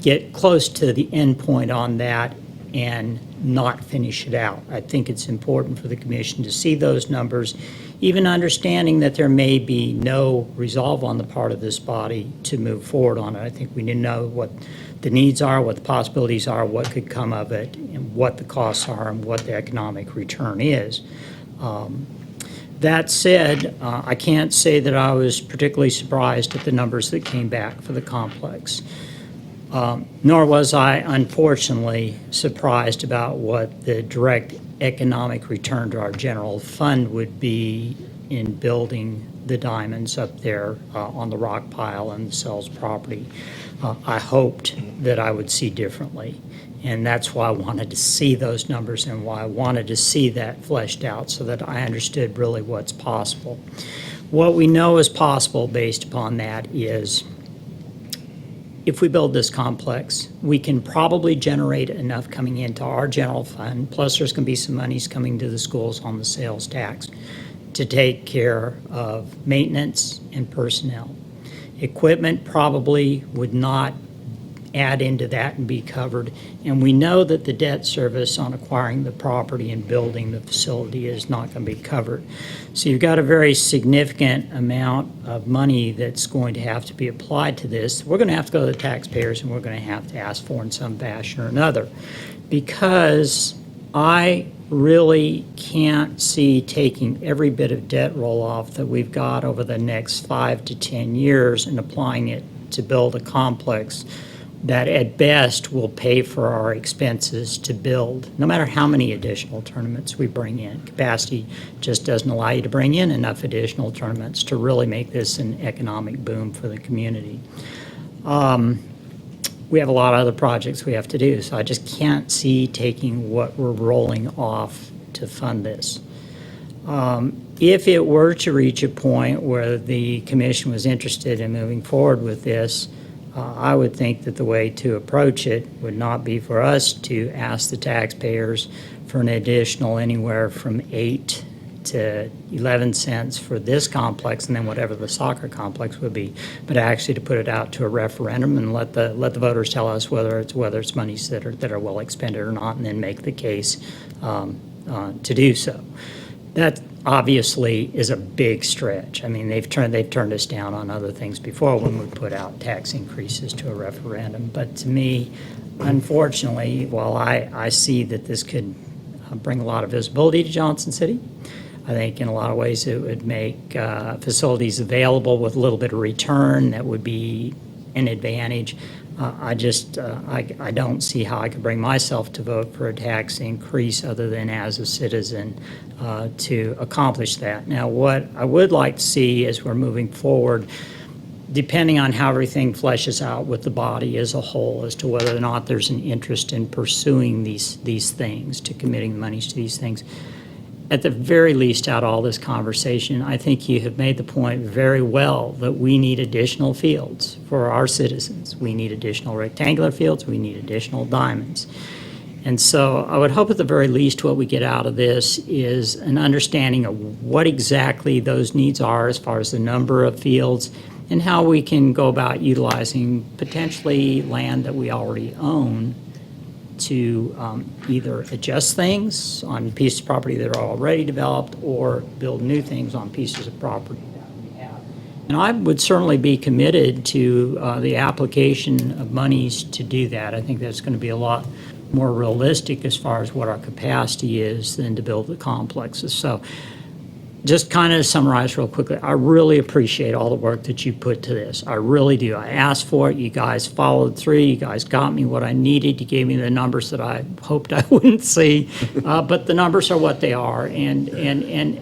get close to the end point on that and not finish it out. I think it's important for the commission to see those numbers, even understanding that there may be no resolve on the part of this body to move forward on it. I think we need to know what the needs are, what the possibilities are, what could come of it, and what the costs are, and what the economic return is. That said, I can't say that I was particularly surprised at the numbers that came back for the complex. Nor was I, unfortunately, surprised about what the direct economic return to our general fund would be in building the diamonds up there on the rock pile and the Sells property. I hoped that I would see differently. And that's why I wanted to see those numbers and why I wanted to see that fleshed out so that I understood really what's possible. What we know is possible based upon that is if we build this complex, we can probably generate enough coming into our general fund, plus there's going to be some monies coming to the schools on the sales tax to take care of maintenance and personnel. Equipment probably would not add into that and be covered. And we know that the debt service on acquiring the property and building the facility is not going to be covered. So you've got a very significant amount of money that's going to have to be applied to this. We're going to have to go to the taxpayers and we're going to have to ask for in some fashion or another, because I really can't see taking every bit of debt roll-off that we've got over the next 5 to 10 years and applying it to build a complex that at best will pay for our expenses to build, no matter how many additional tournaments we bring in. Capacity just doesn't allow you to bring in enough additional tournaments to really make this an economic boom for the community. We have a lot of other projects we have to do, so I just can't see taking what we're rolling off to fund this. If it were to reach a point where the commission was interested in moving forward with this, I would think that the way to approach it would not be for us to ask the taxpayers for an additional anywhere from 8 to 11 cents for this complex and then whatever the soccer complex would be, but actually to put it out to a referendum and let the voters tell us whether it's monies that are well expended or not, and then make the case to do so. That obviously is a big stretch. I mean, they've turned us down on other things before when we put out tax increases to a referendum. But to me, unfortunately, while I see that this could bring a lot of visibility to Johnson City, I think in a lot of ways it would make facilities available with a little bit of return that would be an advantage. I don't see how I could bring myself to vote for a tax increase other than as a citizen to accomplish that. Now, what I would like to see as we're moving forward, depending on how everything fleshes out with the body as a whole, as to whether or not there's an interest in pursuing these things, to committing monies to these things, at the very least, out of all this conversation, I think you have made the point very well that we need additional fields for our citizens. We need additional rectangular fields, we need additional diamonds. And so I would hope at the very least what we get out of this is an understanding of what exactly those needs are as far as the number of fields and how we can go about utilizing potentially land that we already own to either adjust things on pieces of property that are already developed or build new things on pieces of property that we have. And I would certainly be committed to the application of monies to do that. I think that's going to be a lot more realistic as far as what our capacity is than to build the complexes. So just kind of summarize real quickly, I really appreciate all the work that you put to this. I really do. I asked for it. You guys followed through. You guys got me what I needed. You gave me the numbers that I hoped I wouldn't see. But the numbers are what they are. And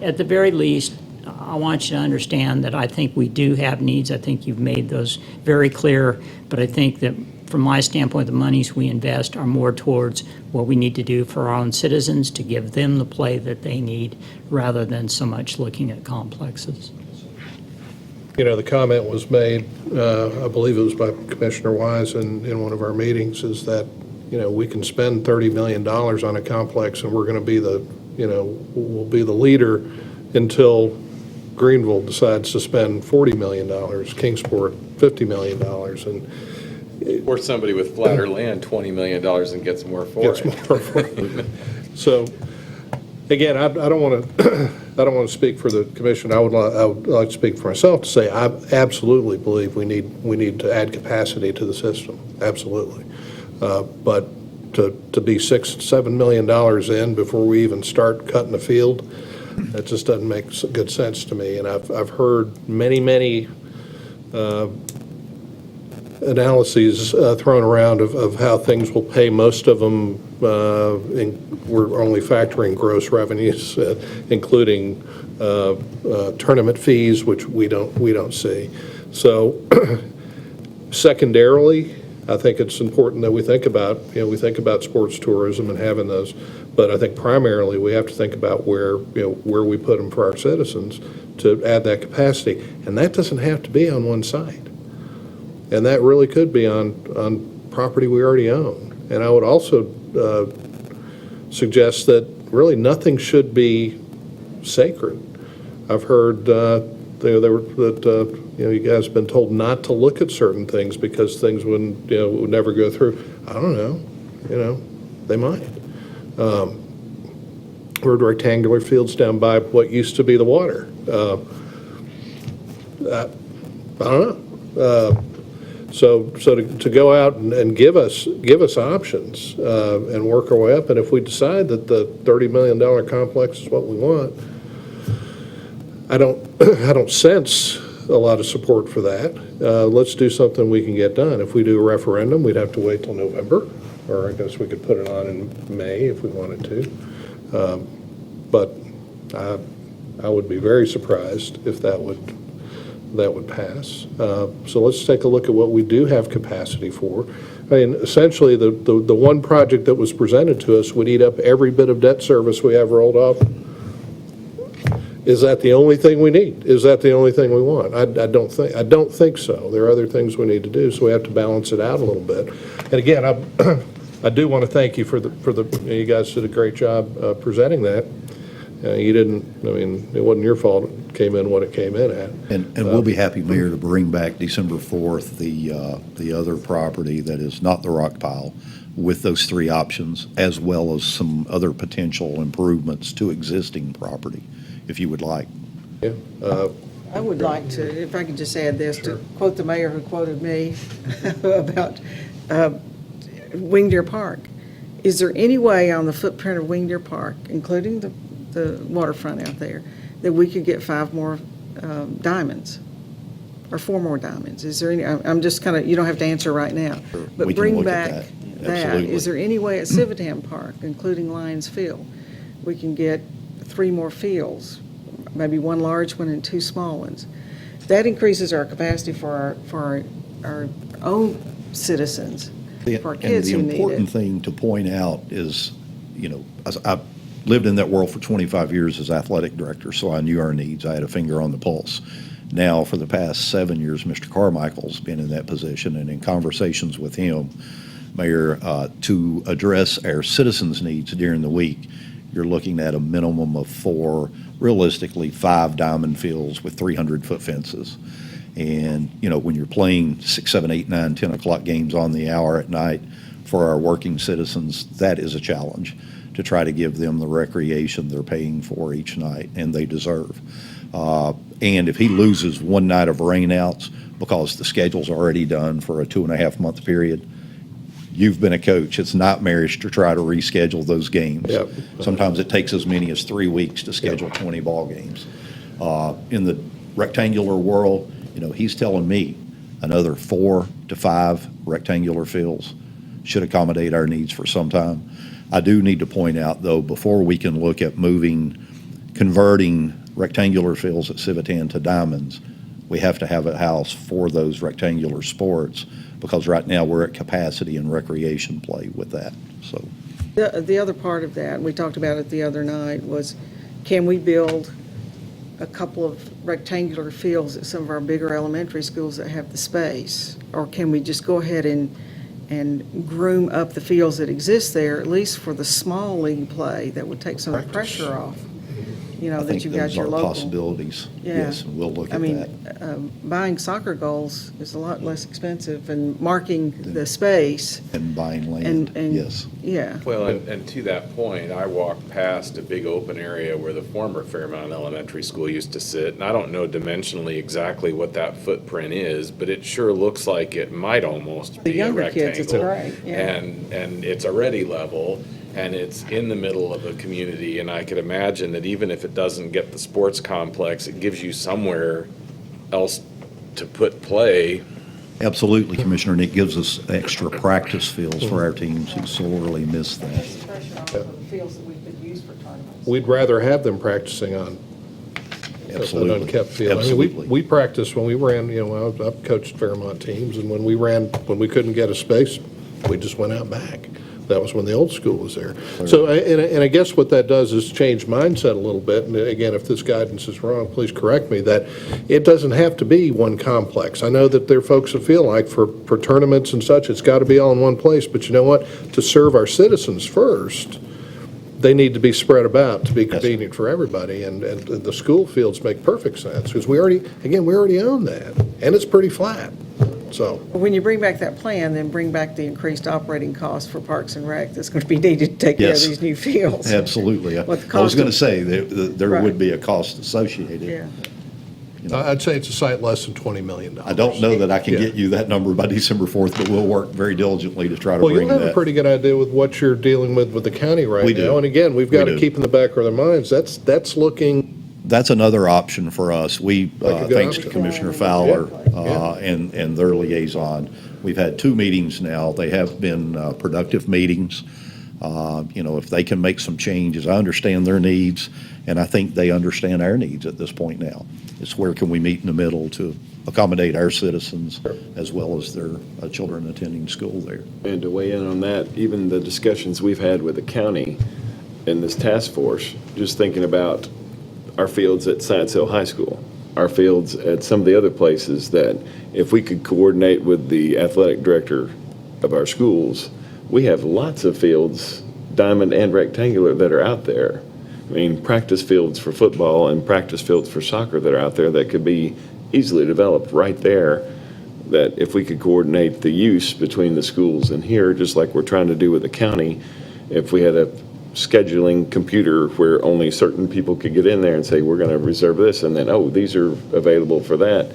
at the very least, I want you to understand that I think we do have needs. I think you've made those very clear. But I think that from my standpoint, the monies we invest are more towards what we need to do for our own citizens to give them the play that they need rather than so much looking at complexes. You know, the comment was made, I believe it was by Commissioner Wise in one of our meetings, is that, you know, we can spend $30 million on a complex and we're going to be the, you know, we'll be the leader until Greenville decides to spend $40 million, Kingsport $50 million. And Or somebody with flatter land, $20 million and gets more for it. So, again, I don't want to speak for the commission. I would like to speak for myself to say I absolutely believe we need to add capacity to the system. Absolutely. But to be $6-7 million in before we even start cutting the field, that just doesn't make good sense to me. And I've heard many analyses thrown around of how things will pay. Most of them, we're only factoring gross revenues, including tournament fees, which we don't see. So secondarily, I think it's important that we think about sports tourism and having those. But I think primarily we have to think about where we put them for our citizens to add that capacity. And that doesn't have to be on one site. And that really could be on property we already own. And I would also suggest that really nothing should be sacred. I've heard you guys have been told not to look at certain things because things would never go through. I don't know. They might. Heard rectangular fields down by what used to be the water. I don't know. So to go out and give us options and work our way up, and if we decide that the $30 million complex is what we want, I don't sense a lot of support for that. Let's do something we can get done. If we do a referendum, we'd have to wait till November, or I guess we could put it on in May if we wanted to. But I would be very surprised if that would pass. So let's take a look at what we do have capacity for. I mean, essentially, the one project that was presented to us would eat up every bit of debt service we have rolled off. Is that the only thing we need? Is that the only thing we want? I don't think so. There are other things we need to do, so we have to balance it out a little bit. And again, I do want to thank you for you guys did a great job presenting that. You didn't, it wasn't your fault it came in what it came in at. And we'll be happy, Mayor, to bring back December 4th the other property that is not the rock pile with those three options, as well as some other potential improvements to existing property, if you would like. Yeah. I would like to, if I could just add this, to quote the mayor who quoted me about Winged Deer Park. Is there any way on the footprint of Winged Deer Park, including the waterfront out there, that we could get 5 more diamonds or 4 more diamonds? Is there any? I'm just kind of, you don't have to answer right now, but We can bring look back at that. Absolutely. Is there any way at Civitan Park, including Lions Field, we can get 3 more fields, maybe 1 large one and 2 small ones? That increases our capacity for our own citizens, for our kids who And need the important it. thing to point out is, lived in that world for 25 years as athletic director, so I knew our needs. I had a finger on the pulse. Now, for the past 7 years, Mr. Carmichael's been in that position, and in conversations with him, Mayor, to address our citizens' needs during the week, you're looking at a minimum of 4, realistically 5 diamond fields with 300-foot fences. And, you know, when you're playing 6, 7, 8, 9, 10 o'clock games on the hour at night for our working citizens, that is a challenge to try to give them the recreation they're paying for each night and they deserve. And if he loses one night of rainouts because the schedule's already done for a 2.5-month period, you've been a coach. It's nightmarish to try to reschedule those games. Yep. Sometimes it takes as many as 3 weeks to schedule 20 ball games. In the rectangular world, you know, he's telling me another 4 to 5 rectangular fields should accommodate our needs for some time. I do need to point out, though, before we can look at converting rectangular fields at Civitan to diamonds, we have to have a house for those rectangular sports, because right now we're at capacity in recreation play with that. So The other part of that, we talked about it the other night, was can we build a couple of rectangular fields at some of our bigger elementary schools that have the space? Or can we just go ahead and groom up the fields that exist there, at least for the small league play, that would take some of the pressure off? You know, I that think you've got those your are local. possibilities. Yeah. Yes, and we'll look I at mean, that. buying soccer goals is a lot less expensive, and marking the space. And buying land, And yes. Yeah. Well, and to that point, I walked past a big open area where the former Fairmount Elementary School used to sit, and I don't know dimensionally exactly what that footprint is, but it sure looks like it might almost The be a younger rectangle. kids, it's great, yeah. And it's already level, and it's in the middle of a community, and I could imagine that even if it doesn't get the sports complex, it gives you somewhere else to put play. Absolutely, Commissioner, and it gives us extra practice fields for our teams who sorely miss that. Pressure off of the fields that we could use for tournaments. We'd rather have them practicing on an Absolutely. unkept field. I mean, Absolutely. we practiced when we ran, you know, I've coached Fairmont teams, and when we couldn't get a space, we just went out back. That was when the old school was there. So, and I guess what that does is change mindset a little bit. And again, if this guidance is wrong, please correct me, that it doesn't have to be one complex. I know that there are folks that feel like for tournaments and such, it's got to be all in one place. But you know what? To serve our citizens first, they need to be spread about to be convenient for everybody. And the school fields make perfect sense, because we already own that. And it's pretty flat. So, When you bring back that plan, then bring back the increased operating cost for Parks and Rec that's going to be needed to take care of Yes. these new fields. Absolutely. What the I was cost going to of- say, there Right. would be a cost associated. Yeah. I'd say it's a site less than $20 million. I don't know that I can Yeah. get you that number by December 4th, but we'll work very diligently to try to Well, bring you'll have a that. pretty good idea with what you're dealing with the county right We now. do. And again, we've We got to do. keep in the back of our minds, that's looking. That's another option for us. We, Like a good thanks to option. Commissioner Fowler Yeah. and their liaison, we've had 2 meetings now. They have been productive meetings. You know, if they can make some changes, I understand their needs, and I think they understand our needs at this point now. It's where can we meet in the middle to accommodate our citizens as well as their children attending school there. And to weigh in on that, even the discussions we've had with the county and this task force, just thinking about our fields at Science Hill High School, our fields at some of the other places, that if we could coordinate with the athletic director of our schools, we have lots of fields, diamond and rectangular, that are out there. I mean, practice fields for football and practice fields for soccer that are out there that could be easily developed right there, that if we could coordinate the use between the schools and here, just like we're trying to do with the county, if we had a scheduling computer where only certain people could get in there and say, we're going to reserve this, and then, oh, these are available for that.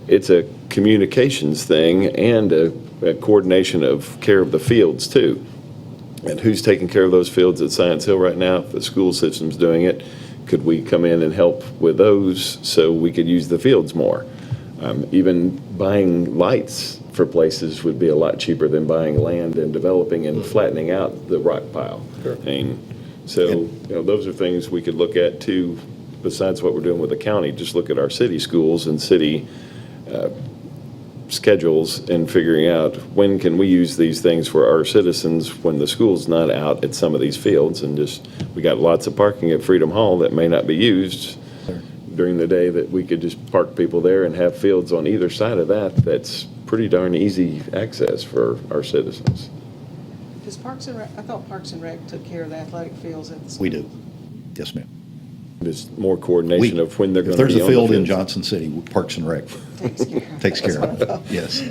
It's a communications thing and a coordination of care of the fields too. And who's taking care of those fields at Science Hill right now? If the school system's doing it, could we come in and help with those so we could use the fields more? Even buying lights for places would be a lot cheaper than buying land and developing and flattening out the rock pile. Sure. So, you know, those are things we could look at too, besides what we're doing with the county. Just look at our city schools and city schedules and figuring out when can we use these things for our citizens when the school's not out at some of these fields, and just, we got lots of parking at Freedom Hall that may not be used during the day, that we could just park people there and have fields on either side of that. That's pretty darn easy access for our citizens. Does Parks and Rec, I thought Parks and Rec took care of the athletic fields at the school. We do. Yes, ma'am. Just more coordination of when they're going If to be there's a on the field in fields. Johnson City, Parks and Rec takes care of it. Yes.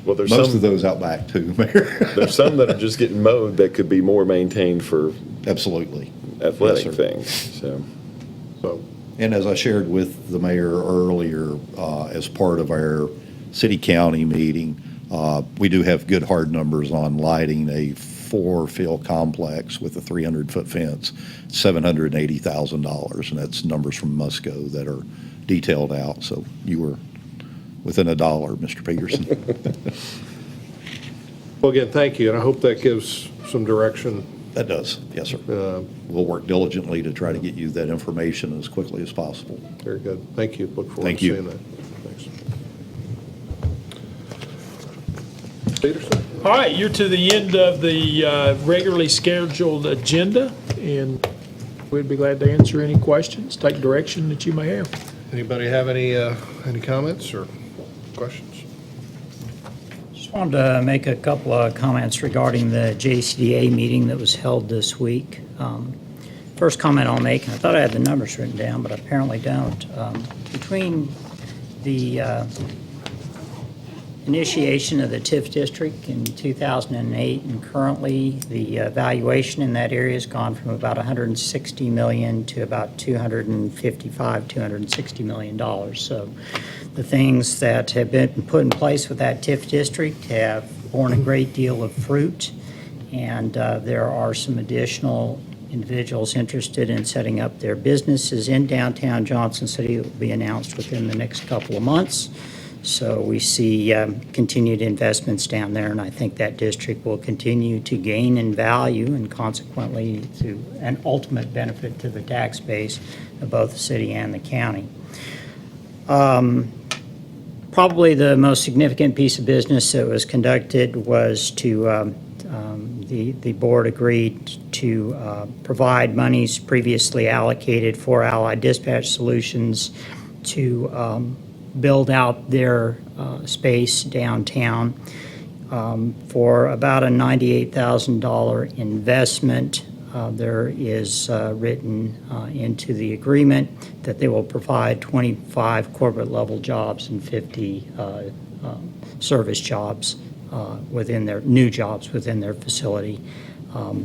Well, there's Most some, of those out back too, Mayor. there's some that are just getting mowed that could be more maintained for Absolutely. athletic Yes, sir. things, so. And as I shared with the mayor earlier, as part of our city-county meeting, we do have good hard numbers on lighting a 4-field complex with a 300-foot fence, $780,000, and that's numbers from Musco that are detailed out. So you were within a dollar, Mr. Peterson. Well, again, thank you, and I hope that gives some direction. That does, yes, sir. We'll work diligently to try to get you that information as quickly as possible. Very good. Thank you. Look forward Thank to you. seeing that. Thanks. Peterson? All right, you're to the end of the regularly scheduled agenda, and we'd be glad to answer any questions, take direction that you may have. Anybody have any comments or questions? Just wanted to make a couple of comments regarding the JCDA meeting that was held this week. First comment I'll make, and I thought I had the numbers written down, but I apparently don't. Between the initiation of the TIF district in 2008 and currently, the valuation in that area has gone from about $160 million to about $260 million. So the things that have been put in place with that TIF district have borne a great deal of fruit, and there are some additional individuals interested in setting up their businesses in downtown Johnson City that will be announced within the next couple of months. So we see continued investments down there, and I think that district will continue to gain in value and consequently to an ultimate benefit to the tax base of both the city and the county. Probably the most significant piece of business that was conducted was to the board agreed to provide monies previously allocated for Allied Dispatch Solutions to build out their space downtown for about a $98,000 investment. There is written into the agreement that they will provide 25 corporate level jobs and 50 service jobs within their new jobs within their facility.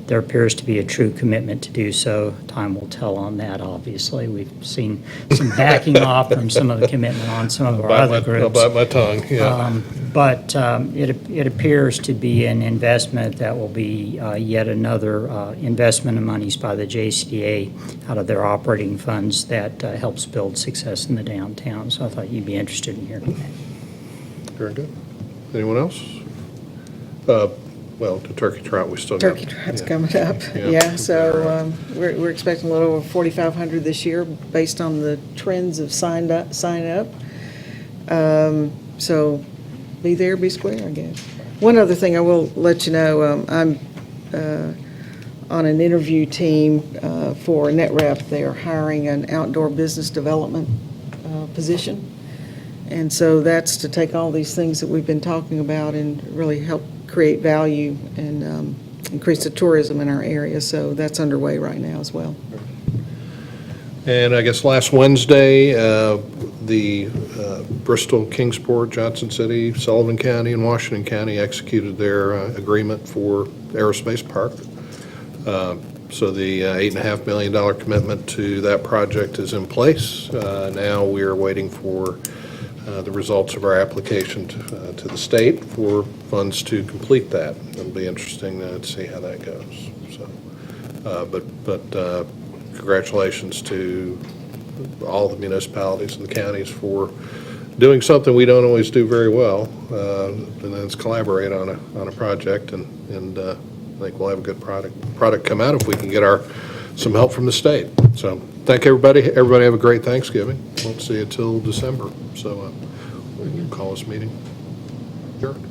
There appears to be a true commitment to do so. Time will tell on that, obviously. We've seen some backing off from some of the commitment on some of our other groups. I'll bite my tongue, yeah. But it appears to be an investment that will be yet another investment of monies by the JCDA out of their operating funds that helps build success in the downtown. So I thought you'd be interested in hearing that. Very good. Anyone else? Well, the turkey trot, we still got. Turkey trot's coming up, yeah, so we're expecting a little over 4,500 this year based on the trends of sign up. So be there, be square, I guess. One other thing I will let you know, I'm on an interview team for NetRep. They are hiring an outdoor business development position. And so that's to take all these things that we've been talking about and really help create value and increase the tourism in our area. So that's underway right now as well. And I guess last Wednesday, the Bristol, Kingsport, Johnson City, Sullivan County, and Washington County executed their agreement for Aerospace Park. So the $8.5 million commitment to that project is in place. Now we are waiting for the results of our application to the state for funds to complete that. It'll be interesting to see how that goes. So, but congratulations to all the municipalities and the counties for doing something we don't always do very well, and that's collaborate on a project, and I think we'll have a good product come out if we can get some help from the state. So thank everybody. Everybody have a great Thanksgiving. Won't see you till December. So we can call this meeting Sure.